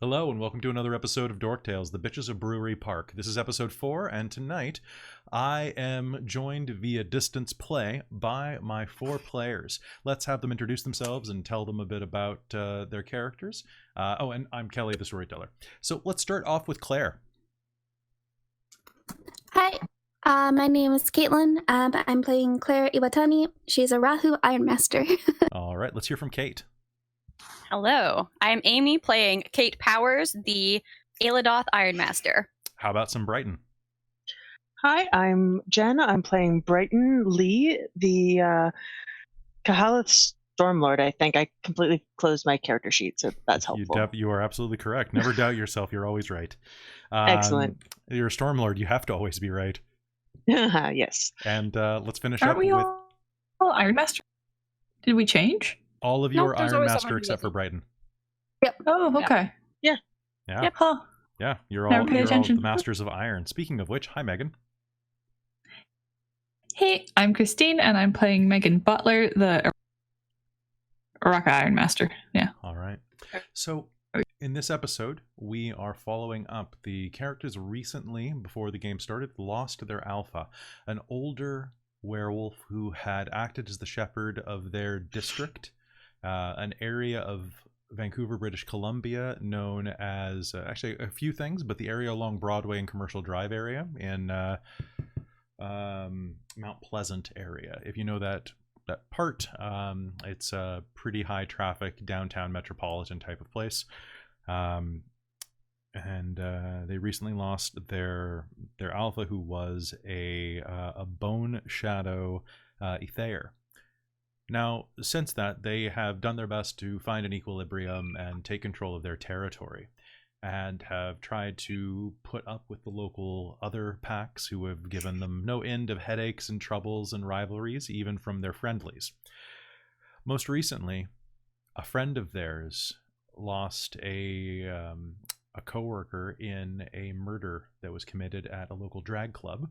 Hello and welcome to another episode of Dork Tales, the Bitches of Brewery Park. This is episode 4, and tonight I am joined via distance play by my 4 players. Let's have them introduce themselves and tell them a bit about their characters. And I'm Kelly, the storyteller. So let's start off with Claire. Hi, my name is Caitlin. I'm playing Claire Iwatani. She's a Rahu Ironmaster. All right, let's hear from Kate. Hello, I'm Amy playing Kate Powers, the Ailadoth Ironmaster. How about some Brighton? Hi, I'm Jen. I'm playing Brighton Lee, the Kahalath Stormlord. I think I completely closed my character sheet, so that's helpful. You are absolutely correct. Never doubt yourself. You're always right. Excellent. You're a Stormlord. You have to always be right. Yes. And let's finish Aren't up we with... all Ironmaster? Did we change? All of you are there's always Ironmaster someone except who for Brighton. Oh, okay. Yeah. Yep. Huh. Yeah, you're Never all paid attention. the Masters of Iron. Speaking of which, hi Megan. Hey, I'm Christine, and I'm playing Megan Butler, the Uratha Ironmaster. Yeah. All right. So in this episode, we are following up the characters recently, before the game started, lost their alpha, an older werewolf who had acted as the shepherd of their district, an area of Vancouver, British Columbia, known as actually a few things, but the area along Broadway and Commercial Drive area in Mount Pleasant area. If you know that part, it's a pretty high traffic downtown metropolitan type of place. And they recently lost their alpha, who was a bone shadow Ethair. Now, since that, they have done their best to find an equilibrium and take control of their territory, and have tried to put up with the local other packs who have given them no end of headaches and troubles and rivalries, even from their friendlies. Most recently, a friend of theirs lost a coworker in a murder that was committed at a local drag club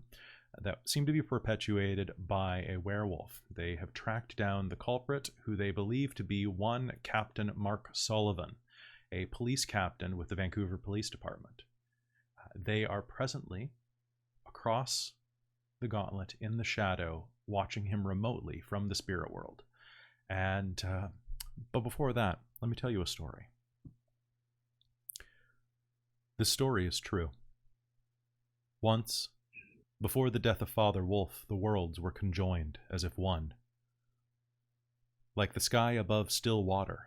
that seemed to be perpetuated by a werewolf. They have tracked down the culprit, who they believe to be one Captain Sullivan, a police captain with the Vancouver Police Department. They are presently across the gauntlet in the shadow, watching him remotely from the spirit world. And but before that, let me tell you a story. This story is true. Once, before the death of Father Wolf, the worlds were conjoined as if one. Like the sky above still water,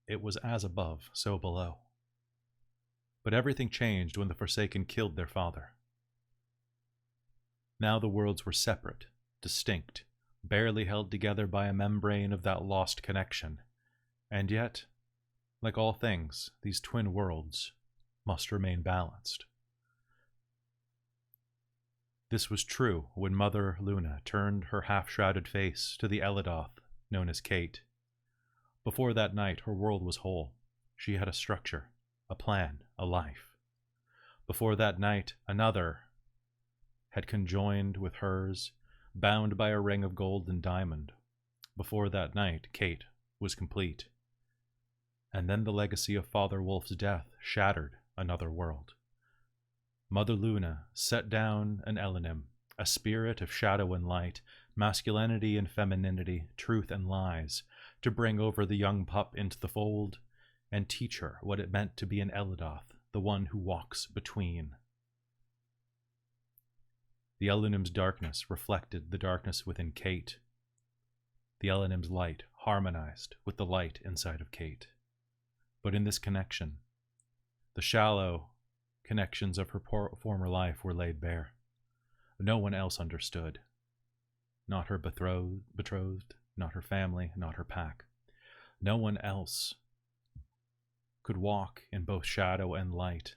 it was as above, so below. But everything changed when the Forsaken killed their father. Now the worlds were separate, distinct, barely held together by a membrane of that lost connection. And yet, like all things, these twin worlds must remain balanced. This was true when Mother Luna turned her half-shrouded face to the Ailadoth known as Kate. Before that night, her world was whole. She had a structure, a plan, a life. Before that night, another had conjoined with hers, bound by a ring of gold and diamond. Before that night, Kate was complete. And then the legacy of Father Wolf's death shattered another world. Mother Luna set down an Elenim, a spirit of shadow and light, masculinity and femininity, truth and lies, to bring over the young pup into the fold and teach her what it meant to be an Ailadoth, the one who walks between. The Elenim's darkness reflected the darkness within Kate. The Elenim's light harmonized with the light inside of Kate. But in this connection, the shallow connections of her former life were laid bare. No one else understood. Not her betrothed, not her family, not her pack. No one else could walk in both shadow and light.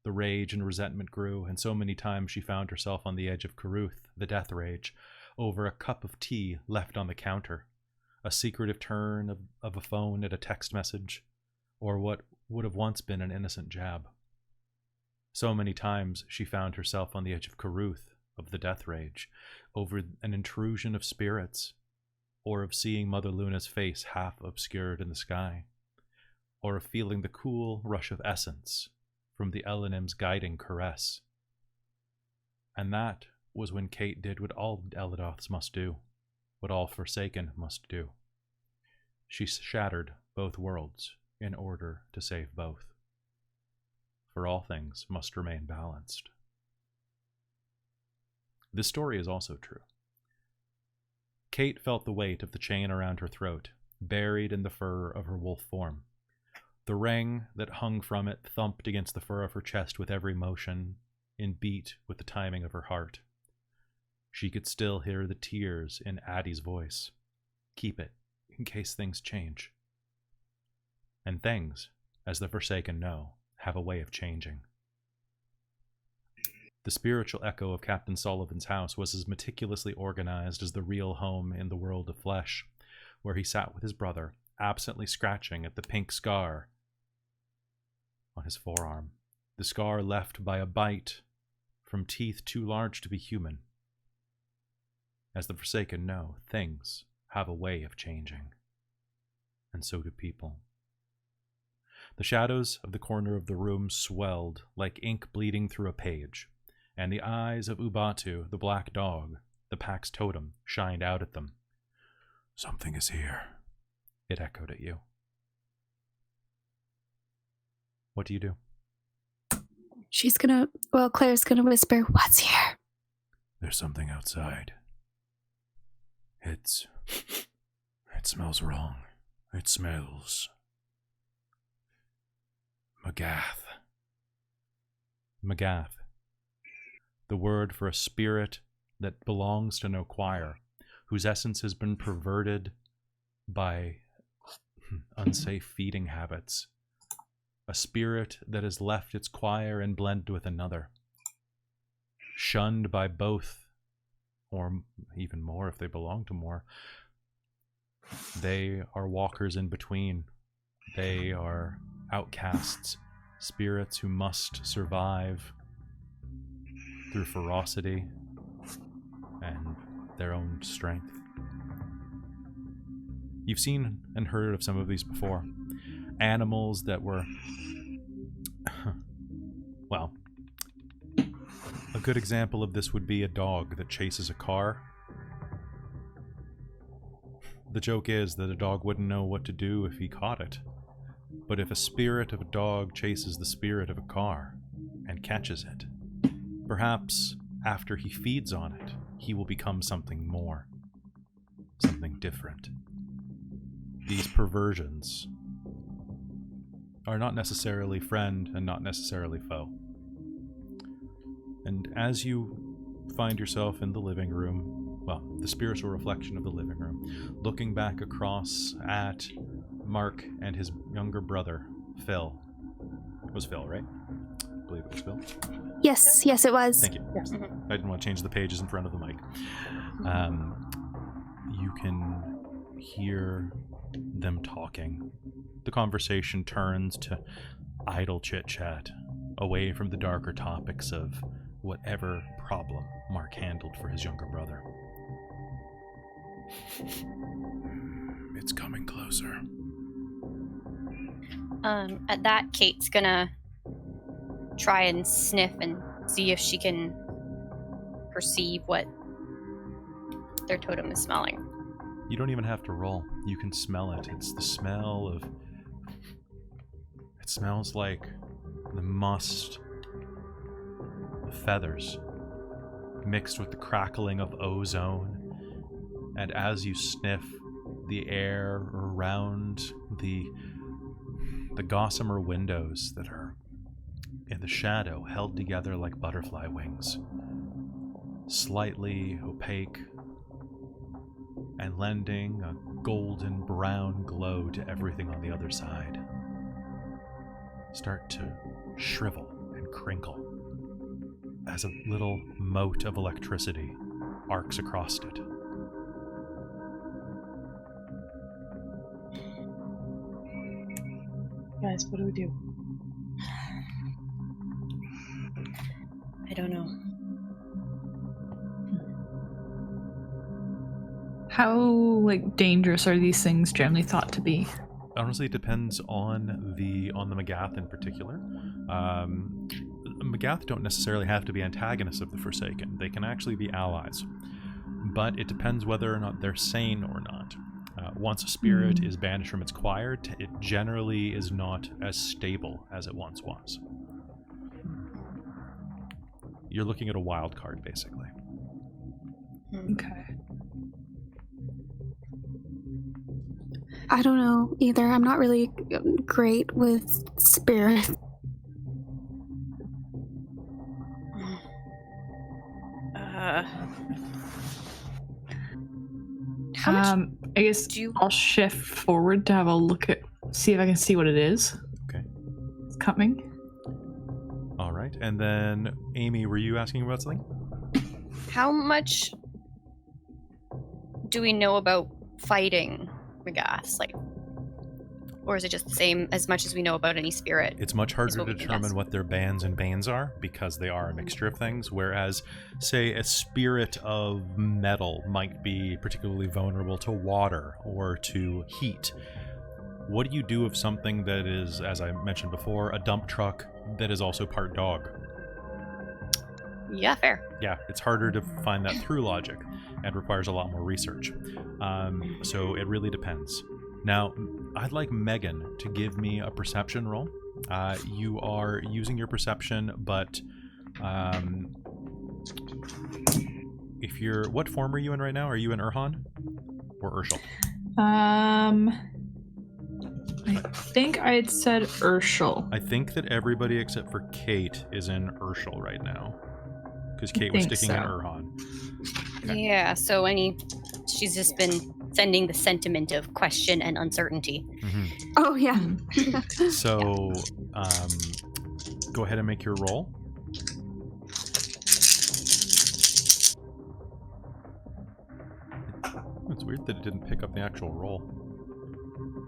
The rage and resentment grew, and so many times she found herself on the edge of Caruth, the death rage, over a cup of tea left on the counter, a secretive turn of a phone at a text message, or what would have once been an innocent jab. So many times she found herself on the edge of Caruth, of the death rage, over an intrusion of spirits, or of seeing Mother Luna's face half obscured in the sky, or of feeling the cool rush of essence from the Elenim's guiding caress. And that was when Kate did what all Elidoths must do, what all Forsaken must do. She shattered both worlds in order to save both. For all things must remain balanced. This story is also true. Kate felt the weight of the chain around her throat, buried in the fur of her wolf form. The ring that hung from it thumped against the fur of her chest with every motion, in beat with the timing of her heart. She could still hear the tears in Addie's voice. Keep it, in case things change. And things, as the Forsaken know, have a way of changing. The spiritual echo of Captain Sullivan's house was as meticulously organized as the real home in the world of flesh, where he sat with his brother, absently scratching at the pink scar on his forearm, the scar left by a bite from teeth too large to be human. As the Forsaken know, things have a way of changing, and so do people. The shadows of the corner of the room swelled like ink bleeding through a page, and the eyes of Ubatu, the black dog, the pack's totem, shined out at them. "Something is here," it echoed at you. What do you do? Claire's gonna whisper, "What's here?" There's something outside. It smells wrong. It smells magath. Magath. The word for a spirit that belongs to no choir, whose essence has been perverted by unsafe feeding habits. A spirit that has left its choir and blended with another. Shunned by both, or even more if they belong to more. They are walkers in between. They are outcasts, spirits who must survive through ferocity and their own strength. You've seen and heard of some of these before. Animals that were, well, a good example of this would be a dog that chases a car. The joke is that a dog wouldn't know what to do if he caught it. But if a spirit of a dog chases the spirit of a car and catches it, perhaps after he feeds on it, he will become something more, something different. These perversions are not necessarily friend and not necessarily foe. And as you find yourself in the living room, well, the spiritual reflection of the living room, looking back across at Mark and his younger brother, Phil. It was Phil, right? I believe it was Phil. Yes, it was. Thank you. Yes. I didn't want to change the pages in front of the mic. You can hear them talking. The conversation turns to idle chit-chat, away from the darker topics of whatever problem Mark handled for his younger brother. It's coming closer. At that, Kate's gonna try and sniff and see if she can perceive what their totem is smelling. You don't even have to roll. You can smell it. It's the smell of... It smells like the must of feathers mixed with the crackling of ozone. And as you sniff, the air around the gossamer windows that are in the shadow, held together like butterfly wings, slightly opaque and lending a golden brown glow to everything on the other side, start to shrivel and crinkle as a little mote of electricity arcs across it. Guys, what do we do? I don't know. How, dangerous are these things generally thought to be? honestly, it depends on the magath in particular. Magath don't necessarily have to be antagonists of the Forsaken. They can actually be allies. But it depends whether or not they're sane or not. Once a spirit is banished from its choir, it generally is not as stable as it once was. You're looking at a wild card, basically. Okay. I don't know either. I'm not really great with spirit. How much I guess I'll shift forward to have a look at, see if I can see what it is. Okay. It's coming. All right. And then, Amy, were you asking about something? How much do we know about fighting magaths? Like, or is it just the same as much as we know about any spirit? It's much harder to determine what their bans and banes are because they are a mixture of things, whereas, say, a spirit of metal might be particularly vulnerable to water or to heat. What do you do if something that is, as I mentioned before, a dump truck that is also part dog? Yeah, fair. Yeah, it's harder to find that through logic and requires a lot more research. So it really depends. Now, I'd like Megan to give me a perception roll. You are using your perception, but if you're... What form are you in right now? Are you in Urhan or Urshel? I think I had said Urshel. I think that everybody except for Kate is in Urshel right now. Because Kate was sticking in Urhan. Okay. Yeah, so she's just been sending the sentiment of question and uncertainty. Mm-hmm. Oh, yeah. So, go ahead and make your roll. It's weird that it didn't pick up the actual roll.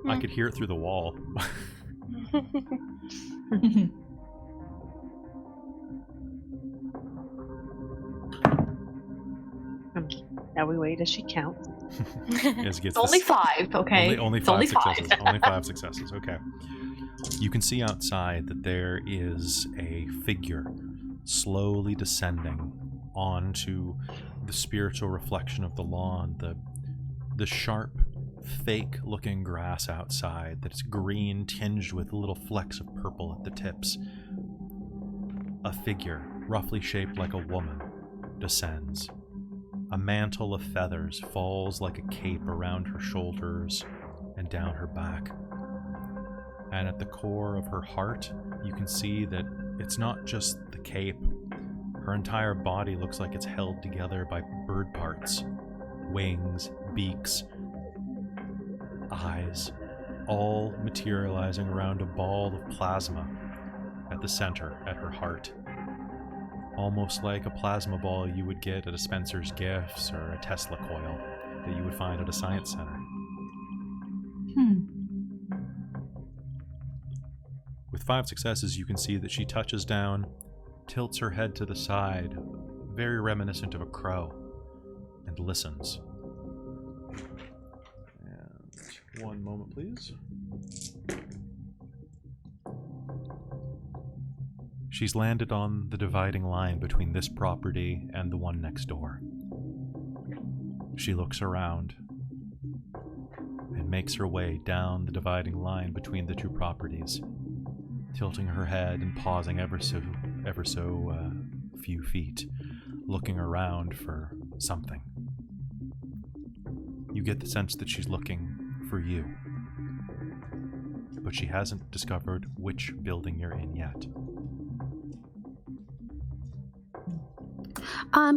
I could hear it through the wall. Now we wait as she counts. It's only 5, okay? Only 5 successes. Only 5 successes, okay. You can see outside that there is a figure slowly descending onto the spiritual reflection of the lawn, the sharp, fake-looking grass outside that's green tinged with little flecks of purple at the tips. A figure, roughly shaped like a woman, descends. A mantle of feathers falls like a cape around her shoulders and down her back. And at the core of her heart, you can see that it's not just the cape. Her entire body looks like it's held together by bird parts, wings, beaks, eyes, all materializing around a ball of plasma at the center, at her heart. Almost like a plasma ball you would get at a Spencer's Gifts or a Tesla coil that you would find at a science center. With 5 successes, you can see that she touches down, tilts her head to the side, very reminiscent of a crow, and listens. And 1 moment, please. She's landed on the dividing line between this property and the one next door. She looks around and makes her way down the dividing line between the two properties, tilting her head and pausing ever so few feet, looking around for something. You get the sense that she's looking for you, but she hasn't discovered which building you're in yet.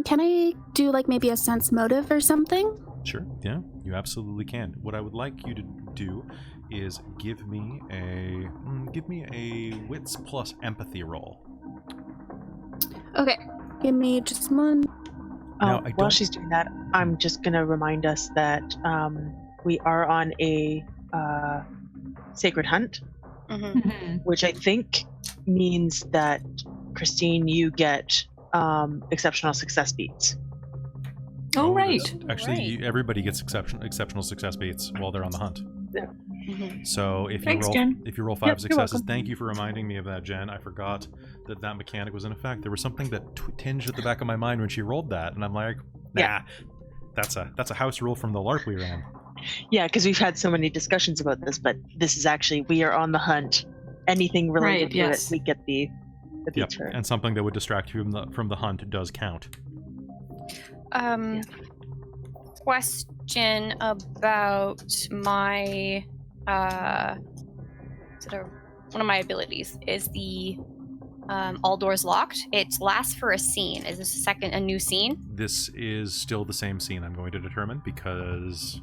Can I do like maybe a sense motive or something? Sure, yeah, you absolutely can. What I would like you to do is give me a wits plus empathy roll. Okay, give me just one. While she's doing that, I'm just going to remind us that we are on a sacred hunt, which I think means that, Christine, you get exceptional success beats. Oh, right. Actually, everybody gets exceptional success beats while they're on the hunt. So if you roll 5 successes, thank you for reminding me of that, Jen. I forgot that mechanic was in effect. There was something that tinged at the back of my mind when she rolled that, and I'm like, nah, that's a house rule from the LARP we ran. Yeah, because we've had so many discussions about this, but this is actually, we are on the hunt. Anything related to it, we get the beats for it. And something that would distract you from the hunt does count. Question about my one of my abilities is the all doors locked. It lasts for a scene. Is this a new scene? This is still the same scene, I'm going to determine, because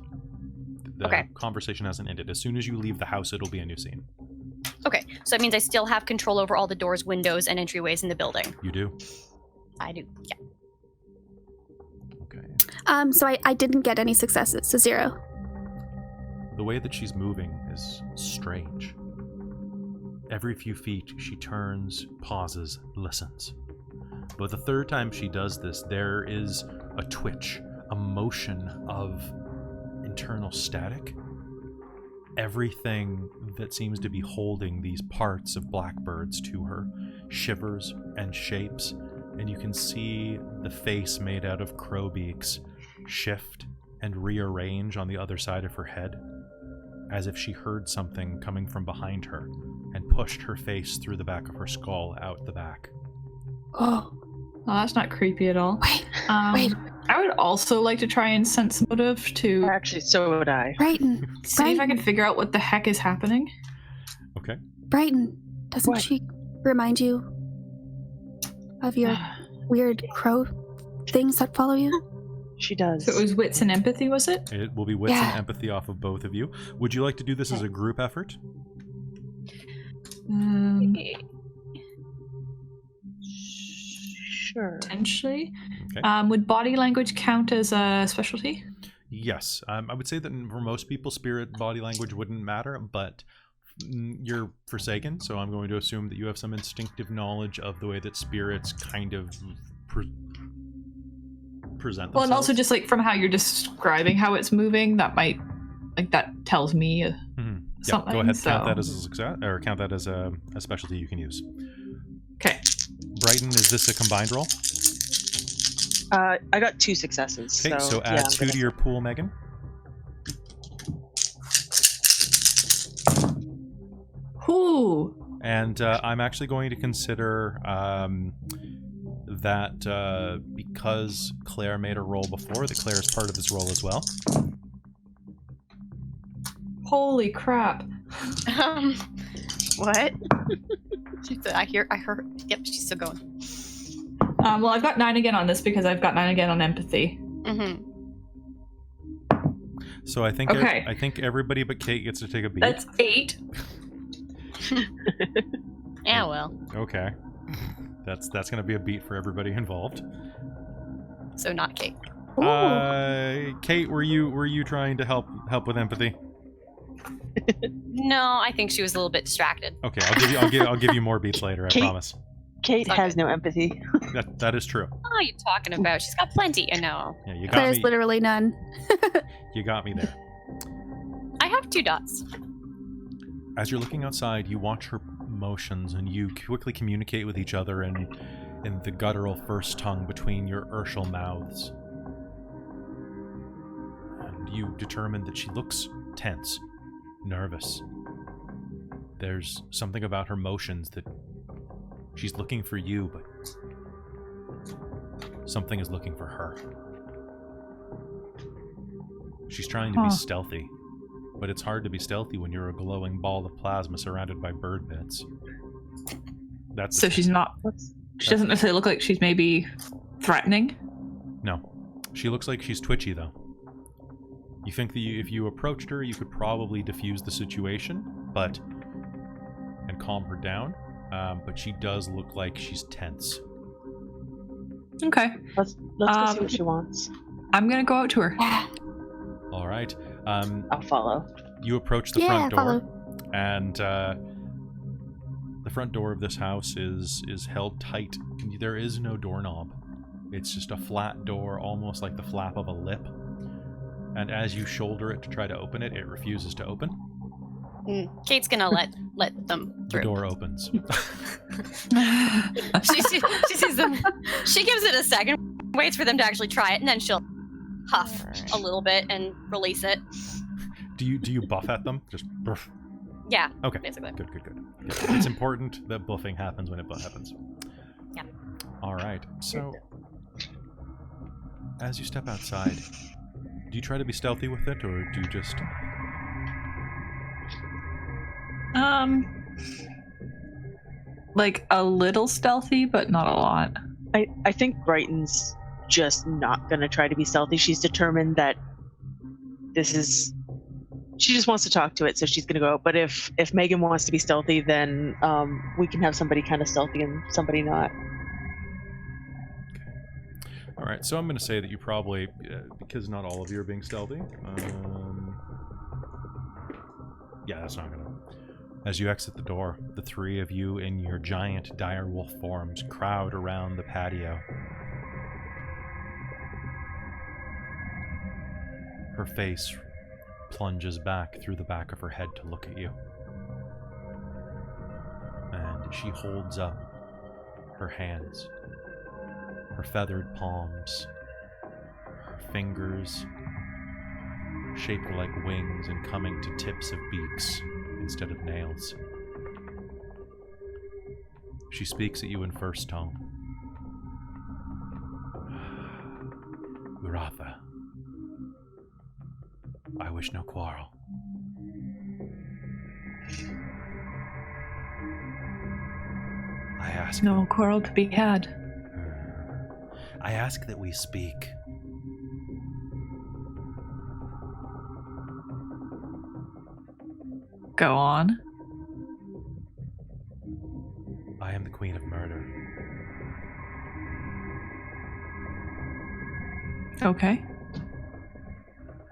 the conversation hasn't ended. As soon as you leave the house, it'll be a new scene. Okay, so that means I still have control over all the doors, windows, and entryways in the building. You do? I do, yeah. Okay. So I didn't get any successes, so 0. The way that she's moving is strange. Every few feet, she turns, pauses, listens. But the third time she does this, there is a twitch, a motion of internal static. Everything that seems to be holding these parts of blackbirds to her shivers and shapes, and you can see the face made out of crow beaks shift and rearrange on the other side of her head, as if she heard something coming from behind her and pushed her face through the back of her skull out the back. Oh. Well, that's not creepy at all. Wait. I would also like to try and sense motive to... Actually, so would I. Brighton. See if I can figure out what the heck is happening. Okay. Brighton, doesn't she remind you of your weird crow things that follow you? She does. So it was wits and empathy, was it? It will be wits and empathy off of both of you. Would you like to do this as a group effort? Sure. Potentially. Okay. Would body language count as a specialty? Yes. I would say that for most people, spirit body language wouldn't matter, but you're Forsaken, so I'm going to assume that you have some instinctive knowledge of the way that spirits kind of present themselves. Well, and also just like from how you're describing how it's moving, that might, like, that tells me something. Go ahead, count that as a success, or count that as a specialty you can use. Okay. Brighton, is this a combined roll? I got 2 successes. Okay, so add 2 to your pool, Megan. Ooh. And I'm actually going to consider that because Claire made a roll before, that Claire is part of this roll as well. Holy crap. What? I heard. Yep, she's still going. Well, I've got 9 again on this because I've got 9 again on empathy. Mm-hmm. So I think I think everybody but Kate gets to take a beat. That's 8. Yeah, well. Okay. That's going to be a beat for everybody involved. So not Kate. Kate, were you trying to help with empathy? No, I think she was a little bit distracted. Okay, I'll give you more beats later. I promise. Kate has no empathy. That is true. What are you talking about? She's got plenty. I know. Yeah, you got There's me. literally none. You got me there. I have 2 dots. As you're looking outside, you watch her motions, and you quickly communicate with each other in the guttural first tongue between your Urshel mouths. And you determine that she looks tense, nervous. There's something about her motions that she's looking for you, but something is looking for her. She's trying to be stealthy, but it's hard to be stealthy when you're a glowing ball of plasma surrounded by bird bits. So she's not... She doesn't necessarily look like she's maybe threatening? No. She looks like she's twitchy, though. You think that if you approached her, you could probably diffuse the situation, and calm her down, but she does look like she's tense. Okay. Let's go see what she wants. I'm gonna go out to her. All right. I'll follow. You approach the front door, follow. and the front door of this house is held tight. There is no doorknob. It's just a flat door, almost like the flap of a lip. And as you shoulder it to try to open it, it refuses to open. Kate's gonna let them through. The door opens. She sees them. She gives it a second, waits for them to actually try it, and then she'll huff a little bit and release it. Do you buff at them? Just burf. Yeah. Okay. Basically. Good. It's important that buffing happens when it happens. Yeah. All right. So, as you step outside, do you try to be stealthy with it, or do you just? Like a little stealthy, but not a lot. I think Brighton's just not going to try to be stealthy. She's determined that she just wants to talk to it, so she's going to go. But if Megan wants to be stealthy, then we can have somebody kind of stealthy and somebody not. Okay. All right. So I'm going to say that you probably, because not all of you are being stealthy. Yeah, that's not going to. As you exit the door, the three of you in your giant direwolf forms crowd around the patio. Her face plunges back through the back of her head to look at you. And she holds up her hands, her feathered palms, her fingers shaped like wings and coming to tips of beaks instead of nails. She speaks at you in first tongue. Uratha, I wish no quarrel. I ask. No quarrel to be had. I ask that we speak. Go on. I am the Queen of Murder. Okay.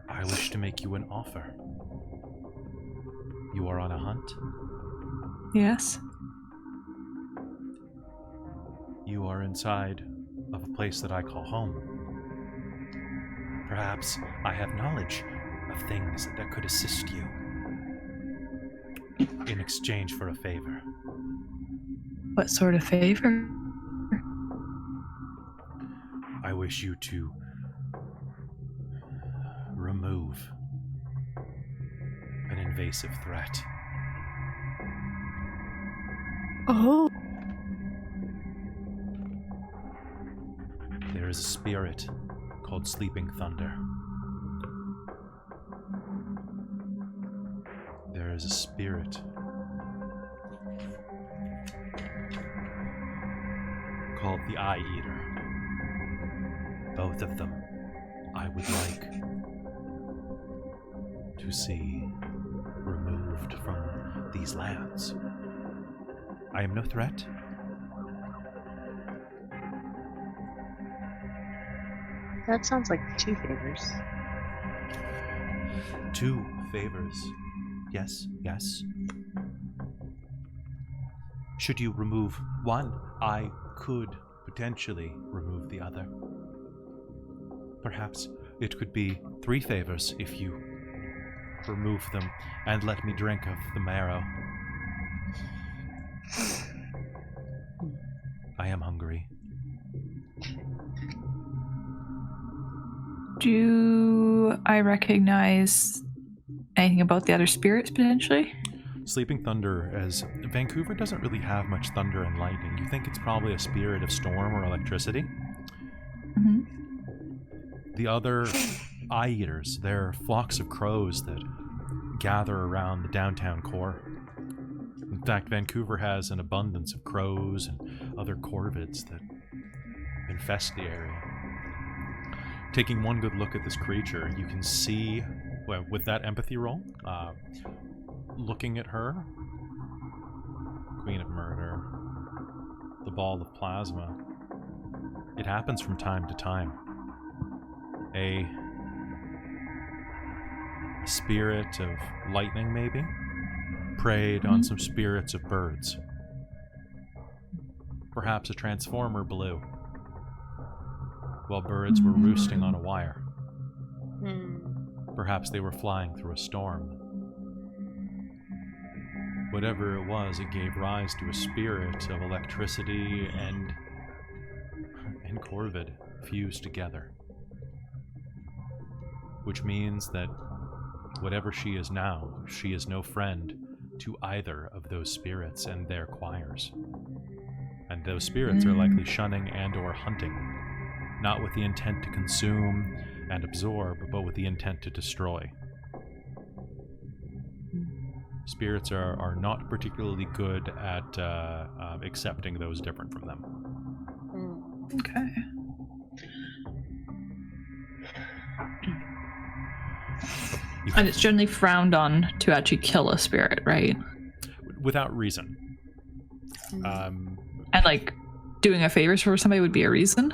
I wish to make you an offer. You are on a hunt. Yes. You are inside of a place that I call home. Perhaps I have knowledge of things that could assist you in exchange for a favor. What sort of favor? I wish you to remove an invasive threat. Oh. There is a spirit called Sleeping Thunder. There is a spirit called the Eye Eater. Both of them I would like to see removed from these lands. I am no threat. That sounds like 2 favors. 2 favors. Yes. Should you remove one, I could potentially remove the other. Perhaps it could be 3 favors if you remove them and let me drink of the marrow. I am hungry. Do I recognize anything about the other spirits potentially? Sleeping Thunder, as Vancouver doesn't really have much thunder and lightning. You think it's probably a spirit of storm or electricity. Mm-hmm. The other Eye Eaters, they're flocks of crows that gather around the downtown core. In fact, Vancouver has an abundance of crows and other corvids that infest the area. Taking one good look at this creature, you can see, well, with that empathy roll, looking at her, Queen of Murder, the ball of plasma, it happens from time to time. A spirit of lightning, maybe, preyed on some spirits of birds. Perhaps a transformer blew while birds were roosting on a wire. Perhaps they were flying through a storm. whatever it was, it gave rise to a spirit of electricity and Corvid fused together. Which means that whatever she is now, she is no friend to either of those spirits and their choirs. And those spirits are likely shunning and or hunting, not with the intent to consume and absorb, but with the intent to destroy. Spirits are not particularly good at accepting those different from them. Okay. And it's generally frowned on to actually kill a spirit, right? Without reason. And like doing a favor for somebody would be a reason?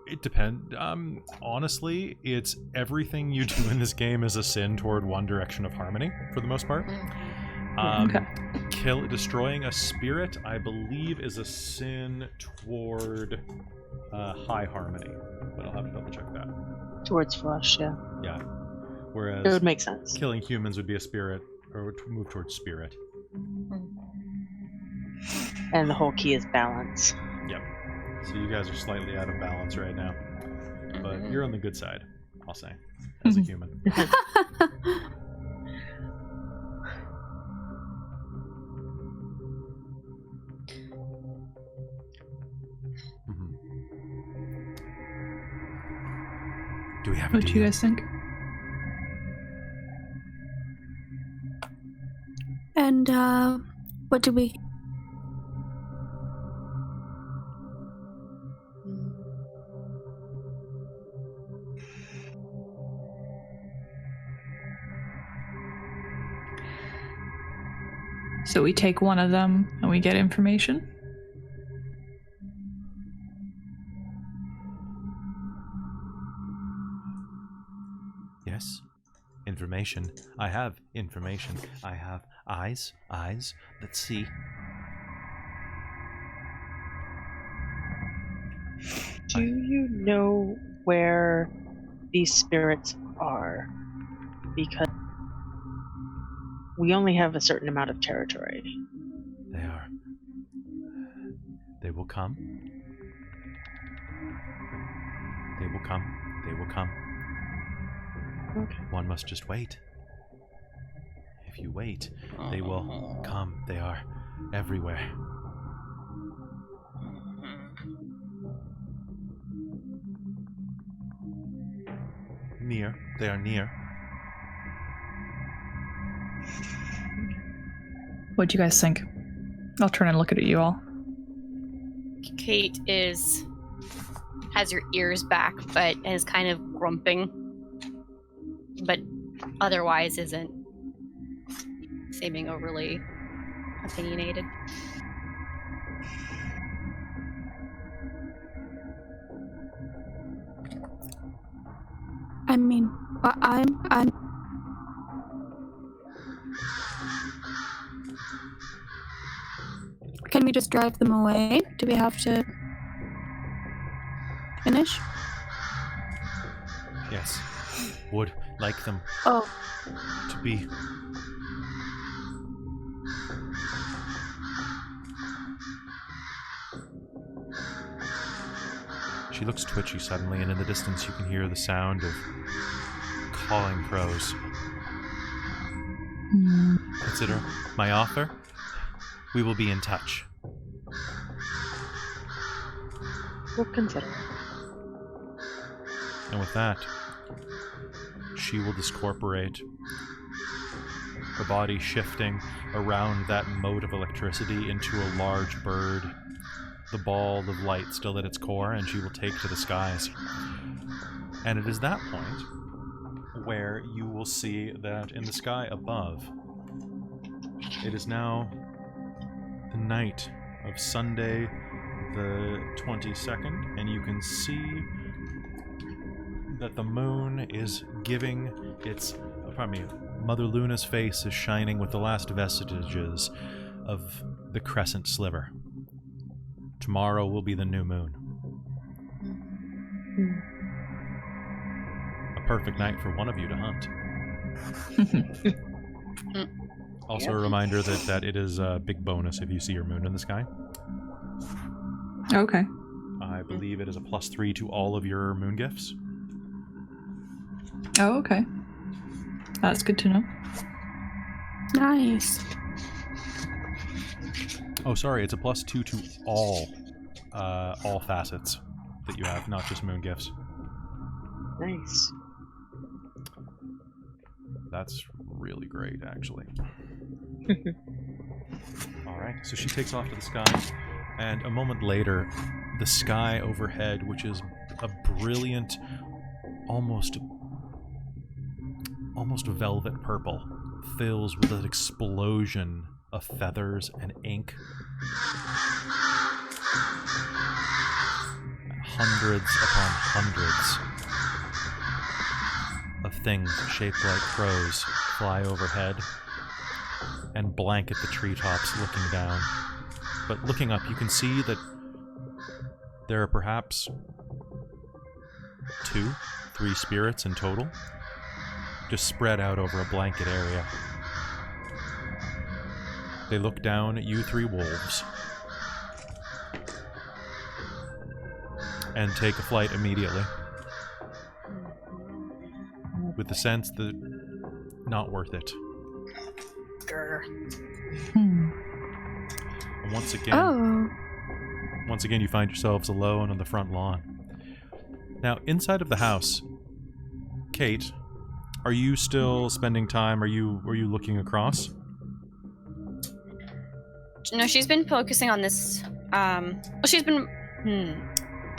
It depends. Honestly, it's everything you do in this game is a sin toward one direction of harmony, for the most part. Destroying a spirit, I believe, is a sin toward high harmony, but I'll have to double check that. Towards flush, yeah. Yeah. Whereas it would make sense. Killing humans would be a spirit, or would move towards spirit. And the whole key is balance. Yep. So you guys are slightly out of balance right now, but you're on the good side, I'll say, as a human. Do we have a What do you guys think? And what do we... So we take one of them and we get information? Yes. Information. I have information. I have eyes that see. Do you know where these spirits are? Because we only have a certain amount of territory. They are. They will come. They will come. They will come. Okay. One must just wait. If you wait, they will come. They are everywhere. Near. They are near. What do you guys think? I'll turn and look at you all. Kate has her ears back, but is kind of grumping, but otherwise isn't seeming overly opinionated. I mean, I'm... Can we just drive them away? Do we have to finish? Yes. Would like them to be. She looks twitchy suddenly, and in the distance you can hear the sound of calling crows. Consider my offer. We will be in touch. We'll consider. And with that, she will discorporate, her body shifting around that mote of electricity into a large bird, the ball of light still at its core, and she will take to the skies. And it is that point where you will see that in the sky above, it is now the night of Sunday the 22nd, and you can see that the moon is giving Mother Luna's face is shining with the last vestiges of the crescent sliver. Tomorrow will be the new moon. A perfect night for one of you to hunt. Also a reminder that it is a big bonus if you see your moon in the sky. Okay. I believe it is a +3 to all of your moon gifts. Oh, okay. That's good to know. Nice. Oh, sorry, it's a +2 to all facets that you have, not just moon gifts. Nice. That's really great, actually. Alright, so she takes off to the sky, and a moment later, the sky overhead, which is a brilliant, almost velvet purple, fills with an explosion of feathers and ink. Hundreds upon hundreds of things shaped like crows fly overhead and blanket the treetops looking down. But looking up, you can see that there are perhaps 2, 3 spirits in total, just spread out over a blanket area. They look down at you 3 wolves and take a flight immediately, with the sense that not worth it. Grr. And Oh. once again, you find yourselves alone on the front lawn. Now, inside of the house, Kate, are you still spending time? Are you looking across? No, she's been focusing on this. She's been.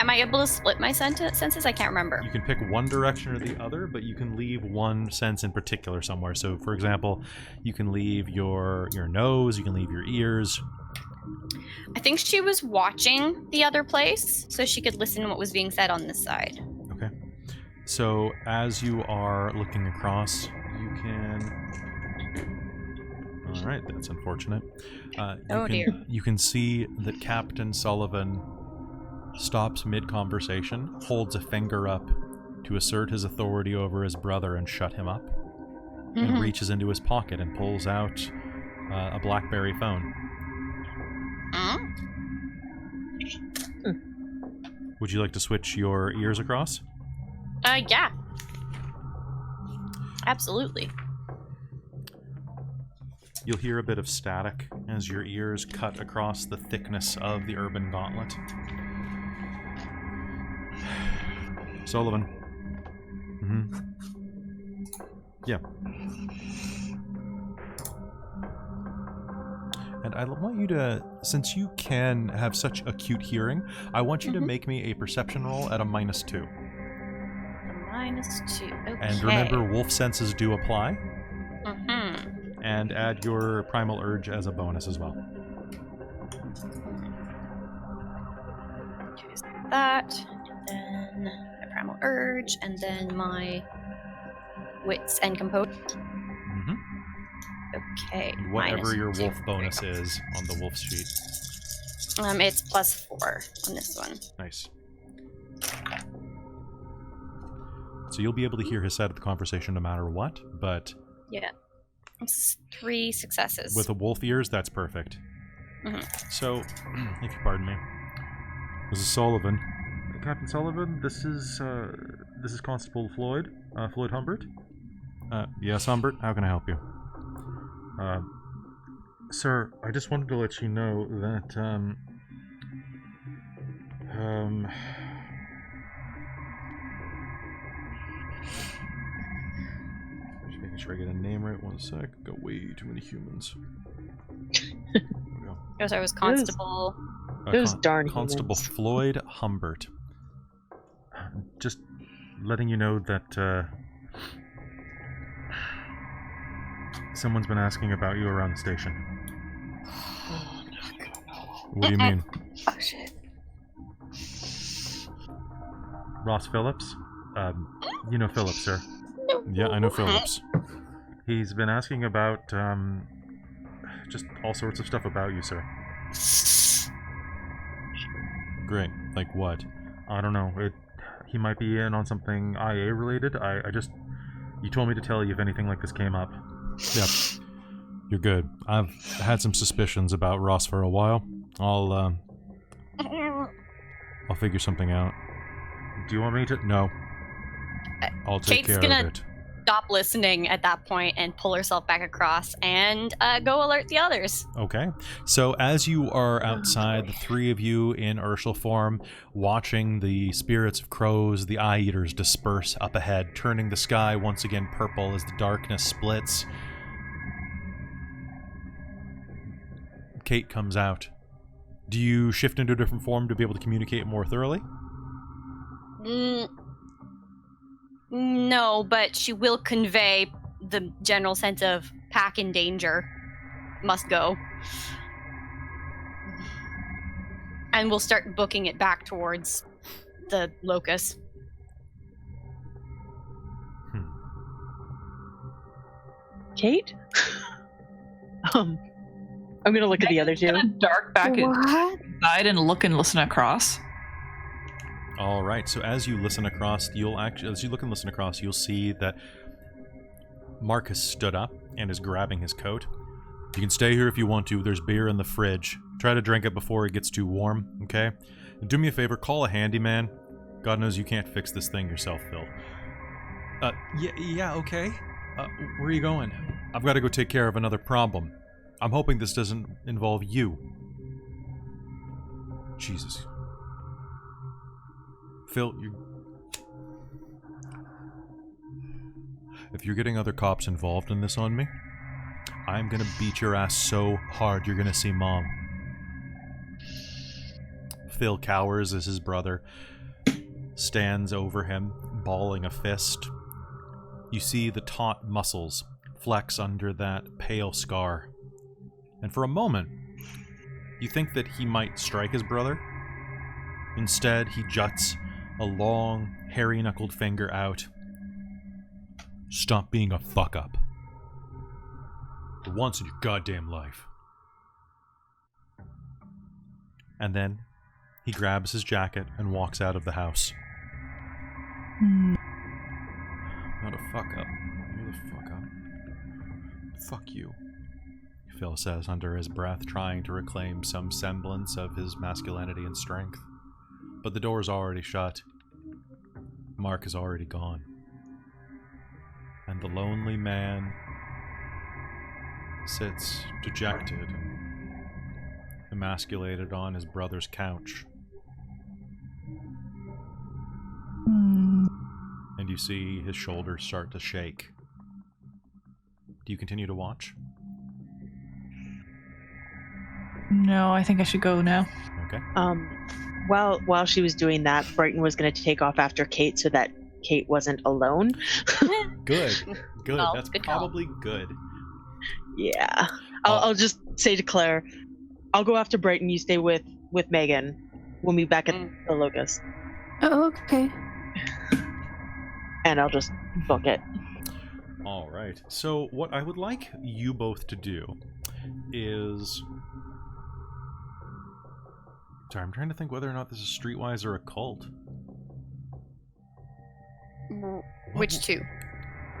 Am I able to split my senses? I can't remember. You can pick one direction or the other, but you can leave one sense in particular somewhere. So, for example, you can leave your nose, you can leave your ears. I think she was watching the other place, so she could listen to what was being said on this side. Okay. So, as you are looking across, you can... Alright, that's unfortunate. Dear. You can see that Captain Sullivan stops mid-conversation, holds a finger up to assert his authority over his brother and shut him up, and reaches into his pocket and pulls out a BlackBerry phone. Would you like to switch your ears across? Yeah. Absolutely. You'll hear a bit of static as your ears cut across the thickness of the urban gauntlet. Sullivan. Yeah. And I want you to, since you can have such acute hearing, I want you to make me a perception roll at a -2. -2, okay. And remember, wolf senses do apply. And add your primal urge as a bonus as well. Okay, so that, and then my primal urge, and then my wits and composure. Okay. And whatever your -2. wolf bonus is on the wolf sheet. It's +4 on this one. Nice. So you'll be able to hear his side of the conversation no matter what, but... Yeah. It's 3 successes. With the wolf ears, that's perfect. So, if you pardon me, this is Sullivan. Captain Sullivan, this is Constable Floyd, Floyd Humbert. Yes, Humbert, how can I help you? Sir, I just wanted to let you know that, just making sure I get a name right. 1 sec. Got way too many humans. There we go. Because I was Constable. Those darn Constable humans. Floyd Humbert. Just letting you know that someone's been asking about you around the station. What do you mean? Oh shit. Ross Phillips? You know Phillips, sir. No. Yeah, I know Phillips. He's been asking about just all sorts of stuff about you, sir. Great. Like what? I don't know. He might be in on something IA related. I just... You told me to tell you if anything like this came up. Yep. You're good. I've had some suspicions about Ross for a while. I'll figure something out. Do you want me to? No. I'll take Kate's care gonna of it. stop listening at that point and pull herself back across and go alert the others. Okay. So as you are outside, the three of you in Urshel form, watching the spirits of crows, the eye eaters disperse up ahead, turning the sky once again purple as the darkness splits. Kate comes out. Do you shift into a different form to be able to communicate more thoroughly? No, but she will convey the general sense of pack in danger. Must go. And we'll start booking it back towards the locus. Kate? I'm gonna look at the other two. Dark back inside and look and listen across. All right. So as you listen across, you'll see that Mark has stood up and is grabbing his coat. You can stay here if you want to. There's beer in the fridge. Try to drink it before it gets too warm, okay? And do me a favor, call a handyman. God knows you can't fix this thing yourself, Phil. Yeah, okay. Where are you going? I've got to go take care of another problem. I'm hoping this doesn't involve you. Jesus. Phil, if you're getting other cops involved in this on me, I'm gonna beat your ass so hard you're gonna see Mom. Phil cowers as his brother stands over him, balling a fist. You see the taut muscles flex under that pale scar. And for a moment, you think that he might strike his brother. Instead, he juts a long, hairy-knuckled finger out. Stop being a fuck-up. For once in your goddamn life. And then, he grabs his jacket and walks out of the house. Not a fuck-up. You're the fuck-up. Fuck you, Phil says under his breath, trying to reclaim some semblance of his masculinity and strength. But the door's already shut. Mark is already gone. And the lonely man sits dejected, emasculated on his brother's couch. And you see his shoulders start to shake. Do you continue to watch? No, I think I should go now. Okay. While she was doing that, Brighton was going to take off after Kate so that Kate wasn't alone. Good. Well, That's good probably good. Yeah. I'll just say to Claire, I'll go after Brighton, you stay with Megan. We'll meet back at the locus. Oh, okay. And I'll just book it. All right. So what I would like you both to do is... Sorry, I'm trying to think whether or not this is streetwise or occult. Which two?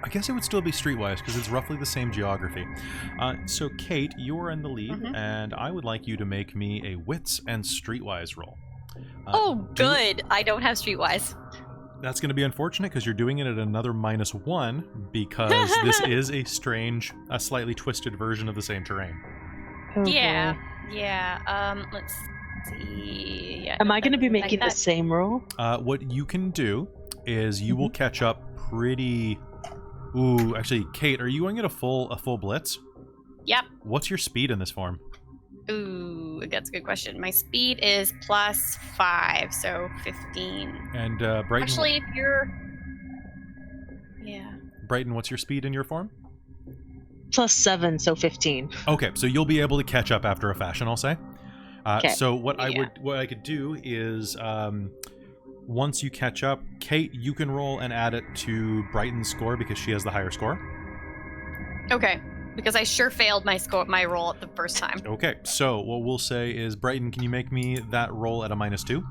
I guess it would still be streetwise because it's roughly the same geography. So Kate, you are in the lead, and I would like you to make me a wits and streetwise roll. Good. I don't have streetwise. That's going to be unfortunate because you're doing it at another -1 because this is a slightly twisted version of the same terrain. Oh, Yeah. boy. Yeah. Let's see. Yeah. Am I going to be making the that. same roll? What you can do is you will catch up pretty... Ooh, actually, Kate, are you going to get a full blitz? Yep. What's your speed in this form? Ooh, that's a good question. My speed is +5, so 15. And Brighton... Actually, if you're... Yeah. Brighton, what's your speed in your form? +7, so 15. Okay, so you'll be able to catch up after a fashion, I'll say. Okay. So what I could do is... once you catch up, Kate, you can roll and add it to Brighton's score because she has the higher score. Okay, because I sure failed my roll at the first time. Okay, so what we'll say is, Brighton, can you make me that roll at a -2?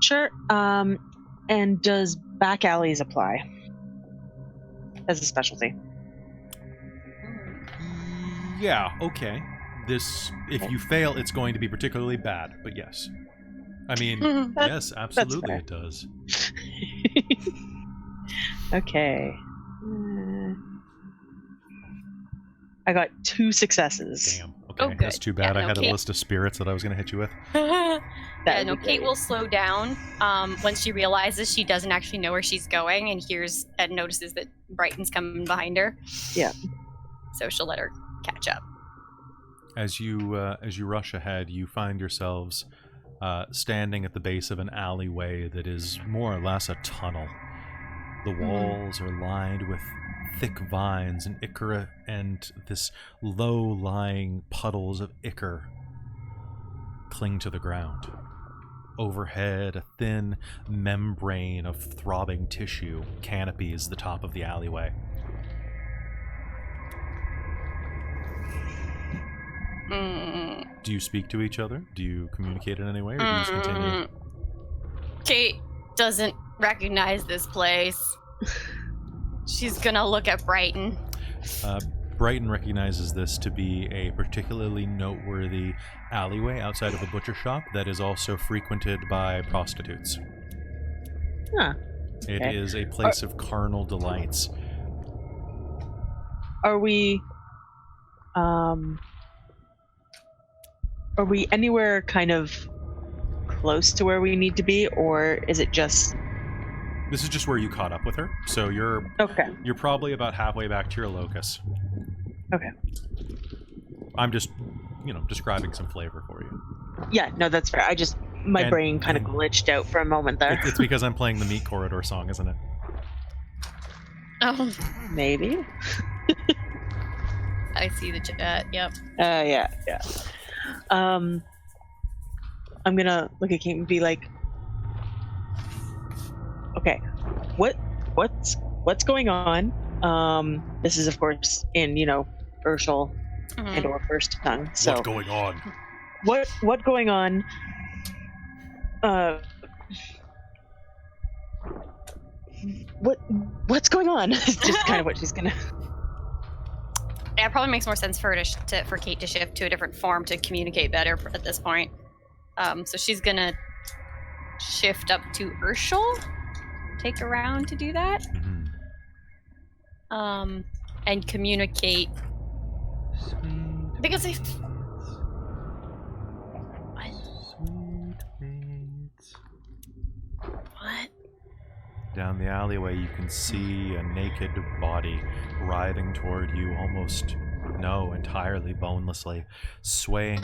Sure. And does back alleys apply as a specialty? Yeah, okay. If you fail, it's going to be particularly bad, but yes. I mean, yes, absolutely it does. Okay. I got 2 successes. Damn. Okay, good. that's too bad. Yeah, I had Kate. a list of spirits that I was going to hit you with. Kate will slow down once she realizes she doesn't actually know where she's going and notices that Brighton's coming behind her. Yeah. So she'll let her catch up. As you rush ahead, you find yourselves standing at the base of an alleyway that is more or less a tunnel. The walls are lined with thick vines and ichor and this low-lying puddles of ichor cling to the ground. Overhead, a thin membrane of throbbing tissue canopies the top of the alleyway. Do you speak to each other? Do you communicate in any way, or do you just continue? Kate doesn't recognize this place. She's gonna look at Brighton. Brighton recognizes this to be a particularly noteworthy alleyway outside of a butcher shop that is also frequented by prostitutes. Huh. It is a place of carnal delights. Are we anywhere kind of close to where we need to be, or is it just... This is just where you caught up with her, so you're probably about halfway back to your locus. Okay. I'm just, describing some flavor for you. Yeah, no, that's fair. My brain kind of glitched out for a moment there. It's because I'm playing the Meat Corridor song, isn't it? Oh. Maybe. I see the chat, yep. Yeah. I'm gonna look at Kate and be like, okay, what's going on? This is of course in, Urshel and or First Tongue. So what's going on? What going on? What's going on? It's just kind of what she's gonna... Yeah, it probably makes more sense for her for Kate to shift to a different form to communicate better at this point. So she's gonna shift up to Urshel, take a round to do that, and communicate. Because what? Down the alleyway, you can see a naked body writhing toward you, entirely bonelessly, swaying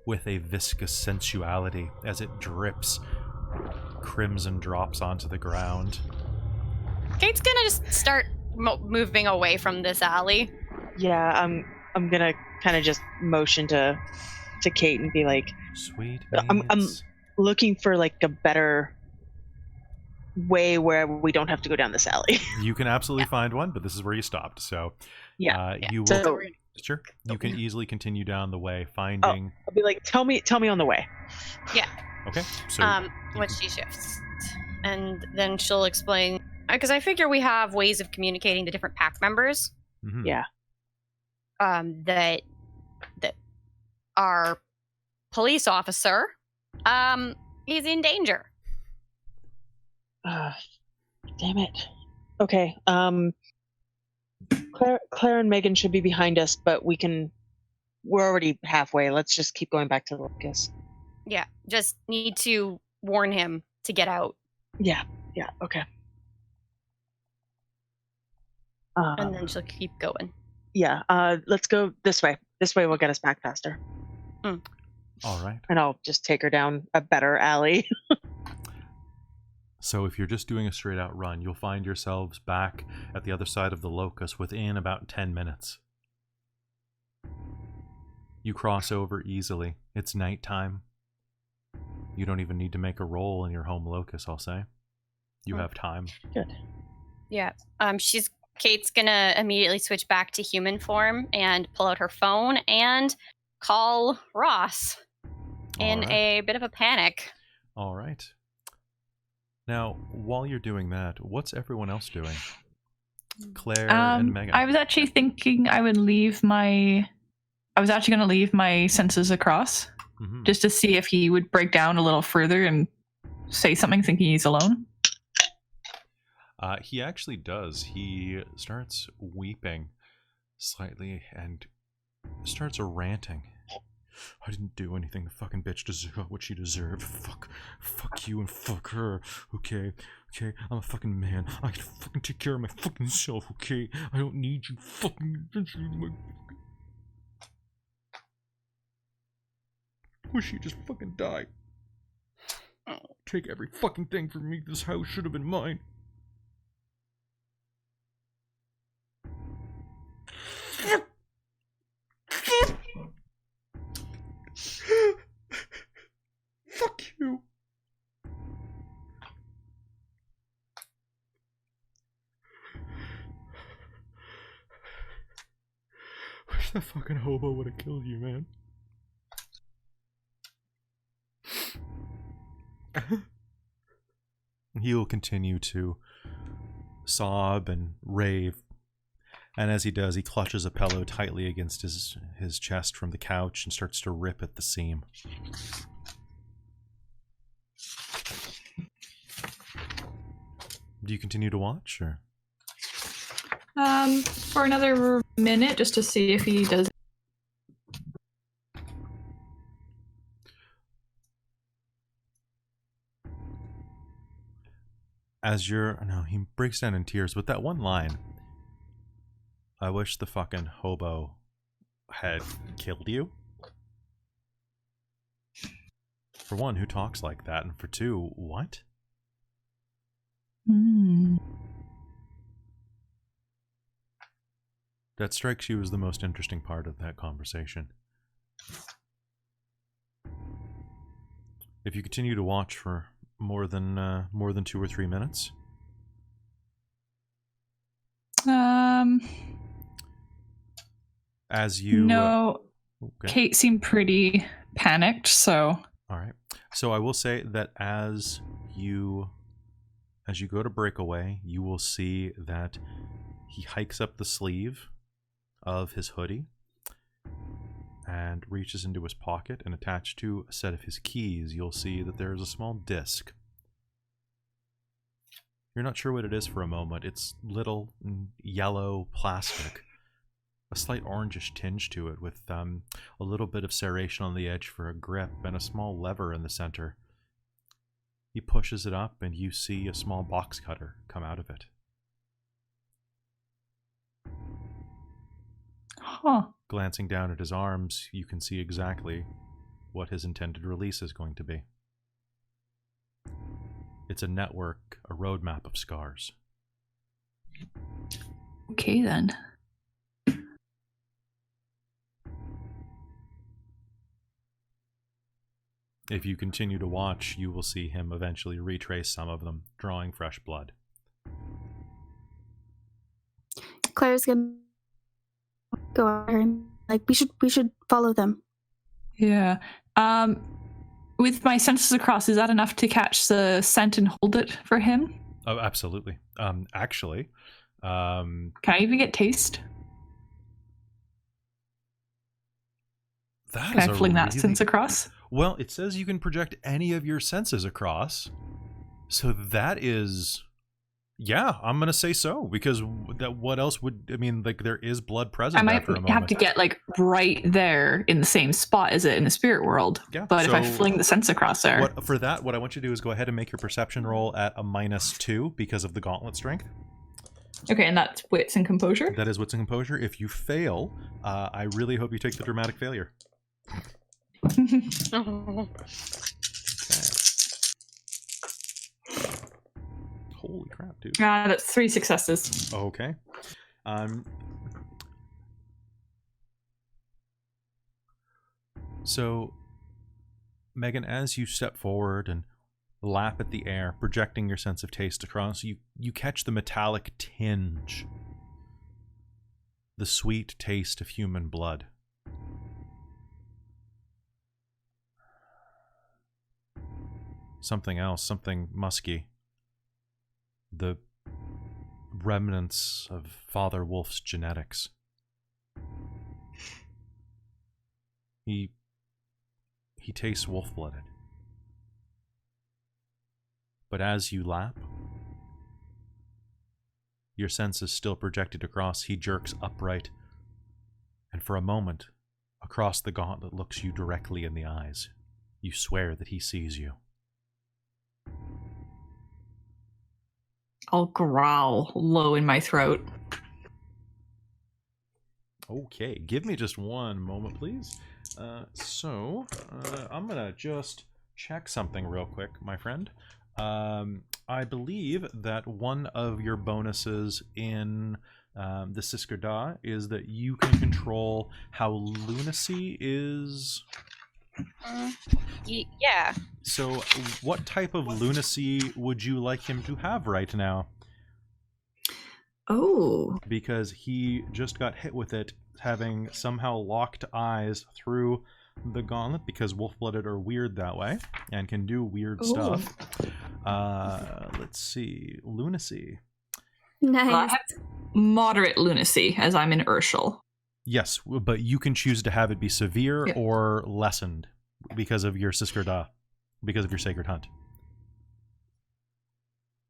with a viscous sensuality as it drips crimson drops onto the ground. Kate's gonna just start moving away from this alley. Yeah, I'm gonna kind of just motion to Kate and be like, "Sweet." I'm looking for like a better way where we don't have to go down this alley. You can absolutely find one, but this is where you stopped. So you will. So, sure, you can easily continue down the way, finding. I'll be like, tell me on the way. Yeah. Okay. So once she shifts, and then she'll explain, because I figure we have ways of communicating to different pack members. Mm-hmm. Yeah. That our police officer is in danger. Damn it. Okay. Claire and Megan should be behind us, but we're already halfway. Let's just keep going back to the locus. Yeah, just need to warn him to get out. Yeah, okay. And then she'll keep going. Yeah, let's go this way. This way will get us back faster. All right. And I'll just take her down a better alley. So if you're just doing a straight out run, you'll find yourselves back at the other side of the locus within about 10 minutes. You cross over easily. It's nighttime. You don't even need to make a roll in your home locus, I'll say. You have time. Good. Yeah. Kate's gonna immediately switch back to human form and pull out her phone and call Ross in a bit of a panic. All right. Now, while you're doing that, what's everyone else doing? Claire and Megan. I was actually thinking I would leave my I was actually going to leave my senses across just to see if he would break down a little further and say something thinking he's alone. He actually does. He starts weeping slightly and starts ranting. I didn't do anything. The fucking bitch got what she deserved. Fuck you and fuck her. Okay, I'm a fucking man. I can fucking take care of my fucking self. Okay, I don't need you fucking. Wish she just fucking died. Take every fucking thing from me. This house should have been mine. Fuck you. Wish that fucking hobo would have killed you, man. He'll continue to sob and rave, and as he does, he clutches a pillow tightly against his chest from the couch and starts to rip at the seam. Do you continue to watch, or? For another minute, just to see if he does. He breaks down in tears with that one line. I wish the fucking hobo had killed you. For one, who talks like that? And for two, what? That strikes you as the most interesting part of that conversation. If you continue to watch for more than 2 or 3 minutes. As you no, okay. Kate seemed pretty panicked, so. All right. So I will say that as you go to break away, you will see that he hikes up the sleeve of his hoodie and reaches into his pocket, and attached to a set of his keys, you'll see that there is a small disc. You're not sure what it is for a moment. It's little yellow plastic, a slight orangish tinge to it, with a little bit of serration on the edge for a grip and a small lever in the center. He pushes it up, and you see a small box cutter come out of it. Huh. Glancing down at his arms, you can see exactly what his intended release is going to be. It's a network, a roadmap of scars. Okay, then. If you continue to watch, you will see him eventually retrace some of them, drawing fresh blood. Claire's gonna go out and like we should follow them. Yeah. With my senses across, is that enough to catch the scent and hold it for him? Oh, absolutely. Actually, can I even get taste? Can I fling that sense across? Well, it says you can project any of your senses across. So that is... Yeah, I'm going to say so, because what else would... I mean, like, there is blood present after a moment. I might have to get, like, right there in the same spot as it in the spirit world. Yeah, but if I fling the sense across there... what I want you to do is go ahead and make your perception roll at a -2 because of the gauntlet strength. Okay, and that's wits and composure? That is wits and composure. If you fail, I really hope you take the dramatic failure. Oh. Holy crap, dude. That's 3 successes. Okay. So, Megan, as you step forward and lap at the air, projecting your sense of taste across, you catch the metallic tinge. The sweet taste of human blood. Something else, something musky. The remnants of Father Wolf's genetics. He tastes wolf-blooded. But as you lap, your senses still projected across, he jerks upright, and for a moment, across the gauntlet looks you directly in the eyes. You swear that he sees you. I'll growl low in my throat. Okay, give me just one moment, please. I'm gonna just check something real quick, my friend. I believe that one of your bonuses in the Siskirda is that you can control how lunacy is. Yeah. So, what type of lunacy would you like him to have right now? Oh. Because he just got hit with it, having somehow locked eyes through the gauntlet, because wolf-blooded are weird that way and can do weird stuff. Let's see. Lunacy. Nice. I have moderate lunacy, as I'm in Urshel. Yes, but you can choose to have it be severe or lessened because of your Siskirda, because of your Sacred Hunt.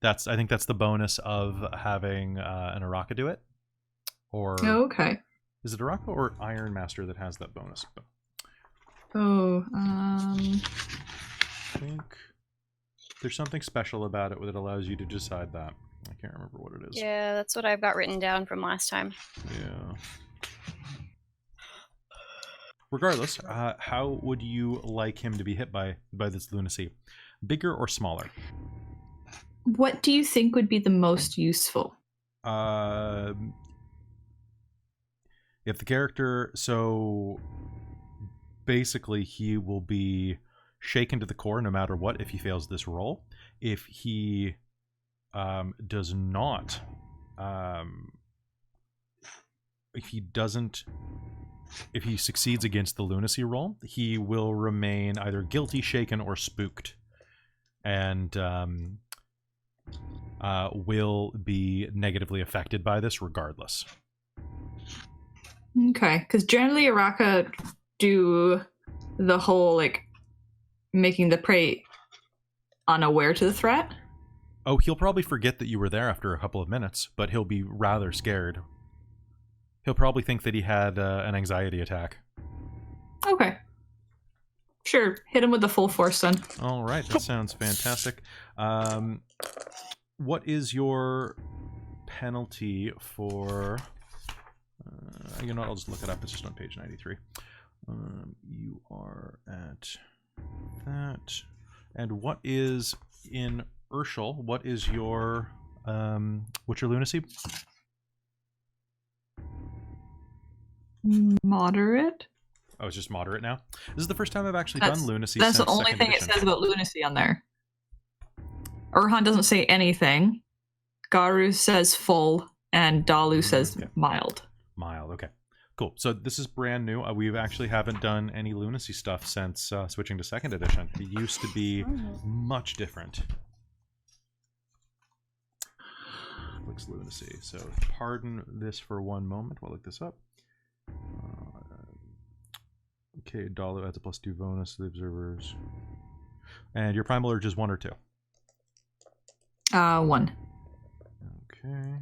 I think that's the bonus of having an Uraka do it. Or okay. Is it Uraka or Iron Master that has that bonus? I think there's something special about it that allows you to decide that. I can't remember what it is. Yeah, that's what I've got written down from last time. Yeah. Regardless, how would you like him to be hit by this lunacy? Bigger or smaller? What do you think would be the most useful? If the character... So, basically, he will be shaken to the core no matter what if he fails this roll. If he does not... If he succeeds against the lunacy roll, he will remain either guilty, shaken, or spooked. And will be negatively affected by this regardless. Okay, because generally Uraka do the whole, like, making the prey unaware to the threat. Oh, he'll probably forget that you were there after a couple of minutes, but he'll be rather scared. He'll probably think that he had an anxiety attack. Okay. Sure, hit him with the full force then. All right, that sounds fantastic. What is your penalty for... you know what, I'll just look it up. It's just on page 93. You are at that. And what is in Urshel? What is your... what's your lunacy? Moderate? Oh, it's just moderate now? This is the first time I've actually done lunacy. That's since the only thing edition. it says about lunacy on there. Urhan doesn't say anything. Garu says full, and Dalu says mild. Mild, okay. Cool. So this is brand new. We actually haven't done any lunacy stuff since switching to 2nd edition. It used to be much different. Looks lunacy. So pardon this for one moment. We'll look this up. Okay, Dalu adds a +2 bonus to the observers. And your primal urge is 1 or 2? 1. Okay.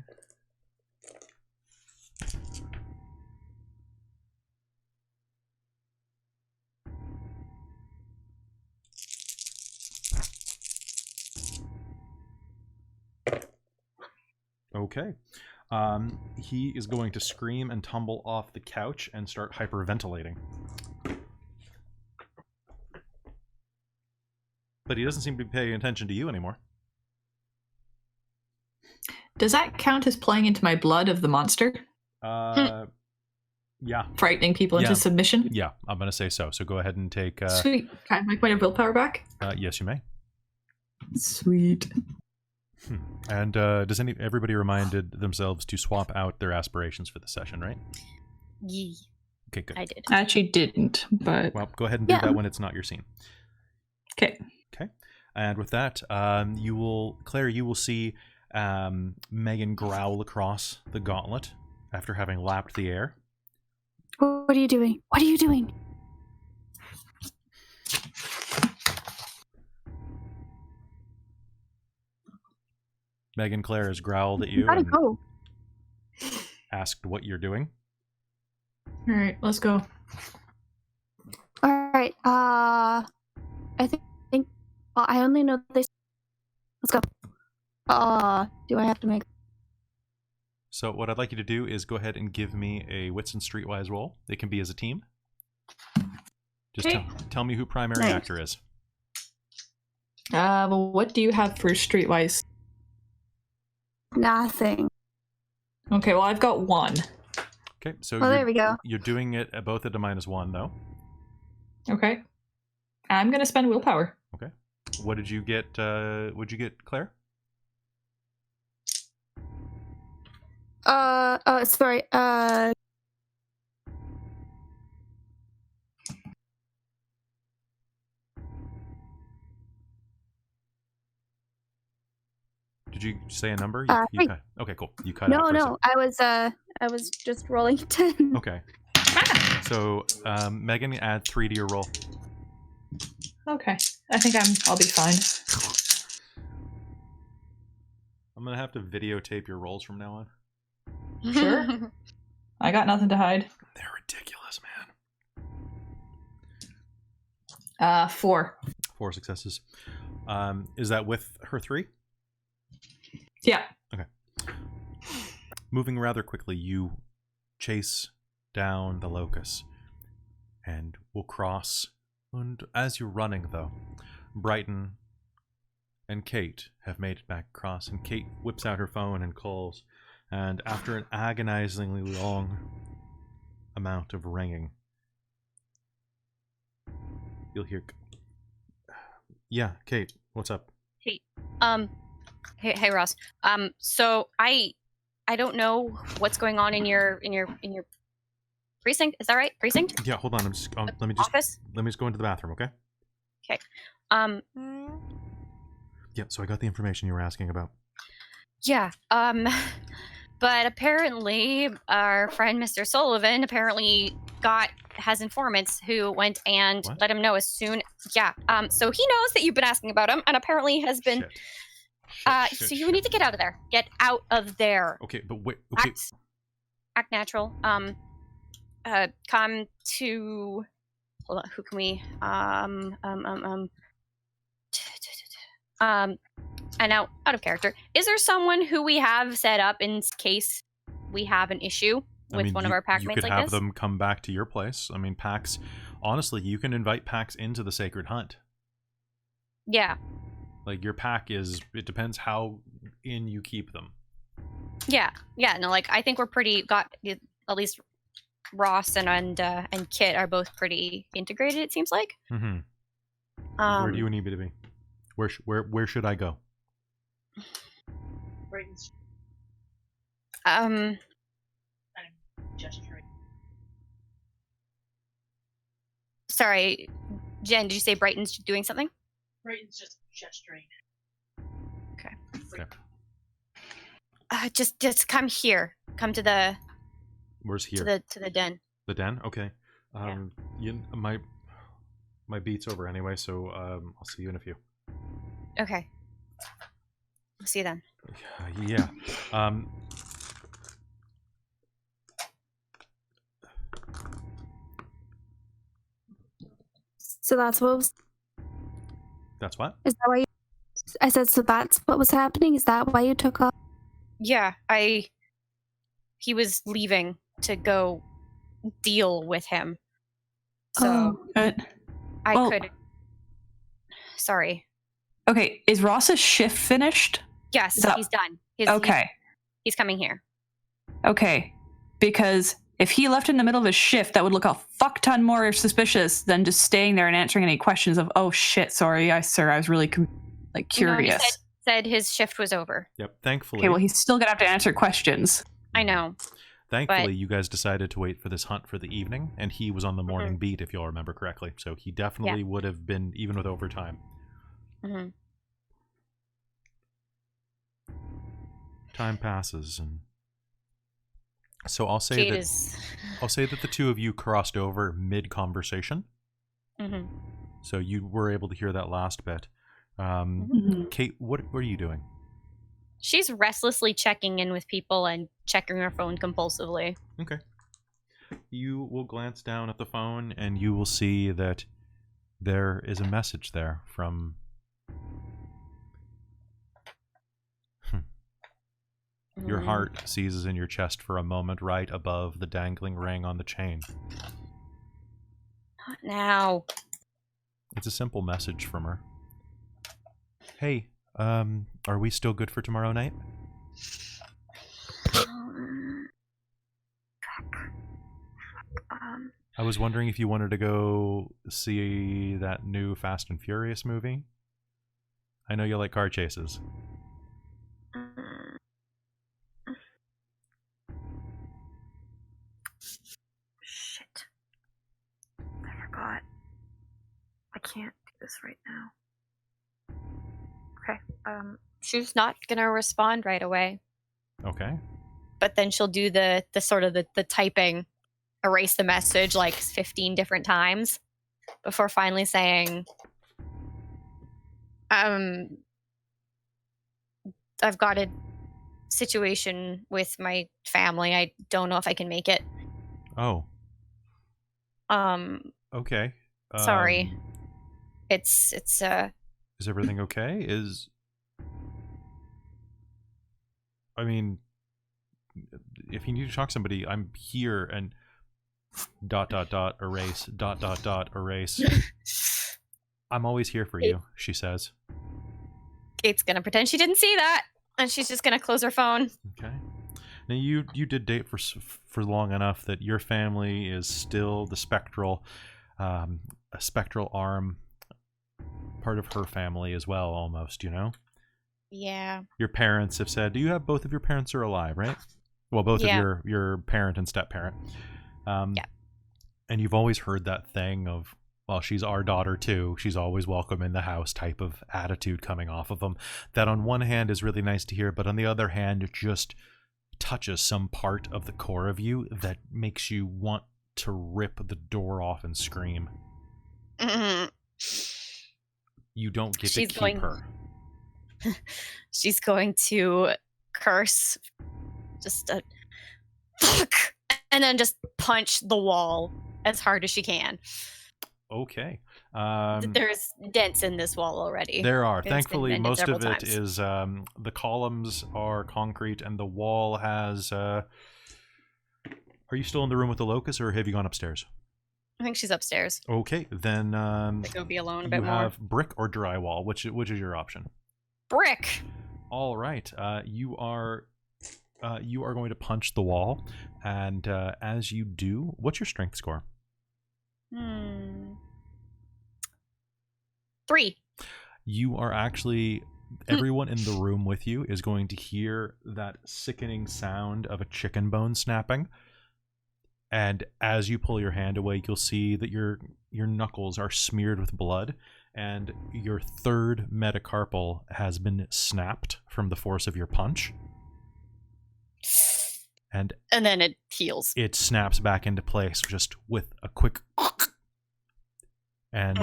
Okay. He is going to scream and tumble off the couch and start hyperventilating. But he doesn't seem to be paying attention to you anymore. Does that count as playing into my blood of the monster? Yeah. Frightening people into submission? Yeah, I'm going to say so. So go ahead and take... Sweet. Can I have my point of willpower back? Yes, you may. Sweet. And does everybody reminded themselves to swap out their aspirations for the session, right? Yeah. Okay, good. I did. I actually didn't, but... Well, go ahead and do that when it's not your scene. Okay. Okay. And with that, Claire, you will see Megan growl across the gauntlet after having lapped the air. What are you doing? What are you doing? Megan Claire has growled at you Gotta and go. asked what you're doing. All right, let's go. All right. I think I only know this. Let's go. Do I have to make? So what I'd like you to do is go ahead and give me a Wits and Streetwise roll. They can be as a team. Just tell me who primary Nice. actor is. Well, what do you have for Streetwise? Nothing. Okay, well, I've got 1. Okay, so Well, there we go. You're doing it at both at a -1, though. Okay. I'm gonna spend willpower. Okay. What did you get? What'd you get, Claire? Sorry. Did you say a number? Three. Okay, cool. You cut out. No. I was just rolling 10. Okay. So, Megan, add 3 to your roll. Okay. I think I'll be fine. I'm gonna have to videotape your rolls from now on. Sure. I got nothing to hide. They're ridiculous, man. 4. 4 successes. Is that with her 3? Yeah. Okay. Moving rather quickly, you chase down the locust and will cross. And as you're running, though, Brighton and Kate have made it back across, and Kate whips out her phone and calls, and after an agonizingly long amount of ringing, you'll hear, yeah, Kate, what's up? Hey Ross. So I don't know what's going on in your precinct. Is that right? Precinct? Yeah, hold on. I'm just let me just go into the bathroom, okay? Okay. Yeah, so I got the information you were asking about. Yeah. But apparently our friend Mr. Sullivan has informants who went and let him know as soon. Yeah. So he knows that you've been asking about him, and apparently has been. So you need to get out of there. Get out of there. Okay, but wait. Okay. Act natural. Come to. Hold on. Who can we? And now out of character. Is there someone who we have set up in case we have an issue with one of our pack mates like this? You could have them come back to your place. I mean, packs. Honestly, you can invite packs into the Sacred Hunt. Yeah. Like, your pack is, it depends how in you keep them. Yeah. No, like, I think we're at least Ross and Kit are both pretty integrated, it seems like. Mm-hmm. Where do you need me to be? Where should I go? I'm gesturing. Sorry, Jen, did you say Brighton's doing something? Brighton's just gesturing. Okay. Just come here. Come to the. Where's here? To the den. The den? Okay. My beat's over anyway, so I'll see you in a few. Okay. I'll see you then. Yeah. So that's what was. That's what? Is that why you? I said, so that's what was happening? Is that why you took off? Yeah, he was leaving to go deal with him. So could. Sorry. Okay, is Ross's shift finished? Yes, he's done. He's coming here. Okay, because if he left in the middle of his shift, that would look a fuck ton more suspicious than just staying there and answering any questions of, oh shit, sorry, I was really curious. No, he said his shift was over. Yep, thankfully. Okay, well, he's still gonna have to answer questions. I know. Thankfully, you guys decided to wait for this hunt for the evening, and he was on the morning beat, if you'll remember correctly. So he definitely would have been, even with overtime. Mm-hmm. Time passes, and so I'll say that the two of you crossed over mid-conversation. Mm-hmm. So you were able to hear that last bit. Kate, what are you doing? She's restlessly checking in with people and checking her phone compulsively. Okay. You will glance down at the phone and you will see that there is a message there from... Your heart seizes in your chest for a moment right above the dangling ring on the chain. Not now. It's a simple message from her. Hey, are we still good for tomorrow night? I was wondering if you wanted to go see that new Fast and Furious movie. I know you like car chases. Shit. I forgot. I can't do this right now. Okay. She's not gonna respond right away. Okay. But then she'll do the sort of the typing, erase the message like 15 different times before finally saying, I've got a situation with my family. I don't know if I can make it. Oh. Okay. Sorry. It's Is everything okay? I mean, if you need to talk to somebody, I'm here and ... erase ... erase. I'm always here for you, she says. Kate's gonna pretend she didn't see that, and she's just gonna close her phone. Okay. Now you did date for long enough that your family is still the spectral, a spectral arm, part of her family as well, almost. You know. Yeah. Your parents have said, do you have both of your parents are alive, right? Well, both of your parent and step-parent. Yeah. And you've always heard that thing of, well, she's our daughter too. She's always welcome in the house type of attitude coming off of them. That on one hand is really nice to hear, but on the other hand, it just touches some part of the core of you that makes you want to rip the door off and scream. Mm-hmm. You don't get to keep her. She's going to curse, just a fuck, and then just punch the wall as hard as she can. Okay. There's dents in this wall already. There are. It's Thankfully, most of it times. is the columns are concrete and the wall has... Are you still in the room with the locust, or have you gone upstairs? I think she's upstairs. Okay, then Go be alone a bit you more. have brick or drywall. Which is your option? Brick. All right. You are going to punch the wall, and as you do, what's your strength score? 3. You are actually... Everyone in the room with you is going to hear that sickening sound of a chicken bone snapping. And as you pull your hand away, you'll see that your knuckles are smeared with blood, and your third metacarpal has been snapped from the force of your punch. And then it heals. It snaps back into place just with a quick... And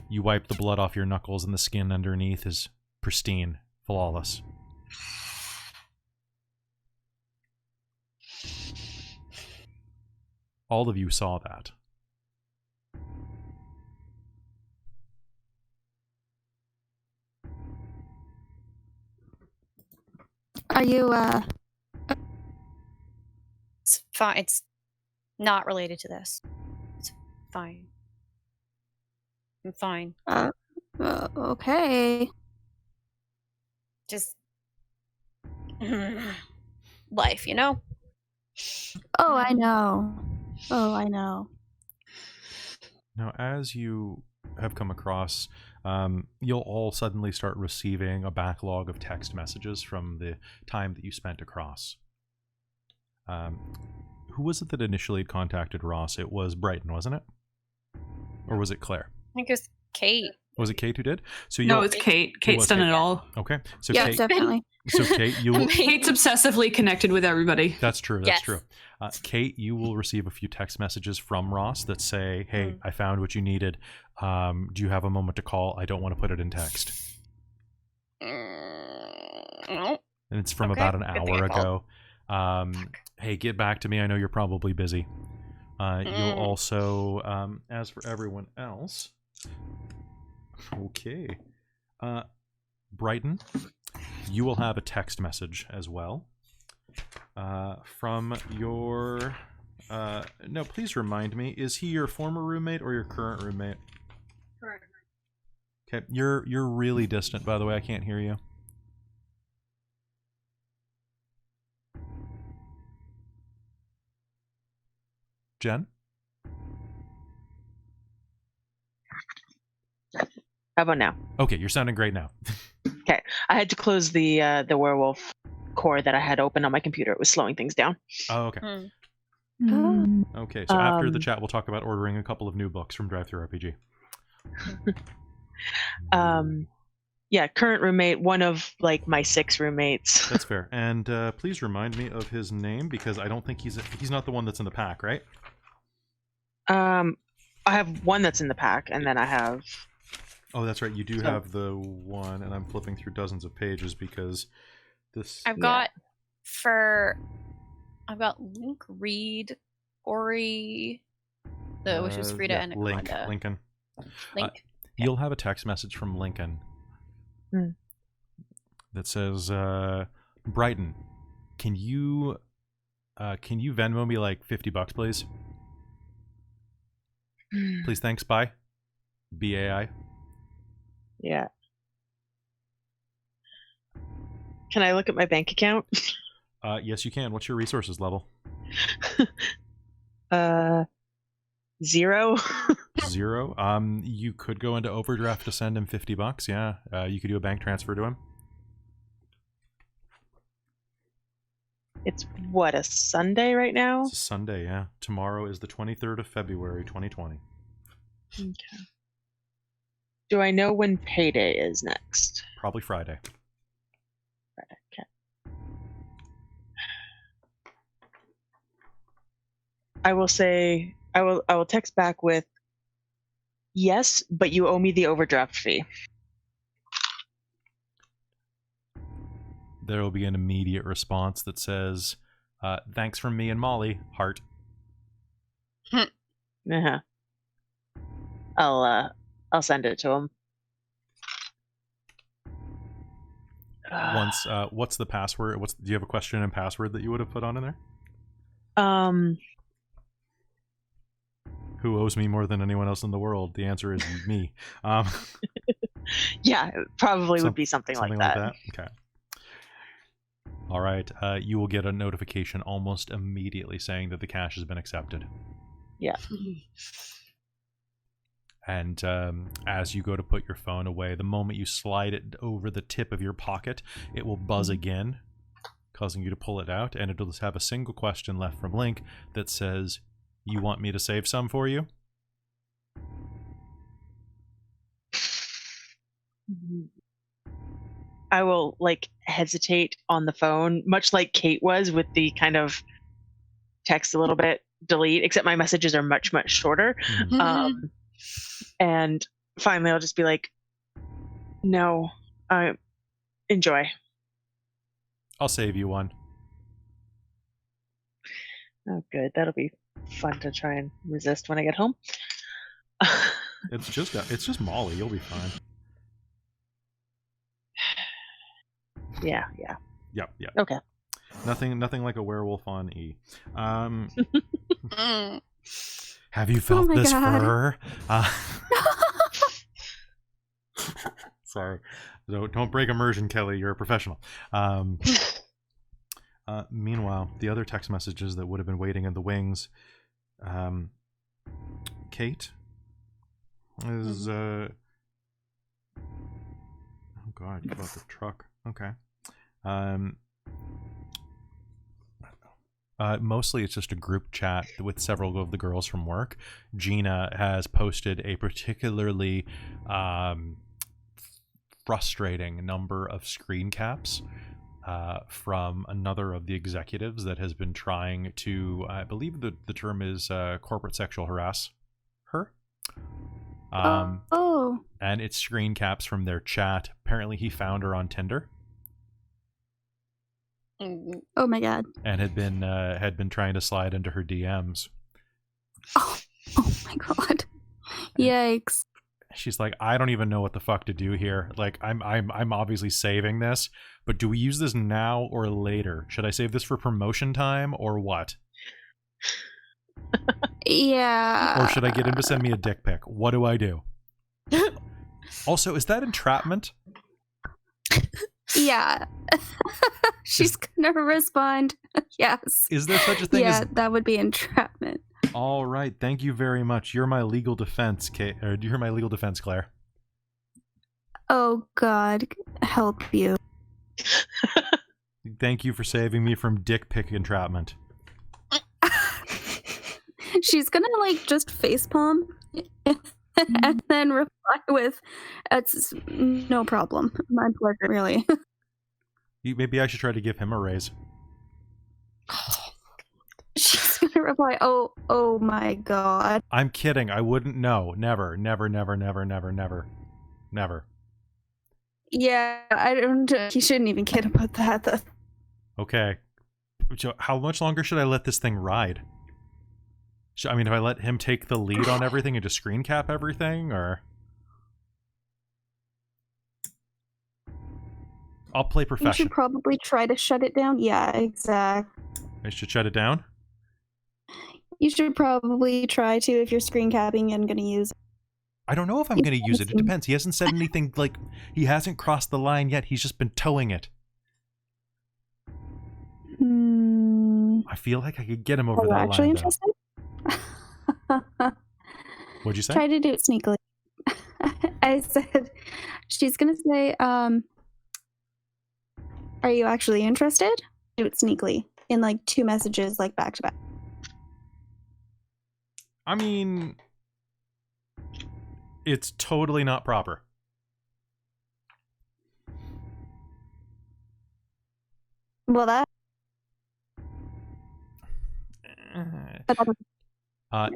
you wipe the blood off your knuckles, and the skin underneath is pristine, flawless. All of you saw that. Are you, It's fine. It's not related to this. It's fine. I'm fine. Okay. Just... life, you know? Oh, I know. Now, as you have come across, you'll all suddenly start receiving a backlog of text messages from the time that you spent across. Who was it that initially contacted Ross? It was Brighton, wasn't it? Or was it Claire? I think it was Kate. Was it Kate who did? So no, it's Kate. Kate's done it all. Okay. So yeah, Kate, definitely. So Kate, you will... Kate's obsessively connected with everybody. That's true. That's Yes. true. Kate, you will receive a few text messages from Ross that say, hey, I found what you needed. Do you have a moment to call? I don't want to put it in text. No. and it's from Okay, about an good thing I hour called. ago. Hey, get back to me. I know you're probably busy. You'll also, as for everyone else, okay, Brighton, you will have a text message as well from your. No, please remind me. Is he your former roommate or your current roommate? Current. Okay, you're really distant. By the way, I can't hear you. Jen? How about now? Okay, you're sounding great now. Okay, I had to close the werewolf core that I had open on my computer. It was slowing things down. Oh, okay. Oh. Okay, so after the chat, we'll talk about ordering a couple of new books from Drive-Thru RPG. Yeah, current roommate, one of like my 6 roommates. That's fair. And please remind me of his name, because I don't think he's not the one that's in the pack, right? I have one that's in the pack, and then I have. Oh, that's right. You do have the one, and I'm flipping through dozens of pages because this. I've got Link, Reed, Ori, which was Frida and Anaconda. Lincoln. Link. You'll have a text message from Lincoln that says, "Brighton, can you Venmo me like $50, please? Please, thanks. Bye. BAI." Yeah. Can I look at my bank account? Yes, you can. What's your resources level? 0. 0. You could go into overdraft to send him $50. Yeah. You could do a bank transfer to him. It's what, a Sunday right now? It's a Sunday, yeah. Tomorrow is the 23rd of February, 2020. Okay. Do I know when payday is next? Probably Friday. Okay. I will say I will text back with yes, but you owe me the overdraft fee. There will be an immediate response that says, "Thanks from me and Molly, heart." Uh-huh. I'll send it to him. Once, what's the password? Do you have a question and password that you would have put on in there? Who owes me more than anyone else in the world? The answer is me. Yeah, it probably would be something like that. Okay. All right. You will get a notification almost immediately saying that the cash has been accepted. Yeah. And as you go to put your phone away, the moment you slide it over the tip of your pocket, it will buzz again, causing you to pull it out, and it'll just have a single question left from Link that says, "You want me to save some for you?" I will hesitate on the phone, much like Kate was with the kind of text a little bit delete, except my messages are much, much shorter. And finally I'll just be like, no, enjoy. I'll save you one. Oh, good. That'll be fun to try and resist when I get home. It's just Molly. You'll be fine. Yeah. Yep. Okay. Nothing like a werewolf on E. Have you felt this fur? Sorry. Don't break immersion, Kelly. You're a professional. Meanwhile, the other text messages that would have been waiting in the wings. Kate is... Oh, God. About the truck. Okay. Mostly it's just a group chat with several of the girls from work. Gina has posted a particularly frustrating number of screen caps from another of the executives that has been trying to, I believe the term is corporate sexual harass her. And it's screen caps from their chat. Apparently he found her on Tinder. Oh my god. And had been trying to slide into her DMs. Oh my god. Yikes. She's like, I don't even know what the fuck to do here. Like, I'm obviously saving this, but do we use this now or later? Should I save this for promotion time or what? Yeah. Or should I get him to send me a dick pic? What do I do? Also, is that entrapment? Yeah. She's gonna respond. Yes. Is there such a thing as... Yeah, that would be entrapment. All right, thank you very much. You're my legal defense, you're my legal defense, Claire. Oh God, help you. Thank you for saving me from dick pic entrapment. She's gonna like just facepalm and then reply with, "It's no problem. My pleasure, really." Maybe I should try to give him a raise. She's gonna reply, "Oh my God." I'm kidding. I wouldn't know. Never, never, never, never, never, never, never. Yeah, I don't. He shouldn't even kid about that. Okay. So how much longer should I let this thing ride? I mean, if I let him take the lead on everything and just screen cap everything, or... I'll play professional. You should probably try to shut it down. Yeah, exactly. I should shut it down? You should probably try to if you're screen capping and going to use it. I don't know if I'm going to use it. It depends. He hasn't said anything, like, he hasn't crossed the line yet. He's just been towing it. I feel like I could get him over that line, actually interested? What'd you say? Try to do it sneakily. I said, she's going to say, are you actually interested? Do it sneakily in like 2 messages, like back to back. I mean, it's totally not proper. Well, that.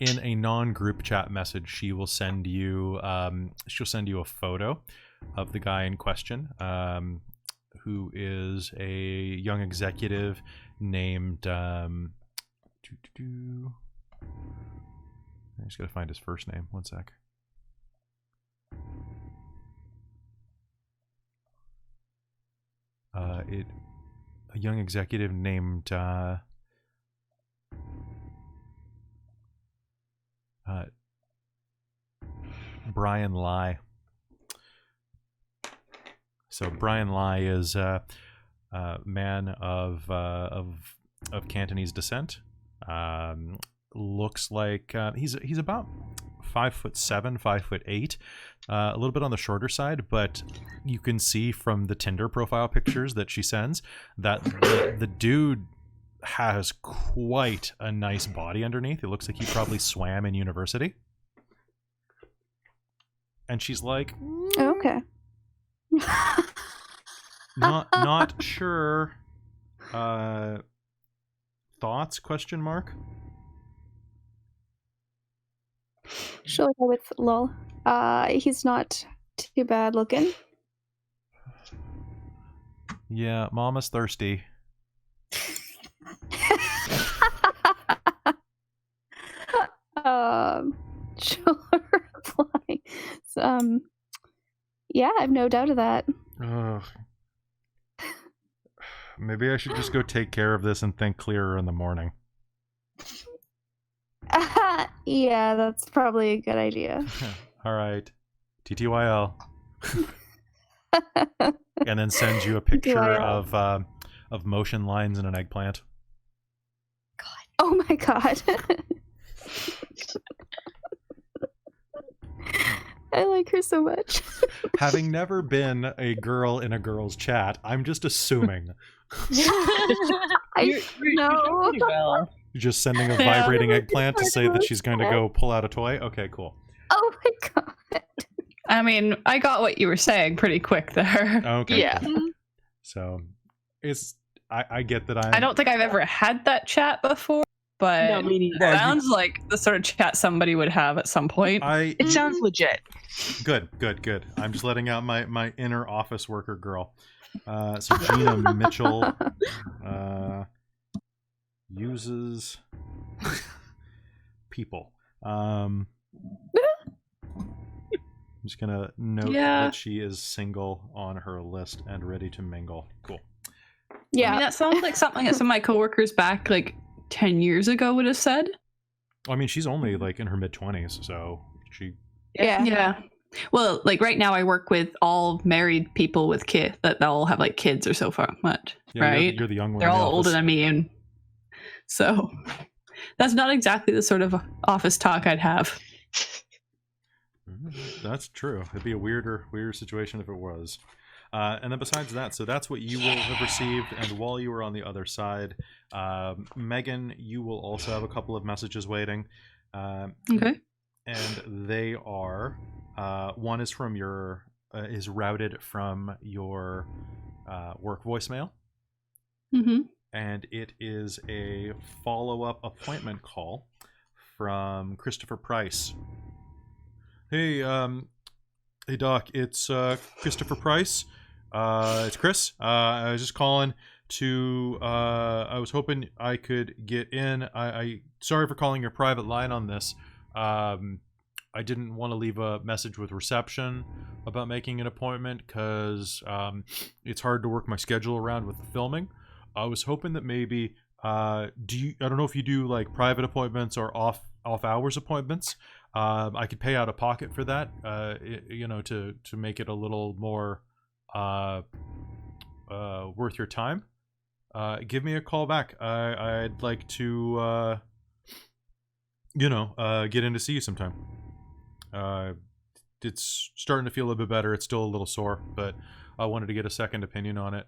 In a non-group chat message, she will send you. She'll send you a photo of the guy in question, who is a young executive named. I just gotta find his first name. One sec. A young executive named. Brian Lai. So Brian Lai is a man of Cantonese descent. Looks like he's about 5'7", 5'8", a little bit on the shorter side, but you can see from the Tinder profile pictures that she sends that the dude has quite a nice body underneath. It looks like he probably swam in university. And she's like, okay. not sure. Thoughts? ? She'll go with lol. He's not too bad looking. Yeah, Mama's thirsty. She'll reply. Yeah, I have no doubt of that. Maybe I should just go take care of this and think clearer in the morning. Yeah, that's probably a good idea. All right. TTYL. And then send you a picture of motion lines in an eggplant. God. Oh my God. I like her so much. Having never been a girl in a girl's chat, I'm just assuming. I know. Well. You're just sending a vibrating eggplant to say that she's going to go pull out a toy? Okay, cool. Oh my God. I mean, I got what you were saying pretty quick there. Okay. Yeah. Cool. So, I get that I don't think I've ever had that chat before, but No, me neither. it sounds like the sort of chat somebody would have at some point. It sounds legit. Good. I'm just letting out my inner office worker girl. So Gina Mitchell uses people. I'm just gonna note that she is single on her list and ready to mingle. Cool. Yeah, I mean, that sounds like something that some of my coworkers back like 10 years ago would have said. I mean, she's only like in her mid-20s, so she. Yeah. Well, like right now, I work with all married people with kids that all have like kids or so far much. Yeah, right? You're the young one. They're all older than me, and so that's not exactly the sort of office talk I'd have. That's true. It'd be a weirder situation if it was. And then besides that, so that's what you will have received. And while you were on the other side, Megan, you will also have a couple of messages waiting. Okay. And they are, one is from your, is routed from your work voicemail. Mm-hmm. And it is a follow-up appointment call from Christopher Price. Hey, hey Doc, it's Christopher Price. It's Chris. I was just calling to. I was hoping I could get in. I sorry for calling your private line on this. I didn't want to leave a message with reception about making an appointment because it's hard to work my schedule around with the filming. I was hoping that maybe I don't know if you do like private appointments or off hours appointments. I could pay out of pocket for that, to make it a little more worth your time. Give me a call back. I'd like to, get in to see you sometime. It's starting to feel a little bit better. It's still a little sore, but I wanted to get a second opinion on it.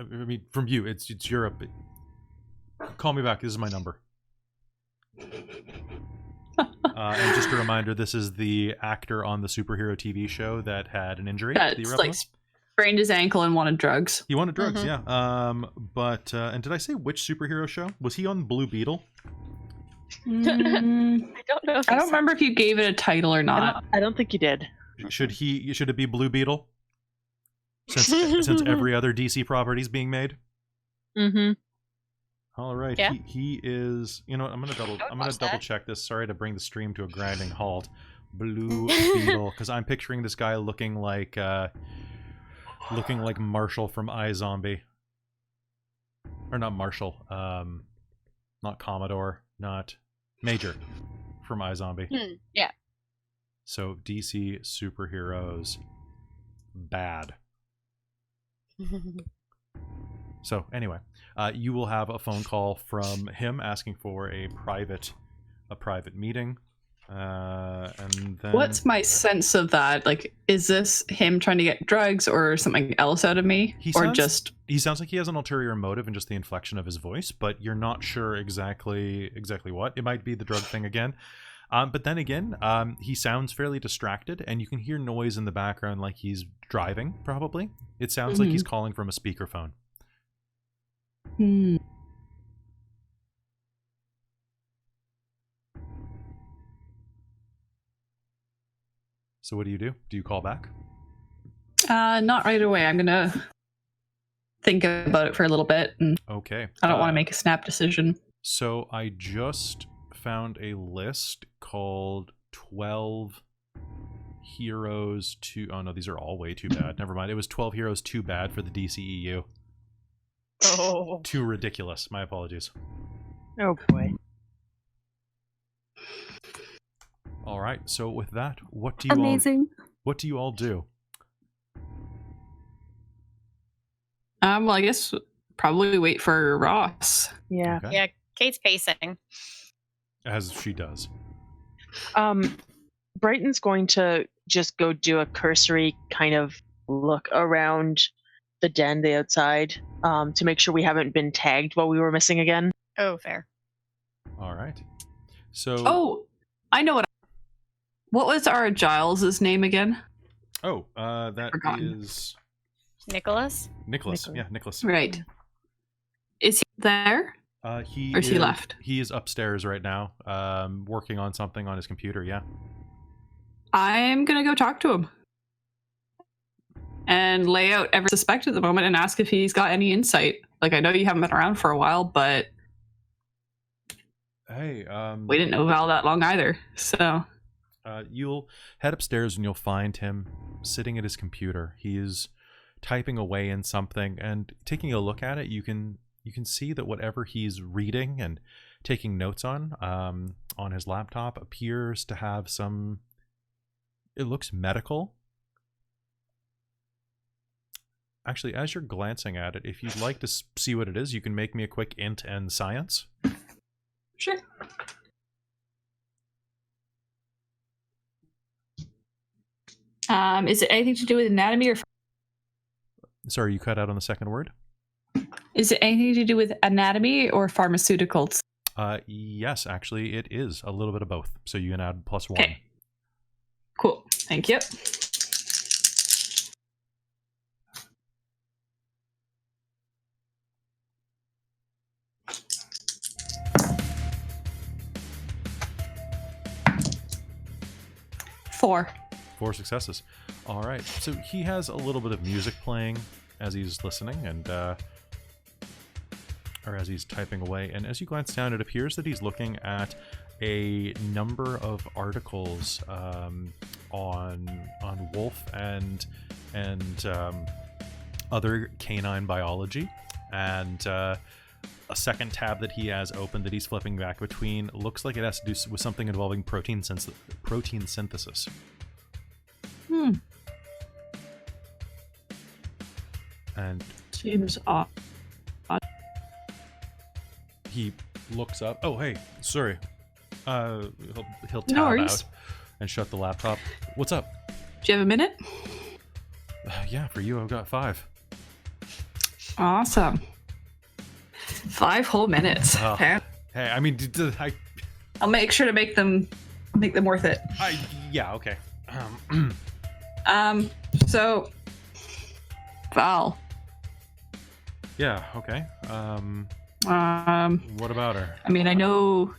I mean, from you. It's Europe. Call me back. This is my number. And just a reminder, this is the actor on the superhero TV show that had an injury. That's like sprained his ankle and wanted drugs. He wanted drugs, yeah. But and did I say which superhero show? Was he on Blue Beetle? I don't know. I don't remember if you gave it a title or not. I don't think you did. Should it be Blue Beetle? Since every other DC property is being made. Mm-hmm. All right, yeah. He is. You know what? I'm gonna double check this. Sorry to bring the stream to a grinding halt. Blue Beetle, because I'm picturing this guy looking like Marshall from iZombie, or not Marshall, not Commodore, not Major from iZombie. Yeah. So DC superheroes, bad. So anyway, you will have a phone call from him asking for a private meeting, and then. What's my sense of that? Like, is this him trying to get drugs or something else out of me, He sounds like he has an ulterior motive in just the inflection of his voice, but you're not sure exactly what. It might be the drug thing again. But then again, he sounds fairly distracted, and you can hear noise in the background like he's driving, probably. It sounds like he's calling from a speakerphone. So what do you do? Do you call back? Not right away. I'm going to think about it for a little bit. And okay. I don't want to make a snap decision. So I just found a list called 12 heroes too. Oh no, these are all way too bad. Never mind. It was 12 heroes too bad for the DCEU. Oh. Too ridiculous. My apologies. Oh boy. All right. So with that, what do you all do? Well, I guess probably wait for Ross. Yeah. Okay. Yeah. Kate's pacing. As she does. Brighton's going to just go do a cursory kind of look around the den, the outside, to make sure we haven't been tagged while we were missing again. Oh, fair. All right. So. Oh, I know what was our Giles's name again? Oh, that is Nicholas. Yeah, Nicholas. Right. Is he there? Or is he left? He is upstairs right now, working on something on his computer. Yeah. I'm gonna go talk to him. and lay out every suspect at the moment and ask if he's got any insight. Like, I know you haven't been around for a while, but hey, we didn't know Val that long either. So you'll head upstairs and you'll find him sitting at his computer. He is typing away in something, and taking a look at it, you can see that whatever he's reading and taking notes on his laptop appears to have some. It looks medical. Actually, as you're glancing at it, if you'd like to see what it is, you can make me a quick int and science. Sure. Is it anything to do with anatomy or? Sorry, you cut out on the second word. Is it anything to do with anatomy or pharmaceuticals? Yes, actually, it is a little bit of both. So you can add +1. Okay. Cool. Thank you. Four successes. All right. So he has a little bit of music playing as he's listening, and or as he's typing away. And as you glance down, it appears that he's looking at a number of articles on wolf and other canine biology, and a second tab that he has open that he's flipping back between looks like it has to do with something involving protein synthesis. And seems odd. He looks up. Oh, hey, sorry. He'll tab out and shut the laptop. What's up? Do you have a minute? Yeah, for you, I've got 5. Awesome. 5 whole minutes. Okay. Hey, I mean, I'll make sure to make them worth it. Yeah, okay. So, Val. Yeah, okay. What about her? I mean, I know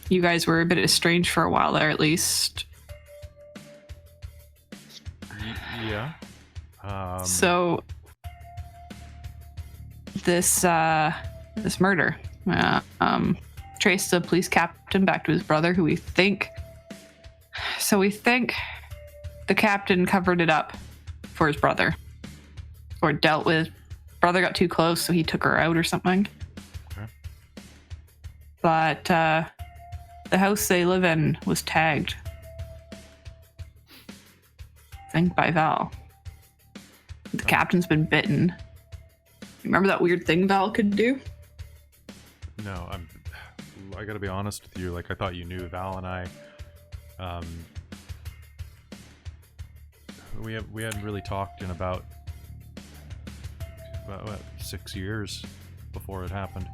you guys were a bit estranged for a while there, at least. Yeah. So, this murder traced the police captain back to his brother, who we think the captain covered it up for his brother, or dealt with. Brother got too close, so he took her out or something. Okay. But the house they live in was tagged, I think, by Val. The captain's been bitten. Remember that weird thing Val could do? No, I gotta be honest with you. Like, I thought you knew. Val and I, we hadn't really talked in about 6 years before it happened.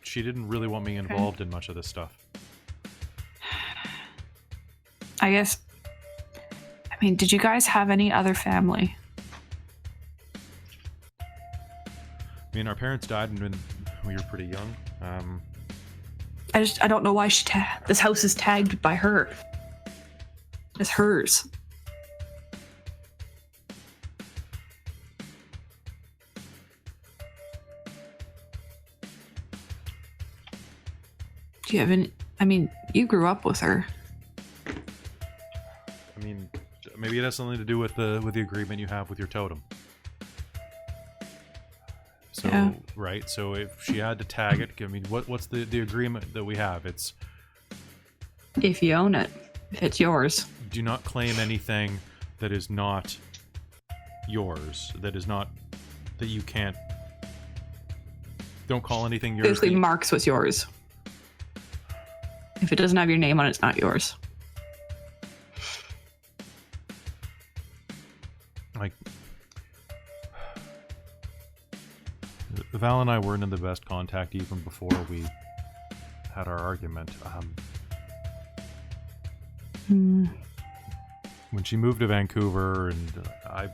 She didn't really want me involved in much of this stuff. I guess. I mean, did you guys have any other family? I mean, our parents died when we were pretty young. I don't know why this house is tagged by her. It's hers. Do you have any? I mean, you grew up with her. I mean, maybe it has something to do with the agreement you have with your totem. So, yeah. Right. So if she had to tag it, I mean, what's the agreement that we have? It's if you own it, if it's yours. Do not claim anything that is not yours. That you can't. Don't call anything yours. Basically, marks what's yours. If it doesn't have your name on it, it's not yours. Like, Val and I weren't in the best contact even before we had our argument. When she moved to Vancouver and I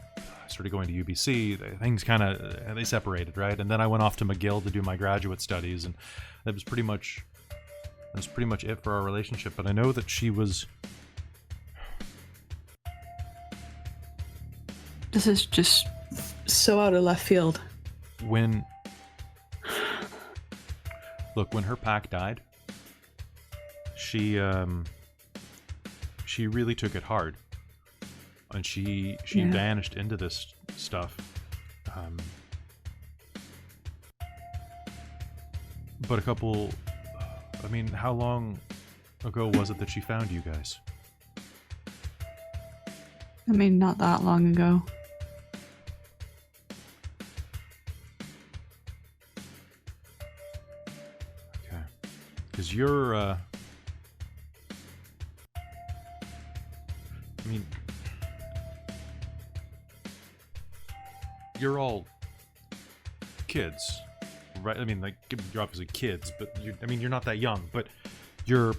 started going to UBC, things they separated, right? And then I went off to McGill to do my graduate studies, and that was pretty much it for our relationship. But I know that she was This is just so out of left field. When her pack died, she really took it hard, and she vanished into this stuff. But how long ago was it that she found you guys? I mean, not that long ago. Okay. Because you're, you're all kids, right? I mean, like, you're obviously kids, but you're not that young, but you're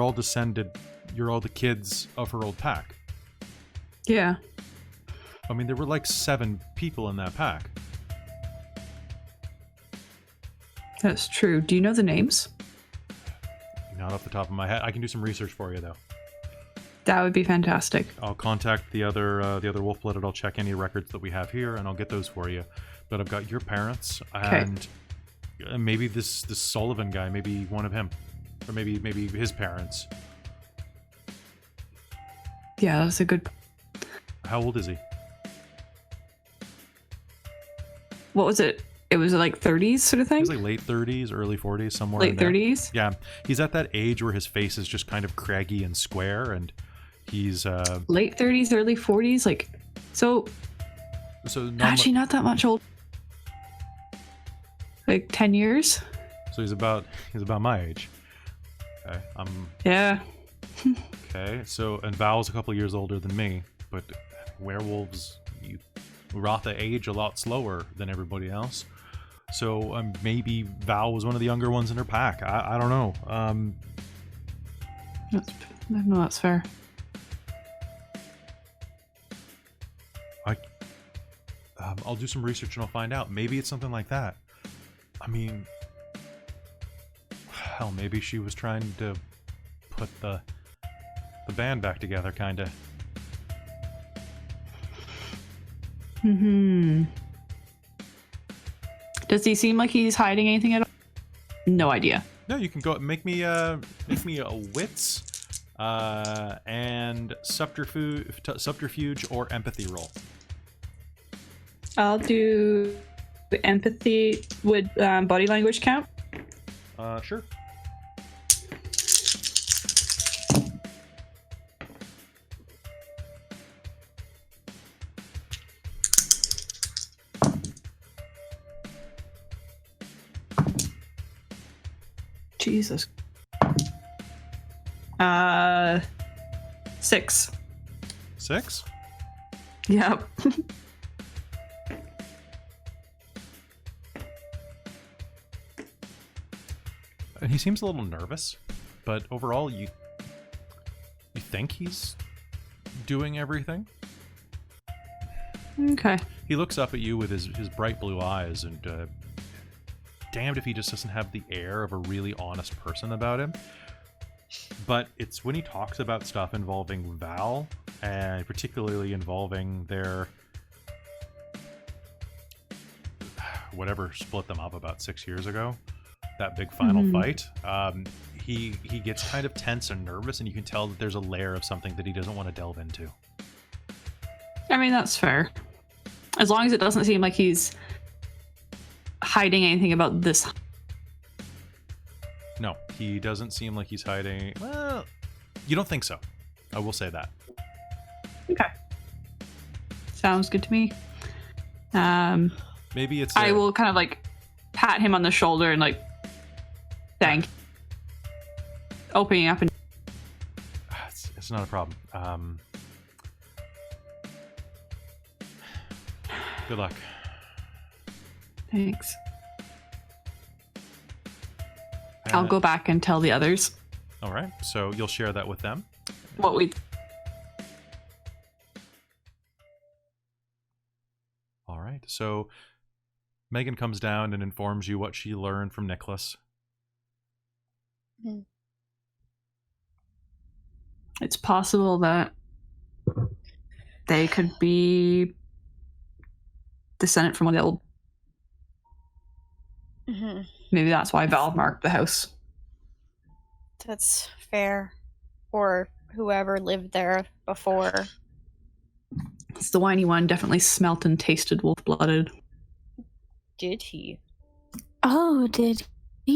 all descended, you're all the kids of her old pack. Yeah. I mean, there were like 7 people in that pack. That's true. Do you know the names? Not off the top of my head. I can do some research for you, though. That would be fantastic. I'll contact the other wolf-blooded. I'll check any records that we have here, and I'll get those for you. But I've got your parents, and maybe this Sullivan guy, maybe one of him, or maybe his parents. Yeah, that's a good. How old is he? What was it? It was like 30s sort of thing? He's like late 30s, early 40s, somewhere late in there. 30s? Yeah. He's at that age where his face is just kind of craggy and square, and he's... late 30s, early 40s? Like, so actually not that much old. Like 10 years? So he's about my age. Okay. Yeah. Okay, so, and Val's a couple years older than me, but werewolves, uratha age a lot slower than everybody else. So maybe Val was one of the younger ones in her pack. I don't know. No, that's fair. I'll do some research and I'll find out. Maybe it's something like that. I mean, hell, maybe she was trying to put the band back together, kind of. Does he seem like he's hiding anything at all? No idea. No, you can go make me a wits and subterfuge or empathy roll. I'll do empathy. Would body language count? Sure. Jesus. 6. 6? Yep. And he seems a little nervous, but overall, you think he's doing everything? Okay. He looks up at you with his bright blue eyes, and damned if he just doesn't have the air of a really honest person about him. But it's when he talks about stuff involving Val, and particularly involving their whatever split them up about 6 years ago, that big final fight, he gets kind of tense and nervous, and you can tell that there's a layer of something that he doesn't want to delve into. I mean, that's fair. As long as it doesn't seem like he's hiding anything about this. No, he doesn't seem like he's hiding. Well, you don't think so. I will say that. Okay. Sounds good to me. Maybe it's... I will kind of like pat him on the shoulder and like thank you. Opening up and... It's not a problem. Good luck. Thanks. I'll go back and tell the others. All right, so you'll share that with them. What we... All right, so Megan comes down and informs you what she learned from Nicholas. It's possible that they could be descendant from one of the old. Mm-hmm. Maybe that's why Val marked the house. That's fair. Or whoever lived there before. It's the whiny one. Definitely smelt and tasted wolf-blooded. Did he? Oh, did he?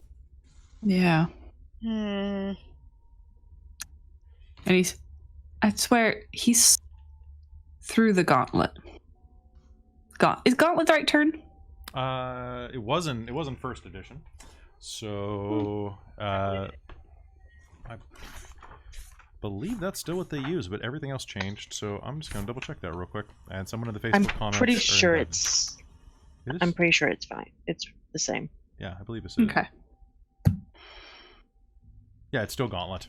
Yeah. Hmm. And I swear, he's through the gauntlet. Is gauntlet the right turn? It wasn't first edition. So, I believe that's still what they use, but everything else changed. So I'm just gonna double check that real quick. And someone in the Facebook comments. Pretty sure it's. It is? I'm pretty sure it's fine. It's the same. Yeah, I believe it's. Okay. Yeah, it's still Gauntlet.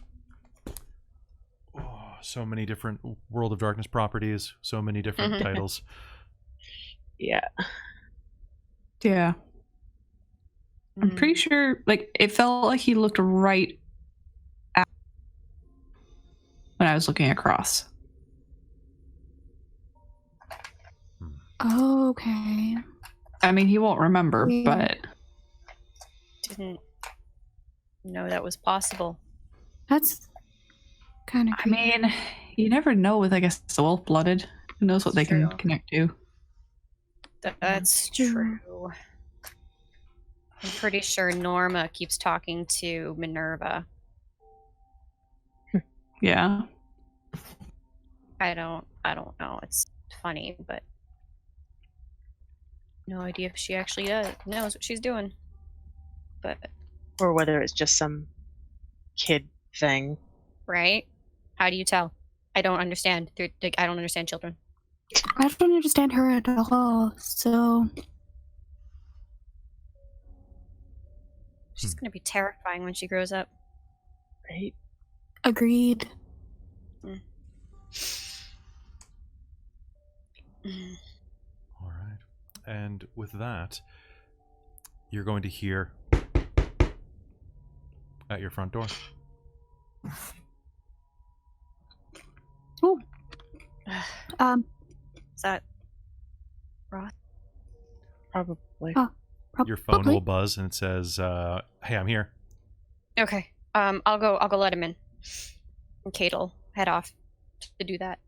Oh, so many different World of Darkness properties. So many different titles. Yeah. Yeah. I'm pretty sure, like, it felt like he looked right at when I was looking across. Okay. I mean, he won't remember, but... Didn't know that was possible. That's kind of I mean, you never know with, I guess, the wolf-blooded. Who knows what they can connect to. That's true. I'm pretty sure Norma keeps talking to Minerva. Yeah. I don't know. It's funny, but no idea if she actually knows what she's doing. But Or whether it's just some kid thing. right? How do you tell? I don't understand. I don't understand children. I don't understand her at all, so... She's gonna be terrifying when she grows up. Right? Agreed. All right. And with that, you're going to hear at your front door. Oh. Is that Roth? Probably. Your phone will buzz and it says, "Hey, I'm here." Okay. I'll go let him in. And Kate'll head off to do that.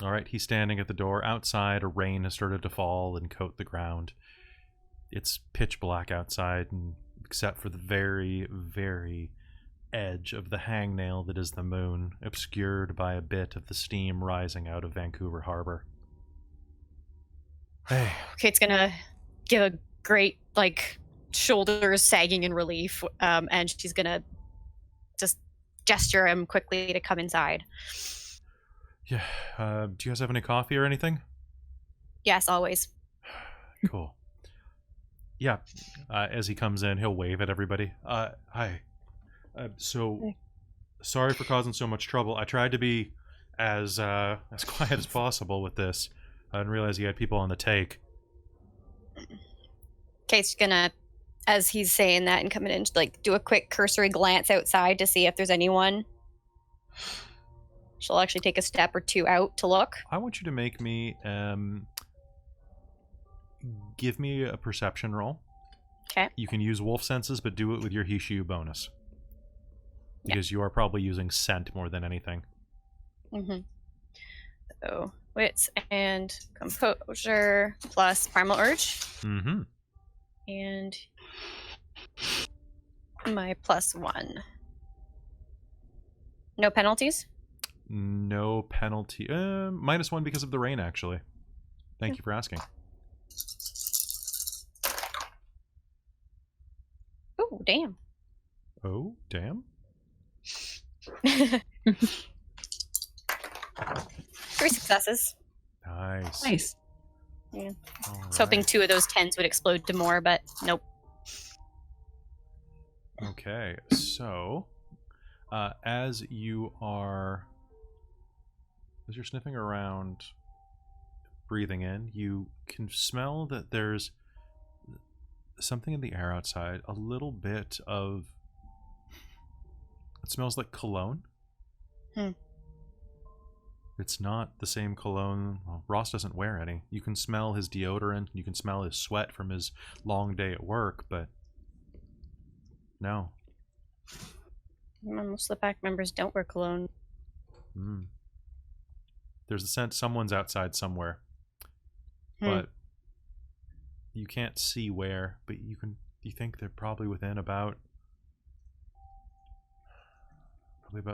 All right. He's standing at the door. Outside, a rain has started to fall and coat the ground. It's pitch black outside, and except for the very, very edge of the hangnail that is the moon, obscured by a bit of the steam rising out of Vancouver Harbor. Hey. Kate's gonna give a great, shoulders sagging in relief, and she's gonna just gesture him quickly to come inside. Yeah. Do you guys have any coffee or anything? Yes, always. Cool. Yeah. As he comes in, he'll wave at everybody. Hi. Sorry for causing so much trouble. I tried to be as quiet as possible with this. I didn't realize you had people on the take. Kate's gonna, as he's saying that and coming in, do a quick cursory glance outside to see if there's anyone. She'll actually take a step or two out to look. I want you to make me give me a perception roll. Okay. You can use wolf senses, but do it with your Hishu bonus. Because you are probably using scent more than anything. Mm-hmm. So, wits and composure plus primal urge. Mm-hmm. And my +1. No penalties? No penalty. -1 because of the rain, actually. Thank you for asking. Oh, damn. Oh, damn. 3 successes. Nice. Yeah. All I was hoping right. 2 of those 10s would explode to more, but nope. Okay, so as you're sniffing around, breathing in, you can smell that there's something in the air outside. A little bit of, it smells like cologne. It's not the same cologne. Well, Ross doesn't wear any. You can smell his deodorant. You can smell his sweat from his long day at work, but no. Most of the pack members don't wear cologne. There's a sense someone's outside somewhere, but you can't see where. But you think they're probably within about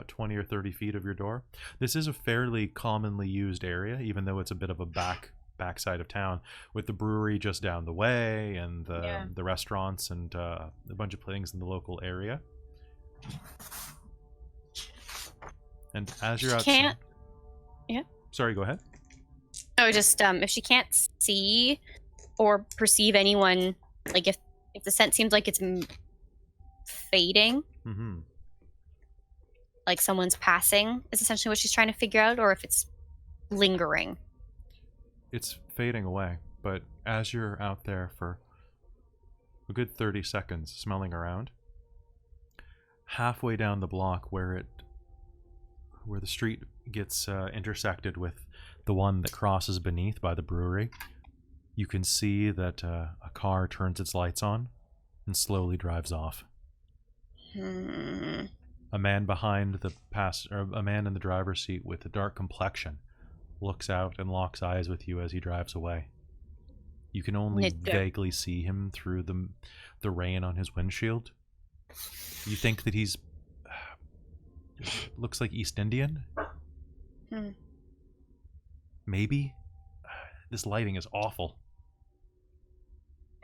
20 or 30 feet of your door. This is a fairly commonly used area, even though it's a bit of a backside of town, with the brewery just down the way and the restaurants and a bunch of things in the local area. And as you're outside, sorry, go ahead. No, just if she can't see or perceive anyone, like if the scent seems like it's fading. Like someone's passing is essentially what she's trying to figure out, or if it's lingering. It's fading away, but as you're out there for a good 30 seconds smelling around, halfway down the block where the street gets intersected with the one that crosses beneath by the brewery, you can see that a car turns its lights on and slowly drives off. A man behind a man in the driver's seat with a dark complexion looks out and locks eyes with you as he drives away. You can only vaguely see him through the rain on his windshield. You think that he's looks like East Indian? Maybe? This lighting is awful.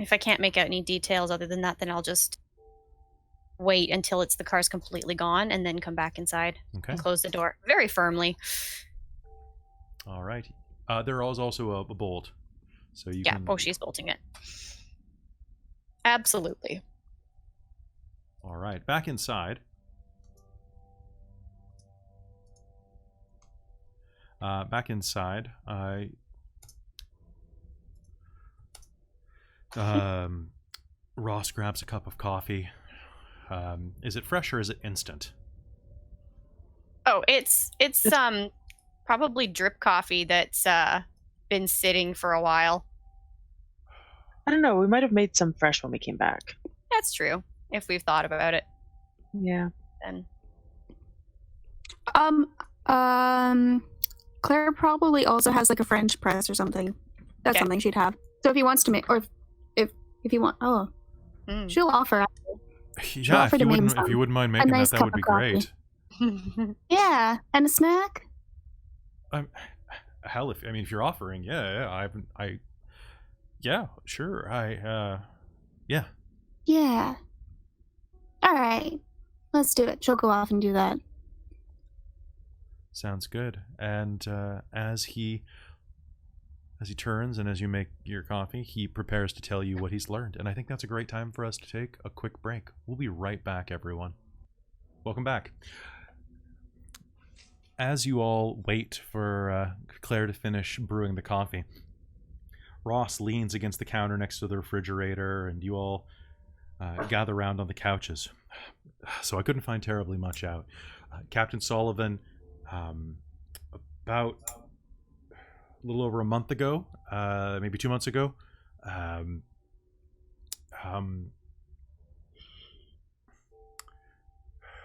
If I can't make out any details other than that, then I'll just wait until the car's completely gone and then come back inside and close the door very firmly. All right. There is also a bolt, so you can... Oh, she's bolting it. Absolutely. All right, back inside. Ross grabs a cup of coffee. Is it fresh or is it instant? Oh, it's probably drip coffee that's been sitting for a while. I don't know. We might have made some fresh when we came back. That's true. If we've thought about it. Yeah. Then. Claire probably also has like a French press or something. That's something she'd have. So if he wants to make, or if you want, she'll offer. Yeah, if you wouldn't mind making that would be great. Yeah, and a snack. Hell, if you're offering, yeah, sure, yeah. Yeah. All right, let's do it. She'll go off and do that. Sounds good. And as he turns and as you make your coffee, he prepares to tell you what he's learned. And I think that's a great time for us to take a quick break. We'll be right back, everyone. Welcome back. As you all wait for Claire to finish brewing the coffee, Ross leans against the counter next to the refrigerator, and you all gather around on the couches. So I couldn't find terribly much out. Captain Sullivan, about a little over a month ago, maybe 2 months ago,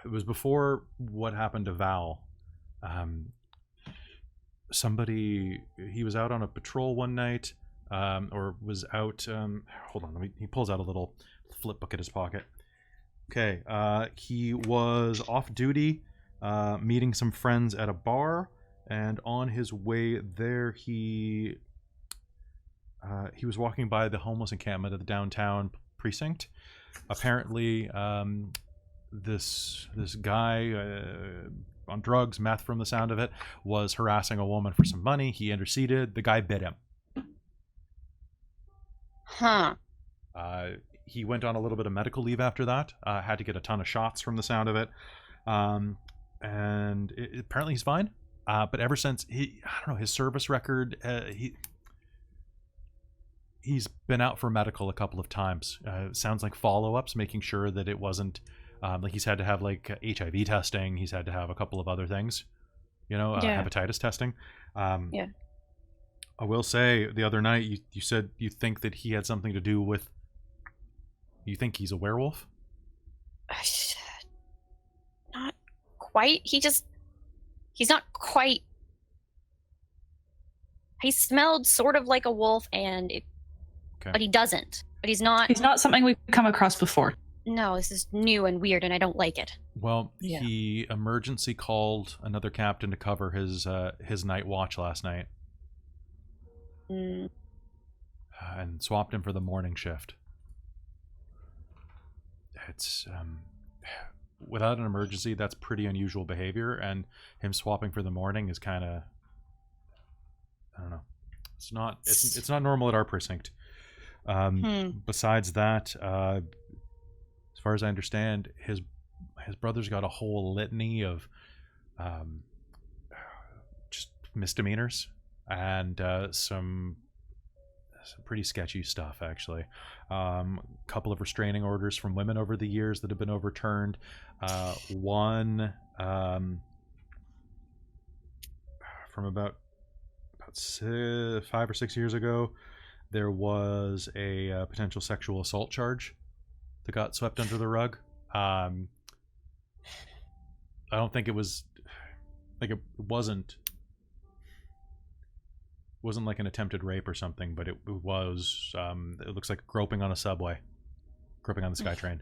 it was before what happened to Val. He was out on a patrol one night, or was out, hold on, he pulls out a little flip book in his pocket. Okay, he was off duty, meeting some friends at a bar, and on his way there, he was walking by the homeless encampment at the downtown precinct. Apparently, this guy on drugs, meth from the sound of it, was harassing a woman for some money. He interceded. The guy bit him. He went on a little bit of medical leave after that. Had to get a ton of shots from the sound of it. And apparently he's fine. But ever since his service record, he's been out for medical a couple of times. Sounds like follow-ups, making sure that it wasn't like he's had to have like HIV testing. He's had to have a couple of other things. hepatitis testing. Yeah. I will say, the other night you said you think that he had something to do with. You think he's a werewolf? Not quite. He's not quite. He smelled sort of like a wolf, but he doesn't. But he's not. He's not something we've come across before. No, this is new and weird, and I don't like it. Well, he emergency called another captain to cover his night watch last night. And swapped him for the morning shift. It's without an emergency, that's pretty unusual behavior, and him swapping for the morning is kind of, I don't know. It's not normal at our precinct. Besides that, as far as I understand, his brother's got a whole litany of just misdemeanors and some pretty sketchy stuff, actually. Couple of restraining orders from women over the years that have been overturned. One from about 5 or 6 years ago, there was a potential sexual assault charge that got swept under the rug. I don't think it was like it wasn't like an attempted rape or something, but it was it looks like groping on a subway, groping on the SkyTrain.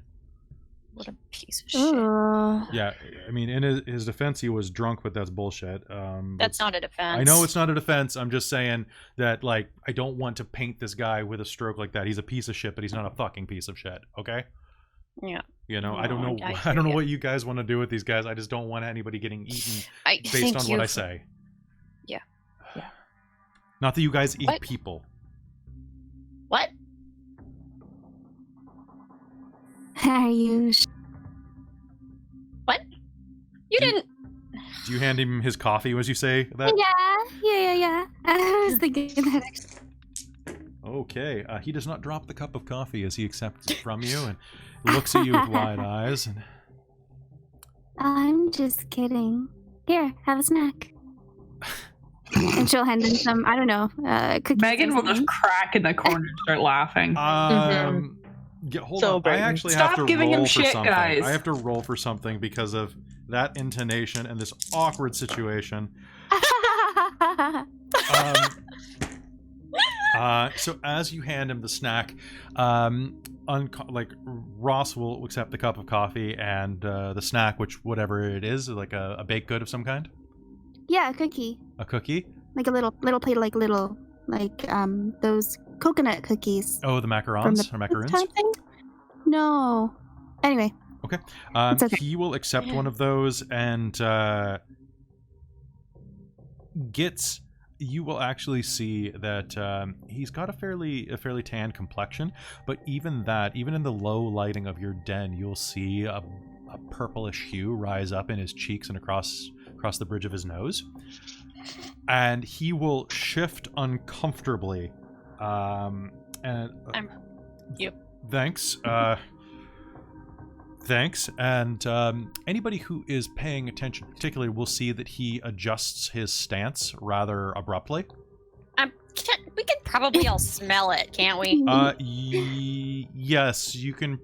What a piece of shit. Yeah, I mean, in his defense, he was drunk, but that's bullshit. That's not a defense. I know it's not a defense. I'm just saying that, like, I don't want to paint this guy with a stroke like that. He's a piece of shit, but he's not a fucking piece of shit. Okay? Yeah. You know, I don't know. I don't know what you guys want to do with these guys. I just don't want anybody getting eaten based on what I say. Yeah. Yeah. Not that you guys eat people. What? Are you? What? You didn't. Do you hand him his coffee as you say that? Yeah. I was thinking that actually. Okay. He does not drop the cup of coffee as he accepts it from you and looks at you with wide eyes. And... I'm just kidding. Here, have a snack. And she'll hand him some, I don't know, cookies. Megan will just crack in the corner and start laughing. Hold on. I actually have to giving roll him for shit, something. guys. I have to roll for something because of that intonation and this awkward situation. So as you hand him the snack, Ross will accept the cup of coffee and the snack, which whatever it is like a baked good of some kind. Yeah, a cookie. A cookie? Like a little plate, like those coconut cookies. Oh, the macarons or macaroons? Type thing? No. Anyway. Okay. Okay. He will accept one of those and you will actually see that he's got a fairly tan complexion, but even in the low lighting of your den, you'll see a purplish hue rise up in his cheeks and across the bridge of his nose. And he will shift uncomfortably. Thanks. Thanks. And anybody who is paying attention particularly will see that he adjusts his stance rather abruptly. We can probably all smell it, can't we? Yes, you can.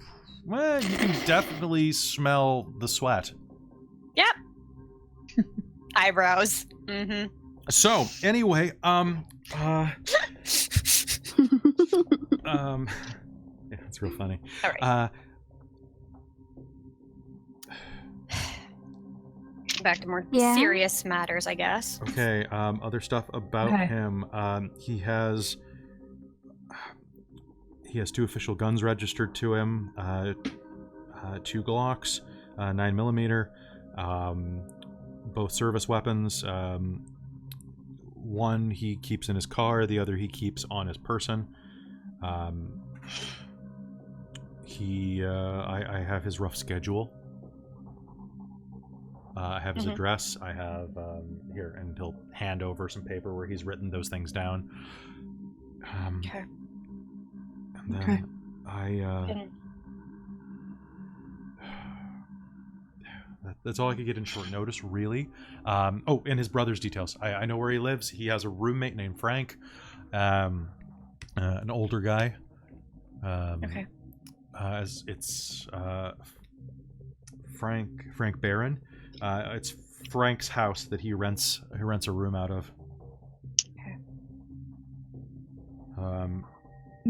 Well, you can definitely smell the sweat. Yep. Eyebrows. Mm-hmm. So anyway, yeah, it's real funny. All right. Back to more serious matters, I guess. Okay. Other stuff about him. He has 2 official guns registered to him. 2 Glocks, 9mm, both service weapons. One he keeps in his car, the other he keeps on his person. I have his rough schedule. I have his address. I have here, and he'll hand over some paper where he's written those things down. Okay. And then That's all I could get in short notice, really. Oh, and his brother's details. I know where he lives. He has a roommate named Frank, an older guy. Okay. It's Frank Barron. It's Frank's house that he rents a room out of. Okay.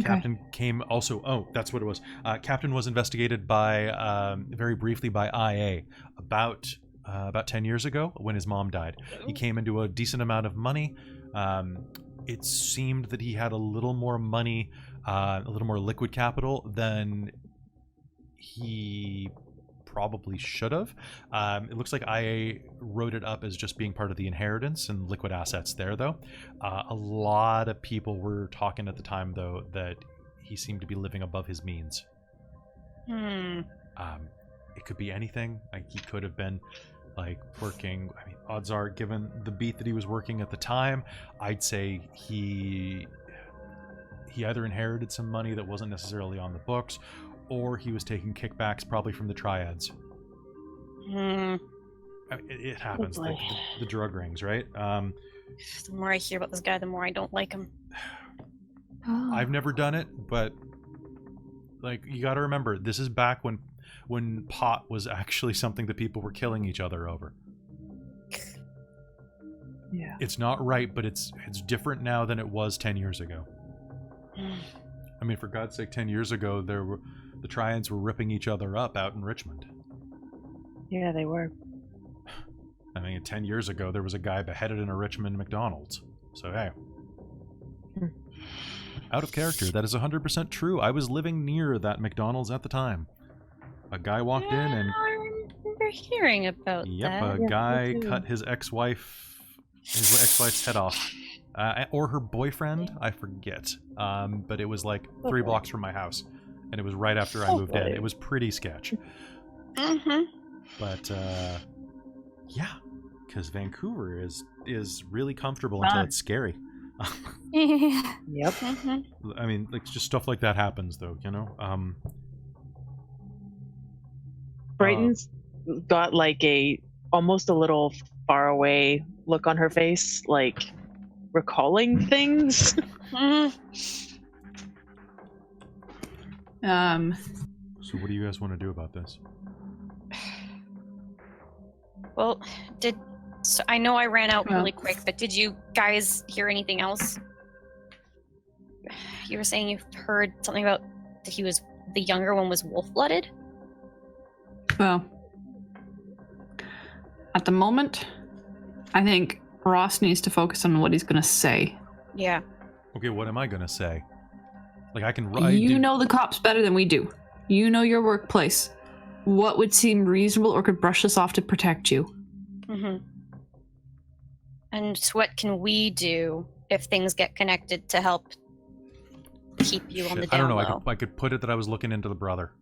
Captain came also. Oh, that's what it was. Captain was investigated by very briefly by IA about 10 years ago when his mom died. He came into a decent amount of money. It seemed that he had a little more money, a little more liquid capital than he probably should have. It looks like IA wrote it up as just being part of the inheritance and liquid assets there, though. A lot of people were talking at the time, though, that he seemed to be living above his means. It could be anything. Like, he could have been like working. I mean, odds are, given the beat that he was working at the time, I'd say he either inherited some money that wasn't necessarily on the books, or he was taking kickbacks probably from the triads. I mean, it happens, like the drug rings, right? The more I hear about this guy, the more I don't like him. I've never done it, but like, you got to remember, this is back when pot was actually something that people were killing each other over. Yeah. It's not right, but it's different now than it was 10 years ago. I mean, for God's sake, 10 years ago, the Triads were ripping each other up out in Richmond. Yeah, they were. I mean, 10 years ago, there was a guy beheaded in a Richmond McDonald's. So, hey. Out of character, that is 100% true. I was living near that McDonald's at the time. A guy walked in and... I remember hearing about that. Yep, a guy cut his ex-wife's head off. Or her boyfriend, I forget. But it was like 3 blocks from my house. And it was right after I moved in. It was pretty sketch. But, yeah. Because Vancouver is really comfortable until it's scary. Yep. I mean, like, just stuff like that happens, though, you know? Brighton's got like almost a little far away look on her face, like recalling things. So what do you guys want to do about this? Well, so I know I ran out really quick, but did you guys hear anything else? You were saying you've heard something about that the younger one was wolf-blooded? Well, at the moment, I think Ross needs to focus on what he's going to say. Yeah. Okay, what am I going to say? Like, I can... You know the cops better than we do. You know your workplace. What would seem reasonable or could brush us off to protect you? And what can we do if things get connected to help keep you on the down low? I don't know. I could put it that I was looking into the brother.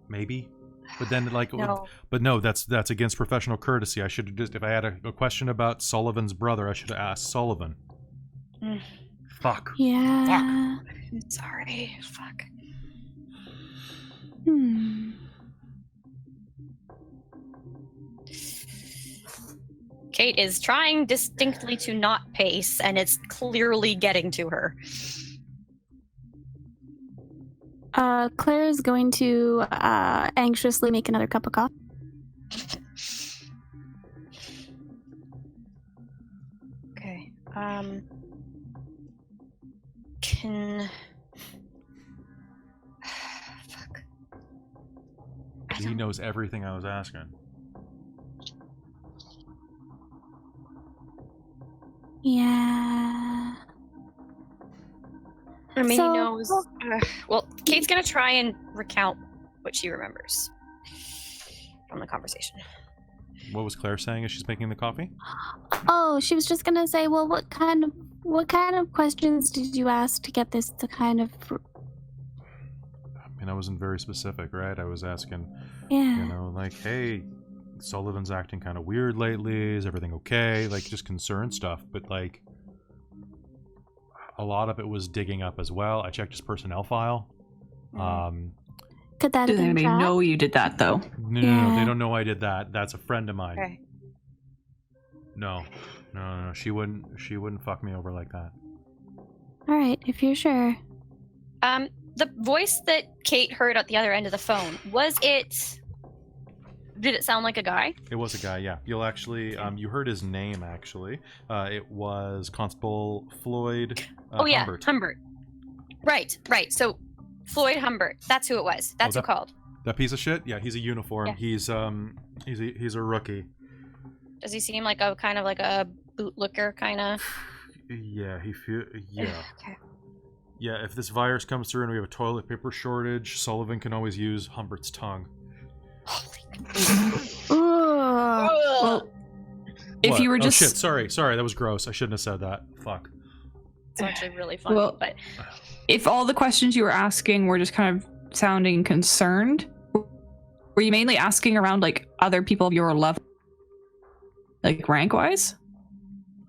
Maybe. But then, like, no. But no, that's against professional courtesy. I should have just, if I had a question about Sullivan's brother, I should have asked Sullivan. Fuck. Yeah. Fuck. I'm sorry. Fuck. Kate is trying distinctly to not pace, and it's clearly getting to her. Claire is going to anxiously make another cup of coffee. Okay. Fuck. He knows everything I was asking. Yeah. I mean, he knows. Well, Kate's gonna try and recount what she remembers from the conversation. What was Claire saying as she's making the coffee? Oh, she was just gonna say, well, what kind of questions did you ask to get this to kind of... I mean, I wasn't very specific, right? I was asking, Yeah. you know, like, hey, Sullivan's acting kind of weird lately. Is everything okay? Like, just concern stuff. But, like, a lot of it was digging up as well. I checked his personnel file. Could that have Does been anybody trapped? know you did that, though? No, Yeah. they don't know I did that. That's a friend of mine. Okay. No, she wouldn't fuck me over like that. All right, if you're sure. The voice that Kate heard at the other end of the phone, did it sound like a guy? It was a guy, yeah. You'll actually, you heard his name, actually. It was Constable Floyd Humbert. Humbert. Right. So, Floyd Humbert. That's who it was. That's who called. That piece of shit? Yeah, he's a uniform. Yeah. He's a rookie. Does he seem like a kind of like a bootlicker kind of? Yeah, Okay. Yeah, if this virus comes through and we have a toilet paper shortage, Sullivan can always use Humbert's tongue. Holy. Well, if What? you were just... Oh shit, sorry, that was gross. I shouldn't have said that. Fuck. It's actually really funny, Well, but... If all the questions you were asking were just kind of sounding concerned, were you mainly asking around, like, other people of your level? Like, rank-wise?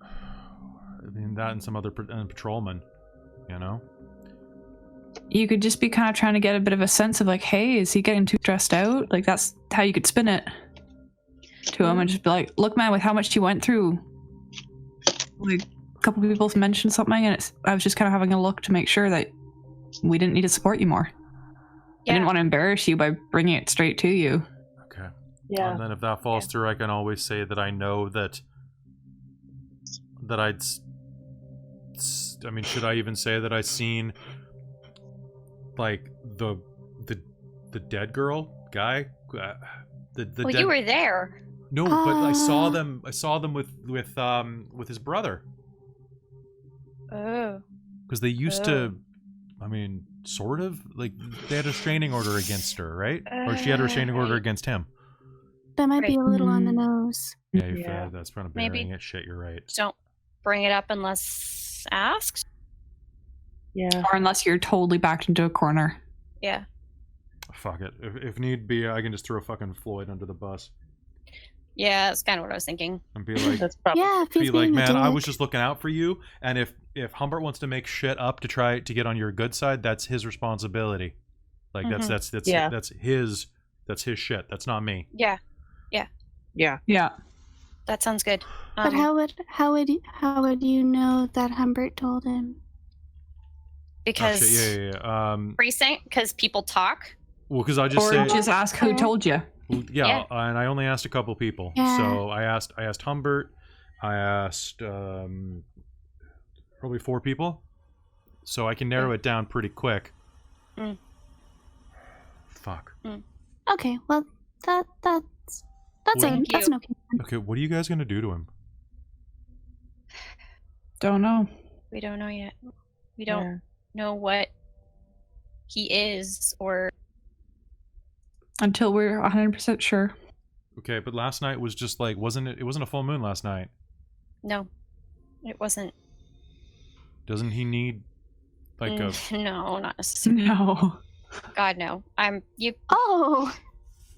I mean, that and some other patrolmen, you know? You could just be kind of trying to get a bit of a sense of, like, hey, is he getting too stressed out? Like, that's how you could spin it to him and just be like, look, man, with how much you went through, like, a couple people mentioned something, and I was just kind of having a look to make sure that we didn't need to support you more. Yeah. I didn't want to embarrass you by bringing it straight to you. Okay. Yeah. And then if that falls through, I can always say that I know that I mean, should I even say that I've seen, like, the dead girl guy? The Well, dead... you were there. No, but I saw them with his brother. Oh. Because they used to, I mean, sort of, like, they had a restraining order against her, right? Or she had a restraining order against him. That might be a little on the Mm. nose. Yeah, that's kind of burying Maybe. it. Shit, you're right. Don't bring it up unless asked. Yeah. Or unless you're totally backed into a corner. Yeah. Fuck it. If need be, I can just throw fucking Floyd under the bus Yeah, that's kind of what I was thinking. and be like, That's probably Yeah, if he's be like, being a man, I dick. was just looking out for you, and if Humbert wants to make shit up to try to get on your good side, that's his responsibility. Like Mhm. that's his shit. That's not me. Yeah, Yeah. that sounds good. But how would you know that Humbert told him? Because Yeah. precinct, because people talk. Well, because I just Or say, just ask who told you. well, yeah, and I only asked a couple people. Yeah. So I asked Humbert. I asked probably 4 people. So I can narrow it down pretty quick. Mm. Fuck. Okay, well that's Well, an okay. plan. Okay, what are you guys gonna do to him? Don't know. We don't know yet. We don't know what he is or... Until we're 100% sure. Okay, but last night was just like, wasn't it? It wasn't a full moon last night. No, it wasn't. Doesn't he need like a? No, not necessarily. No. God, no. Oh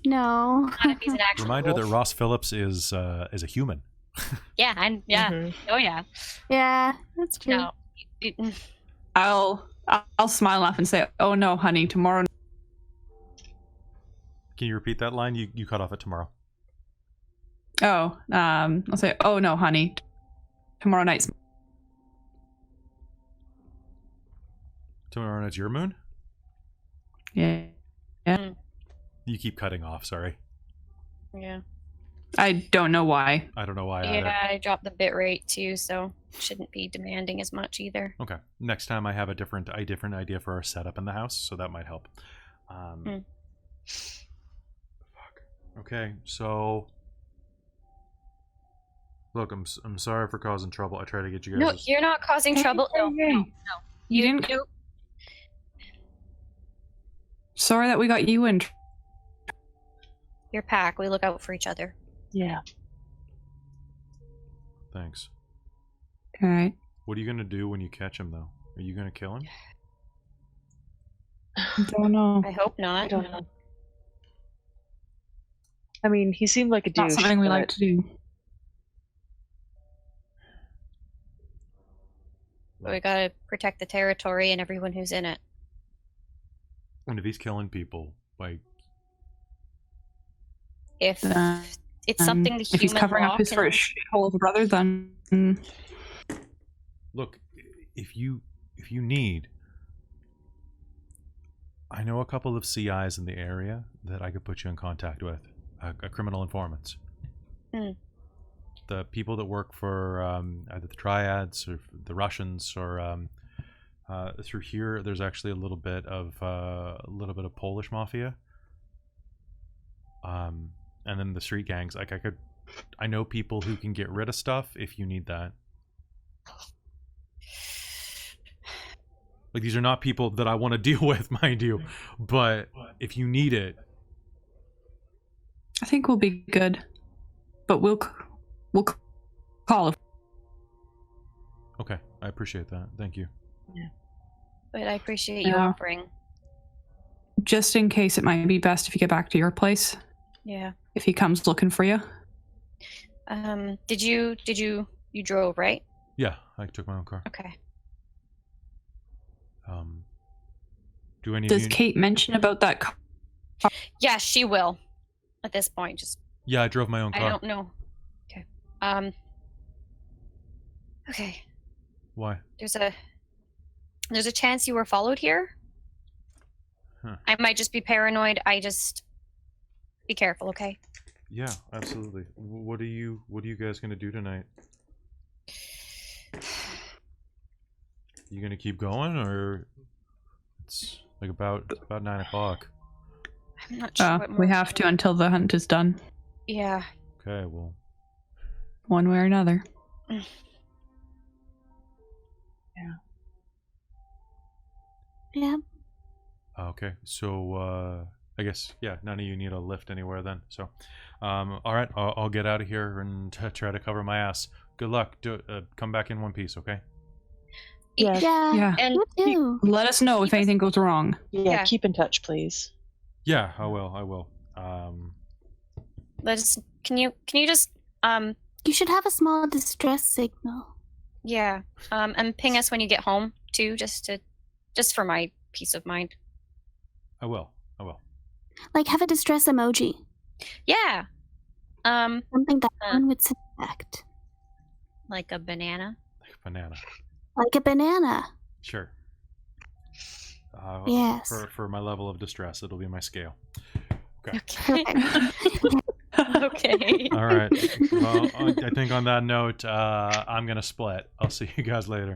no. Not if he's an actual Reminder that wolf. Ross Phillips is a human. Yeah, Mhm. Oh yeah. Yeah, that's true. No. I'll smile off and say, "Oh no, honey, tomorrow." Can you repeat that line? You cut off it tomorrow. I'll say, "Oh no, honey, tomorrow night's." Tomorrow night's your moon. Yeah. You keep cutting off. Sorry. Yeah. I don't know why. I don't know why. Yeah, Either. I dropped the bit rate too, so shouldn't be demanding as much either. Okay. Next time I have a different idea for our setup in the house, so that might help. Fuck. Okay, so look, I'm sorry for causing trouble. I try to get you guys. No, you're not causing trouble. No, no. You didn't. Nope. Sorry that we got you in. Your pack. We look out for each other. Yeah. Thanks. All right. What are you gonna do when you catch him, though? Are you gonna kill him? I don't know. I hope not. I don't know. I mean, he seemed like a douche. Not something we but- like to do. But we gotta protect the territory and everyone who's in it. And if he's killing people, Like, If it's something the if he's human covering law up his can- first shithole of a brother, then look, if you need, I know a couple of CIs in the area that I could put you in contact with, criminal informants. The people that work for either the Triads or the Russians, or through here, there's actually a little bit of Polish mafia, and then the street gangs. Like, I know people who can get rid of stuff if you need that. Like, these are not people that I want to deal with, mind you, but if you need it, I think we'll be good. But we'll call. okay, I appreciate that. Thank you. Yeah. But I appreciate you Yeah. offering. Just in case, it might be best if you get back to your place. Yeah. If he comes looking for you. Did you drove, right? Yeah, I took my own car. Okay. Do any Does of you... Kate mention about that car? Yeah, she will. At this point, just Yeah, I drove my own car. I don't know. Okay. Okay. Why? There's a chance you were followed here. Huh. I might just be paranoid. I just be careful, okay? Yeah, absolutely. What are you guys gonna do tonight? You gonna keep going, or it's like about 9 o'clock? I'm not sure what more. We have to until the hunt is done. Yeah. Okay, well, One way or another. Yeah. okay. So I guess, yeah, none of you need a lift anywhere then. So, all right, I'll get out of here and try to cover my ass. Good luck. Come back in one piece, okay? Yeah. Yeah. And You too. Let us know if anything goes wrong. Yeah, Yeah. keep in touch, please. Yeah, I will. let's can you just You should have a small distress signal. yeah. And ping us when you get home too, just for my peace of mind. I will. Like, have a distress emoji. Yeah. Something that one would suspect. Like a banana. Like a banana. Like a banana. Sure. Yes. For my level of distress, it'll be my scale. Okay. Perfect. Okay. All right. Well, I think on that note, I'm gonna split. I'll see you guys later.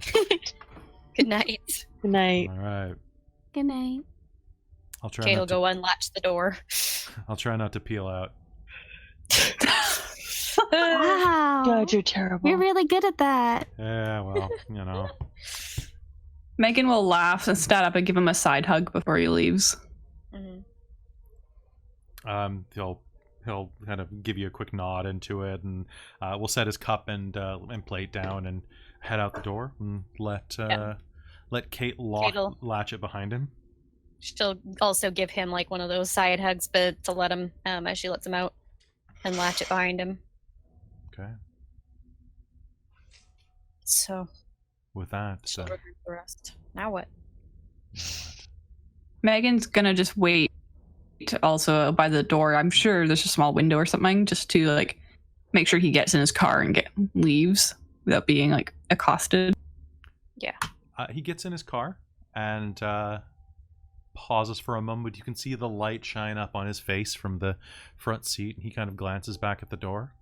Good night. Good night. All right. Good night. I'll try. Kate will not to, go unlatch the door. I'll try not to peel out. Wow. God, you're terrible. You're really good at that. Yeah. Well, you know. Megan will laugh and stand up and give him a side hug before he leaves. Mm-hmm. He'll kind of give you a quick nod into it, and we'll set his cup and plate down and head out the door and let Kate latch it behind him. She'll also give him like one of those side hugs, but to let him as she lets him out and latch it behind him. Okay. So With that, she'll remember the rest. Now what? Megan's gonna just wait also by the door. I'm sure there's a small window or something just to like make sure he gets in his car and leaves without being like accosted. Yeah. He gets in his car and pauses for a moment. You can see the light shine up on his face from the front seat. He kind of glances back at the door.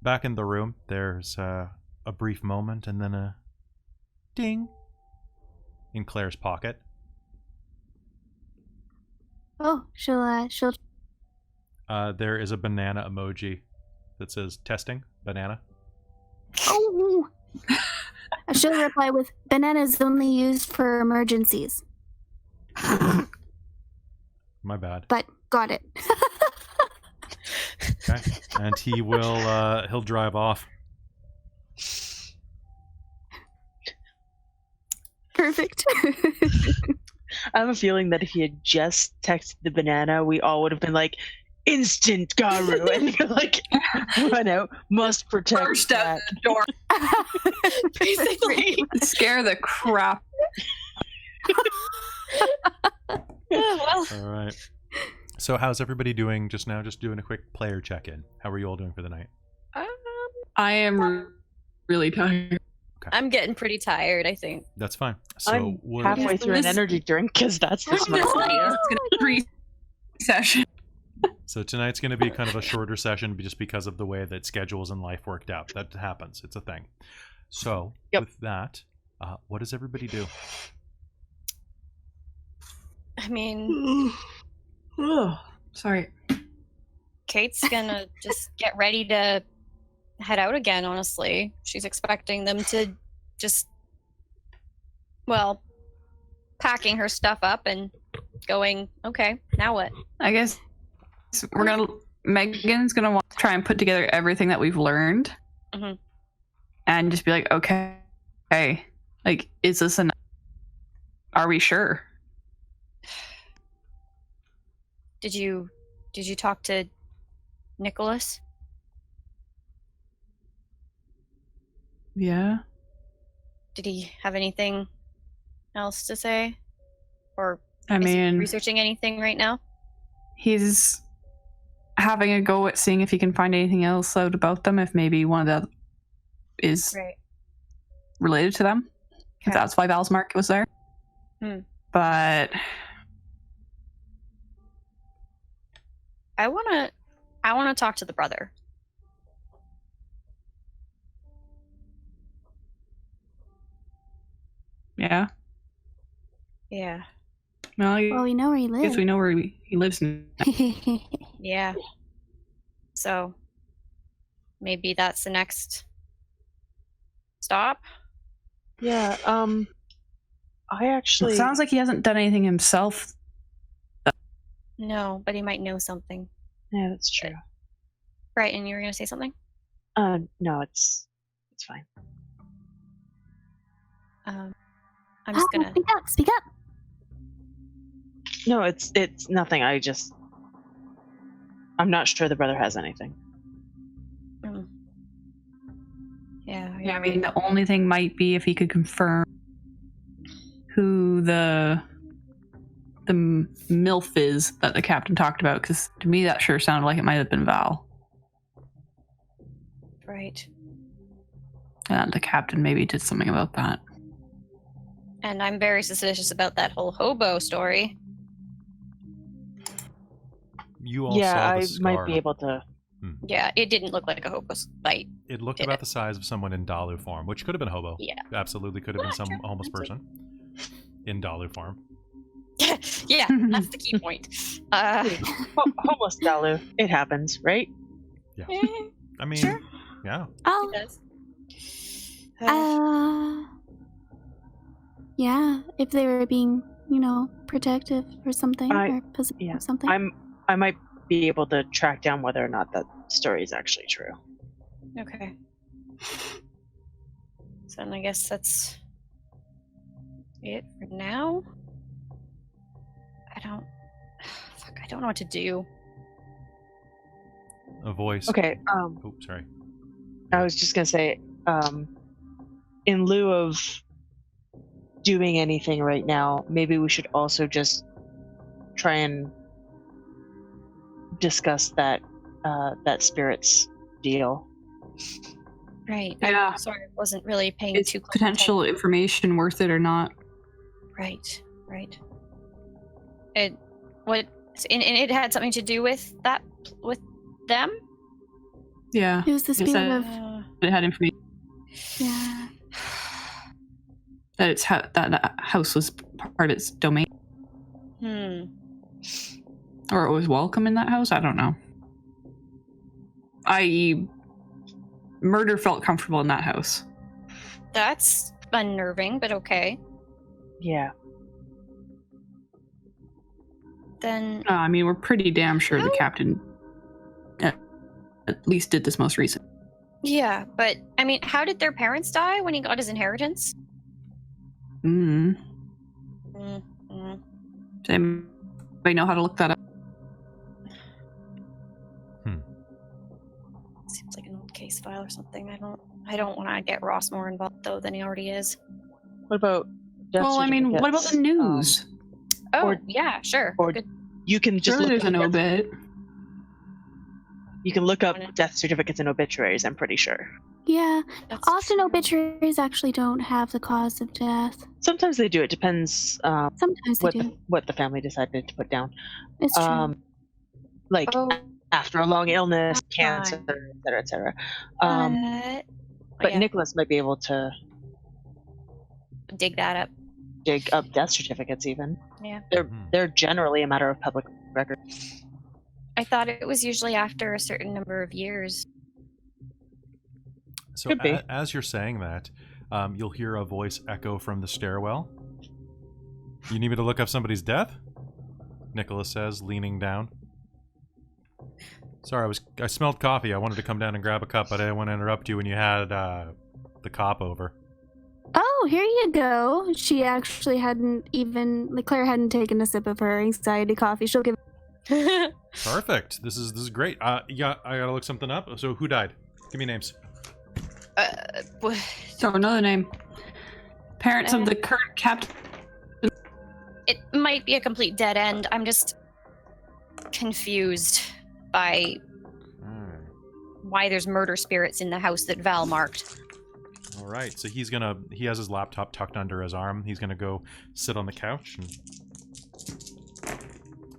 Back in the room, there's a brief moment and then a ding in Claire's pocket. Oh, she'll. There is a banana emoji that says testing banana. Oh. She'll reply with, "Bananas only used for emergencies." My bad. But got it. Okay. And he will he'll drive off. Perfect. I have a feeling that if he had just texted the banana, we all would have been like, instant Garu, and like run out, must protect. Burst out the door. Basically. Scare the crap. Well, All right. So how's everybody doing just now? Just doing a quick player check-in. How are you all doing for the night? I am really tired. I'm getting pretty tired, I think. That's fine. So I'm we'll- halfway through an energy drink because that's this much easier. It's gonna be pre-session. So tonight's going to be kind of a shorter session just because of the way that schedules and life worked out. That happens. It's a thing. So with that, what does everybody do? I mean, Sorry. Kate's gonna just get ready to head out again, honestly. She's expecting them to just, well, packing her stuff up and going, okay, now what? I guess Megan's gonna try and put together everything that we've learned, and just be like, okay, like, is this enough? Are we sure? Did you talk to Nicholas? Yeah. Did he have anything else to say? Or I is he mean, researching anything right now? he's having a go at seeing if he can find anything else out about them, if maybe one of the is Right. related to them. If Okay. that's why Val's mark was there. But I wanna talk to the brother. yeah. Yeah. Well, Well, we know where he I guess lives. we know where he lives now. Yeah. So maybe that's the next stop. Yeah, I actually... It sounds like he hasn't done anything himself. No, but he might know something. Yeah, that's true. Right, and you were gonna say something? No, it's fine. I'm just gonna. Speak up. No, it's nothing. I'm not sure the brother has anything. Yeah. Yeah, I mean, the only thing might be if he could confirm who the MILF is that the captain talked about, because to me that sure sounded like it might have been Val. Right. And the captain maybe did something about that. And I'm very suspicious about that whole hobo story. You all Yeah, saw the I scar. might be able to... Yeah, it didn't look like a hobo bite. It looked Did about it? the size of someone in Dalu form, which could have been hobo. Yeah. Absolutely could have been some True. homeless person in Dalu form. Yeah, that's the key point. Homeless Dalu. It happens, right? Yeah. I mean, Sure. yeah. Oh, It does. yeah. If they were being, protective or something, or possessive Yeah, or something. I might be able to track down whether or not that story is actually true. Okay. So then I guess that's it for now. I don't know what to do. A voice. Okay. Oh, sorry. I was just gonna say, in lieu of doing anything right now, maybe we should also just try and discuss that spirits deal. Right. Yeah. I'm sorry, I wasn't really paying Is too close potential information worth it or not? attention. Right. And it had something to do with them? Yeah. It was the Is spirit that- of, It had information yeah. that that house was part of its domain, or it was welcome in that house. I don't know. I.e., murder felt comfortable in that house. That's unnerving, but okay. Yeah. Then I mean, we're pretty damn sure the captain at least did this most recent. yeah, but I mean, how did their parents die when he got his inheritance? Does anybody know how to look that up? Seems like an old case file or something. I don't want to get Ross more involved though than he already is. What about death Well, I mean, what about the certificates? news? Oh, Or- yeah, sure. or Good. You can just Surely look there's an obit. You can look up death certificates and obituaries, I'm pretty sure. Yeah. That's Often true. obituaries actually don't have the cause of death. Sometimes they do. It depends Sometimes they do. what the family decided to put down. It's true. Like Oh, after a long illness, that's cancer, fine. et cetera. But yeah, Nicholas might be able to dig that up. dig up death certificates even. Yeah. They're generally a matter of public record. I thought it was usually after a certain number of years. So Could be. as you're saying that, you'll hear a voice echo from the stairwell. You need me to look up somebody's death? Nicholas says, leaning down. Sorry, I smelled coffee. I wanted to come down and grab a cup, but I didn't want to interrupt you when you had the cop over. Oh, here you go. She actually Claire hadn't taken a sip of her anxiety coffee. She'll give. Perfect. This is great. Yeah, I gotta look something up. So who died? Give me names. So another name. Parents of the current captain. It might be a complete dead end. I'm just confused by why there's murder spirits in the house that Val marked. All right, so he has his laptop tucked under his arm. He's gonna go sit on the couch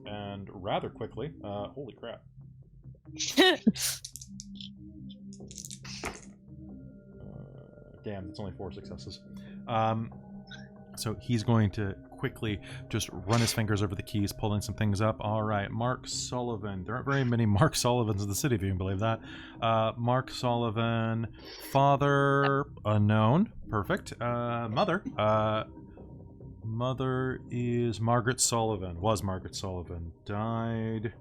and rather quickly, holy crap. Damn, that's only 4 successes. So he's going to quickly just run his fingers over the keys, pulling some things up. All right, Mark Sullivan. There aren't very many Mark Sullivans in the city, if you can believe that. Mark Sullivan, father unknown. Perfect. Mother. Mother is Margaret Sullivan. Was Margaret Sullivan. Died.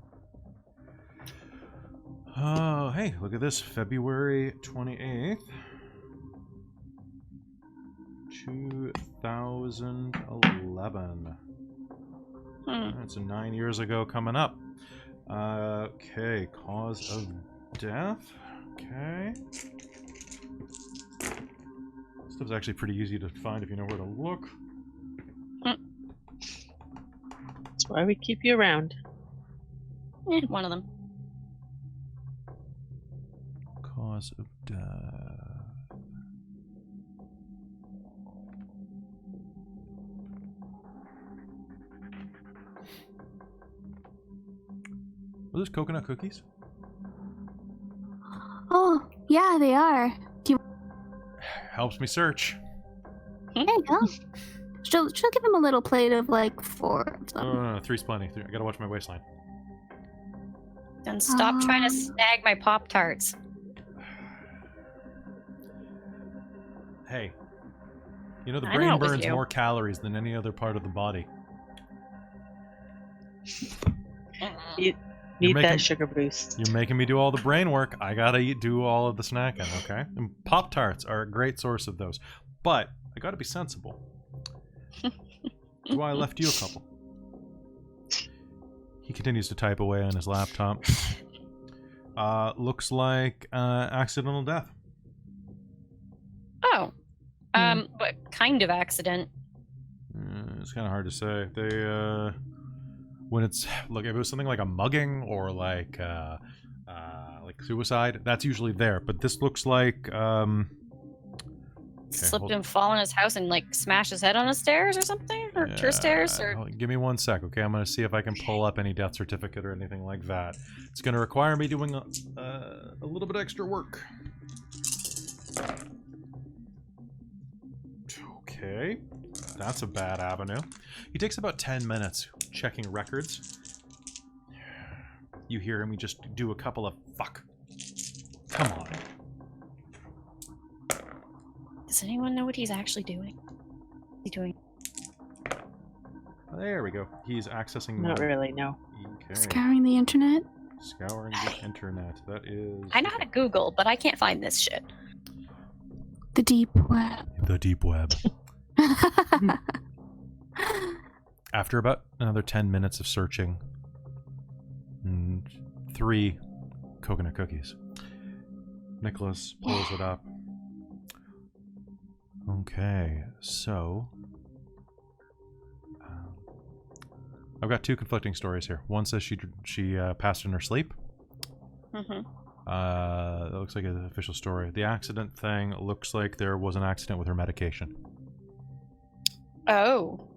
Oh, hey, look at this. February 28th. 2011. That's 9 years ago coming up. Okay, cause of death. Okay. Stuff's actually pretty easy to find if you know where to look. That's why we keep you around. One of them. Cause of death. Are those coconut cookies? Oh, yeah, they are. Helps me search. There you go. She'll give him a little plate of like 4 of them. No, 3's plenty. I gotta watch my waistline. Then stop trying to snag my Pop-Tarts. Hey, you know the brain burns more calories than any other part of the body. Need that sugar boost. You're making me do all the brain work. I gotta do all of the snacking, okay? And Pop-Tarts are a great source of those. But I gotta be sensible. That's why I left you a couple. He continues to type away on his laptop. Looks like accidental death. Oh. What kind of accident? It's kind of hard to say. They, when it's, look, if it was something like a mugging or like suicide, that's usually there. But this looks like, slipped and fall in his house and like smash his head on the stairs or something? Or two stairs? Or... Give me 1 sec, okay? I'm going to see if I can pull up any death certificate or anything like that. It's going to require me doing a little bit extra work. Okay, that's a bad avenue. He takes about 10 minutes checking records. You hear him, he just do a couple of fuck. Come on. Does anyone know what he's actually doing? What's he doing? There we go. He's accessing... Not really, no. Okay. Scouring the internet? Scouring the internet. That is... I know how to Google, but I can't find this shit. The deep web. The deep web. After about another 10 minutes of searching, 3 coconut cookies. Nicholas pulls it up. Okay, so... I've got two conflicting stories here. One says she passed in her sleep. That looks like an official story. The accident thing looks like there was an accident with her medication. Oh.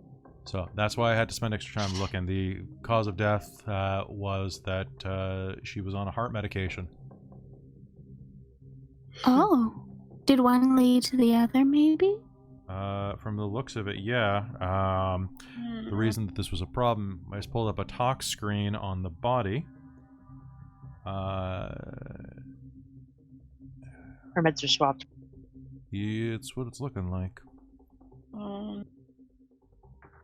So that's why I had to spend extra time looking. The cause of death was that she was on a heart medication. Oh. Did one lead to the other, maybe? From the looks of it, yeah. The reason that this was a problem, I just pulled up a tox screen on the body. Her meds are swapped. Yeah, it's what it's looking like. Was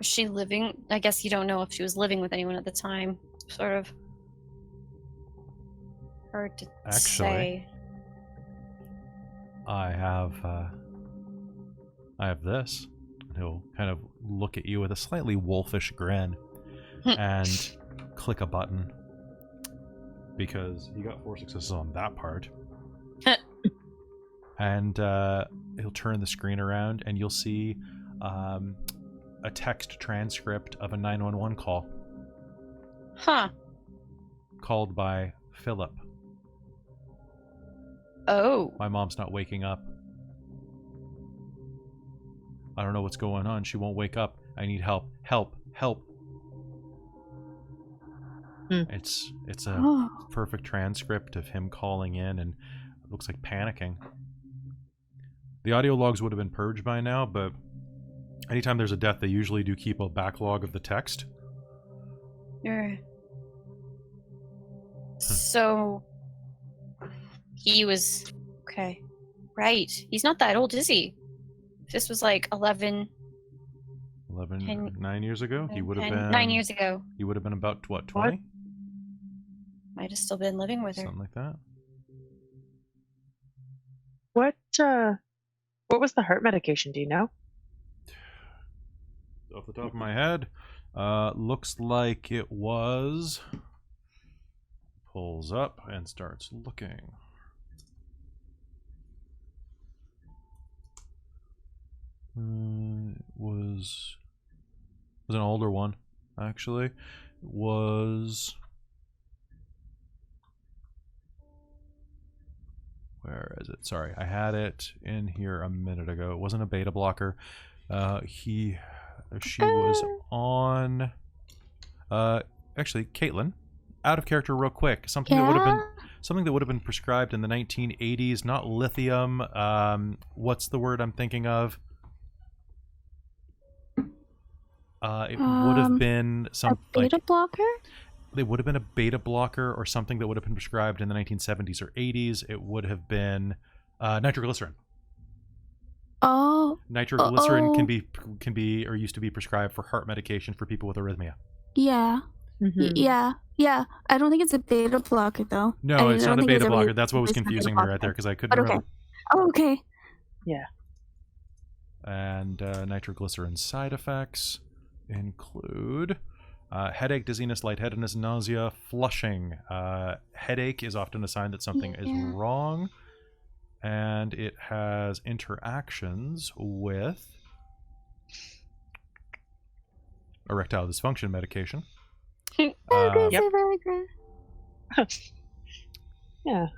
she living? I guess you don't know if she was living with anyone at the time. Sort of hard to say. I have this. He'll kind of look at you with a slightly wolfish grin and click a button because he got 4 successes on that part. And he'll turn the screen around and you'll see a text transcript of a 911 call. Huh. Called by Philip. Oh. My mom's not waking up. I don't know what's going on. She won't wake up. I need help. Help. Help. It's a perfect transcript of him calling in and it looks like panicking. The audio logs would have been purged by now, but anytime there's a death, they usually do keep a backlog of the text. Yeah. So he was okay. Right. He's not that old, is he? This was like 9 years ago? He would have been 9 years ago. He would have been about what, 20? Might have still been living with her. Something like that. What was the heart medication, do you know? Off the top of my head, looks like it was... Pulls up and starts looking. It was an older one, actually. It was... Where is it? Sorry, I had it in here a minute ago. It wasn't a beta blocker. She was on... actually, Caitlin, out of character real quick. Something that would have been prescribed in the 1980s, not lithium. What's the word I'm thinking of? It would have been some beta blocker? It would have been a beta blocker or something that would have been prescribed in the 1970s or 80s. It would have been nitroglycerin. Oh. Nitroglycerin can be or used to be prescribed for heart medication for people with arrhythmia. Yeah. Yeah. I don't think it's a beta blocker though. No, it's not a beta blocker. That's what was confusing me right there because I couldn't remember. Oh, okay. Yeah. And nitroglycerin side effects include headache, dizziness, lightheadedness, nausea, flushing. Headache is often a sign that something is wrong. And it has interactions with erectile dysfunction medication. Yep. Yeah.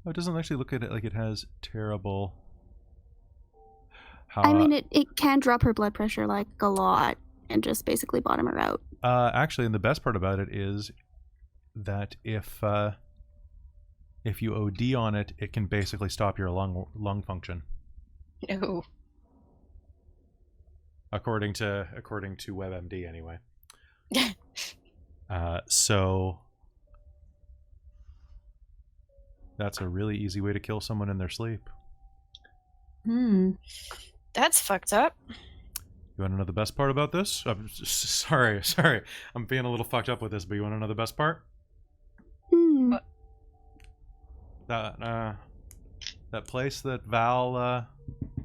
Oh, it doesn't actually look at it like it has terrible... I mean, it can drop her blood pressure like a lot and just basically bottom her out. Actually, and the best part about it is that if you OD on it, it can basically stop your lung function. No. According to WebMD, anyway. So that's a really easy way to kill someone in their sleep. That's fucked up. You want to know the best part about this? I'm sorry. I'm being a little fucked up with this, but you want to know the best part? What? That place that Val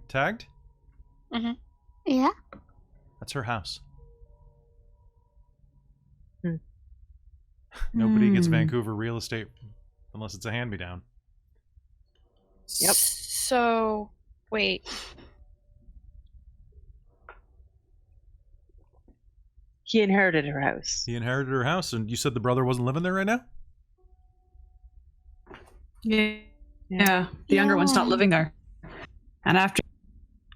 tagged? Mm-hmm. Yeah. That's her house. Nobody gets Vancouver real estate unless it's a hand-me-down. Yep. So, wait. He inherited her house. He inherited her house, and you said the brother wasn't living there right now? Yeah, the younger one's not living there. And after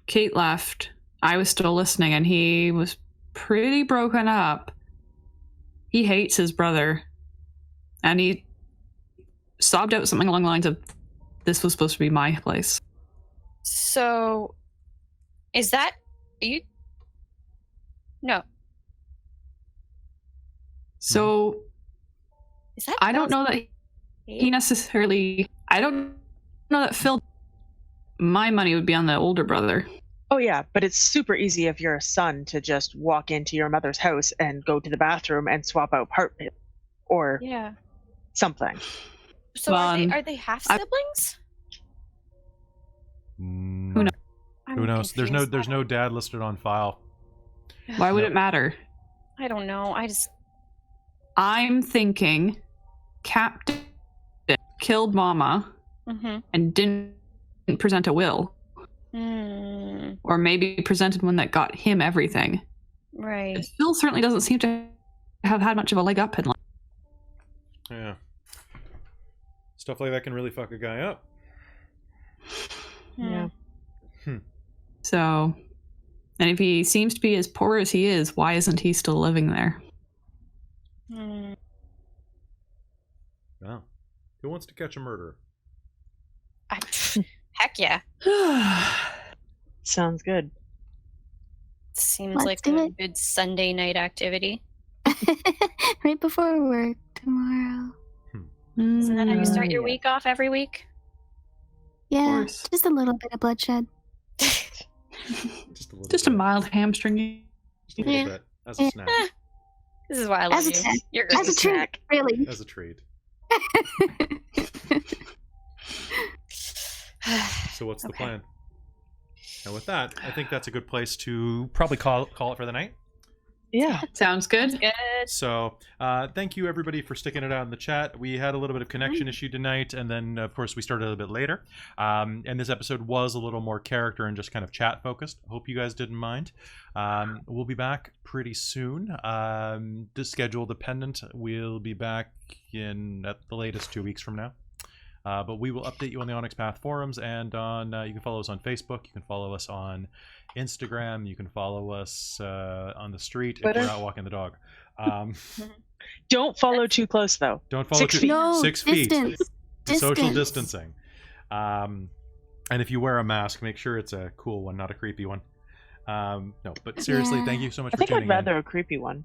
Kate left, I was still listening, and he was pretty broken up. He hates his brother. And he sobbed out something along the lines of, this was supposed to be my place. So, is that... you? No. So, Is that... I don't know that he necessarily... I don't know that Phil... My money would be on the older brother. Oh yeah, but it's super easy if you're a son to just walk into your mother's house and go to the bathroom and swap out part or something. So Well, are they half siblings? Who knows? Who knows? There's no dad listed on file. Why would it matter? I don't know. I'm thinking Captain killed Mama and didn't present a will. Or maybe presented one that got him everything. Right. Phil certainly doesn't seem to have had much of a leg up in life. Yeah. Stuff like that can really fuck a guy up. Yeah. So, and if he seems to be as poor as he is, why isn't he still living there? Well, who wants to catch a murderer? Heck yeah. Sounds good. Seems Let's like do a it. good Sunday night activity. Right before work tomorrow. Isn't that how you start your yeah. week off every week? Yeah, course. just a little bit of bloodshed. Just a little Just a bit. mild hamstring. Just a little bit. As a snack. This is why I love As a you. snack. You're As a treat, really. As a treat. So what's the plan? And with that, I think that's a good place to probably call it for the night. Yeah. Sounds good. Good. So thank you everybody for sticking it out in the chat. We had a little bit of connection issue tonight, and then of course we started a little bit later. And this episode was a little more character and just kind of chat focused. Hope you guys didn't mind. We'll be back pretty soon. The schedule dependent. We'll be back in at the latest 2 weeks from now. But we will update you on the Onyx Path forums, and on you can follow us on Facebook. You can follow us on Instagram. You can follow us on the street if you're out walking the dog. Don't follow too close though. Don't follow 6 too feet. No, 6 feet. distance. Social Distance. distancing. And if you wear a mask, make sure it's a cool one, not a creepy one. No, but seriously, Yeah. thank you so much I for think tuning I'd rather a creepy one.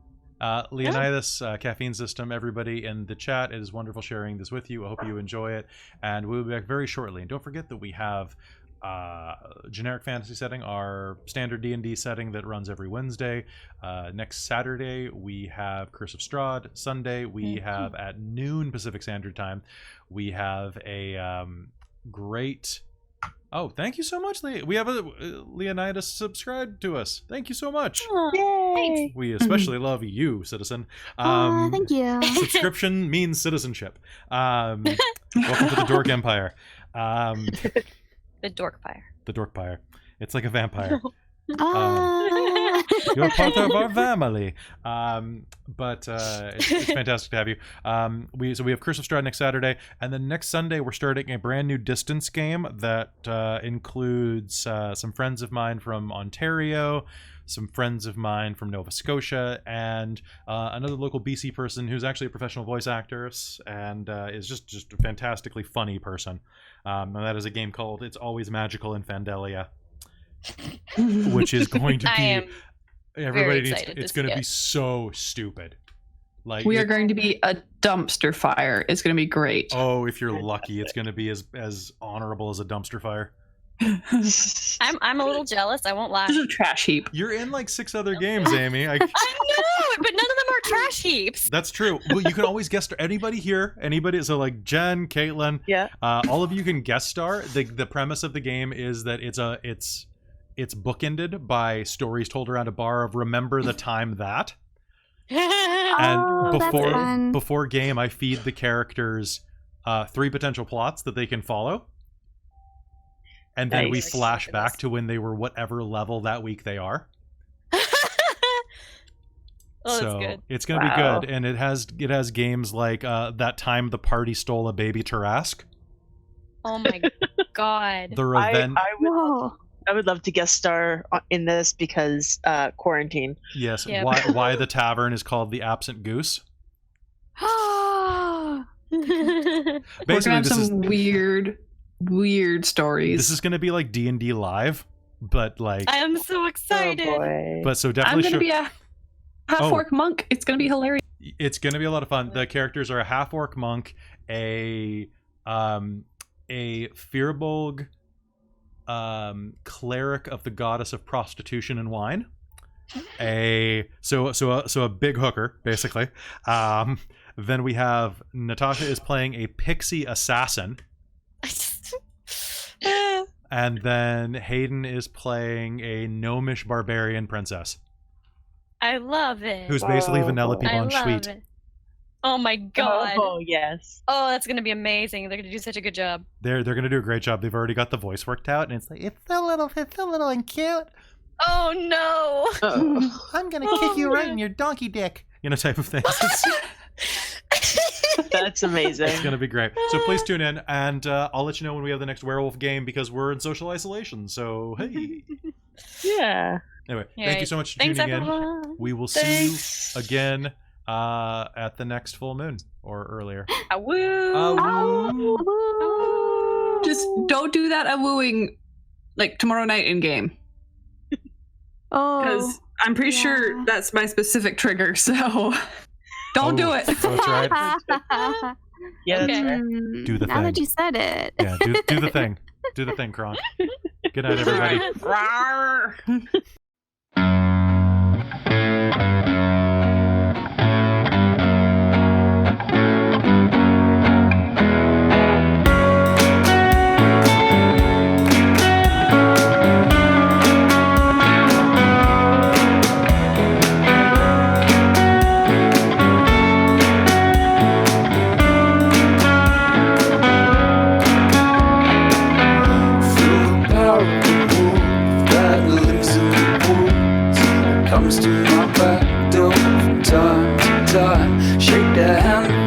Leonidas, Caffeine System, everybody in the chat, it is wonderful sharing this with you. I hope you enjoy it, and we'll be back very shortly. And don't forget that we have generic fantasy setting, our standard D&D setting that runs every Wednesday. Next Saturday we have Curse of Strahd. Sunday we have at noon Pacific Standard Time. We have a great... Oh, thank you so much, we have a Leonidas subscribed to us. Thank you so much. Yay! We especially love you, citizen. Thank you. Subscription means citizenship. Welcome to the Dork Empire. The Dork Fire. The Dork Pyre. It's like a vampire. Ah. You're part of our family. But it's fantastic to have you. We have Curse of Strahd next Saturday, and then next Sunday we're starting a brand new distance game that includes some friends of mine from Ontario, some friends of mine from Nova Scotia, and another local BC person who's actually a professional voice actress and is just a fantastically funny person. And that is a game called It's Always Magical in Fandelia, which is going to be... I am Everybody needs, excited to it's going to see be it. so stupid. Like We are going to be a dumpster fire. It's going to be great. Oh, if you're lucky, it's going to be as honorable as a dumpster fire. I'm a little jealous. I won't lie. This is a trash heap. You're in like 6 other games, Amy. I know, but none of them are trash heaps. That's true. Well, you can always guest star. Anybody here, so like Jen, Caitlin, Yeah. all of you can guest star. The premise of the game is that it's bookended by stories told around a bar of remember the time that. And Oh, that's fun. before game, I feed the characters 3 potential plots that they can follow. And then we Nice. flash back to when they were whatever level that week they are. that's So good. it's gonna be good, and it has games like that time the party stole a baby Tarrasque. Oh my god. The revenge. I would love to guest star in this because quarantine. Yes. Yep. Why the tavern is called the Absent Goose. We're Basically, gonna have some weird stories. This is gonna be like D&D live, but like. I am so excited. Oh boy. But so I'm definitely. gonna be a half-orc monk. It's gonna be hilarious. It's gonna be a lot of fun. The characters are a half-orc monk, a Firbolg cleric of the goddess of prostitution and wine. A big hooker, basically. Then we have Natasha is playing a pixie assassin. And then Hayden is playing a gnomish barbarian princess. I love it. Who's basically Vanellope I von love Schweet. it. Oh my god. Oh yes. Oh, that's gonna be amazing. They're gonna do such a good job. They're gonna do a great job. They've already got the voice worked out, and it's like it's so little and cute. Oh no. I'm gonna kick you right in your donkey dick. Type of thing. That's amazing. It's gonna be great. So please tune in, and I'll let you know when we have the next werewolf game because we're in social isolation. So hey. Yeah. Anyway, All thank you right. so much for Thanks, tuning everyone. in. We will see you again at the next full moon or earlier. Awoo. Just don't do that wooing like tomorrow night in game. Because I'm pretty sure that's my specific trigger, so don't do it. That's right. Yeah, that's Okay. right. Do the now thing. that you said it. Yeah, do the thing. Do the thing, Kron. Good night, everybody. Comes to my back door from time to time. Shake the hand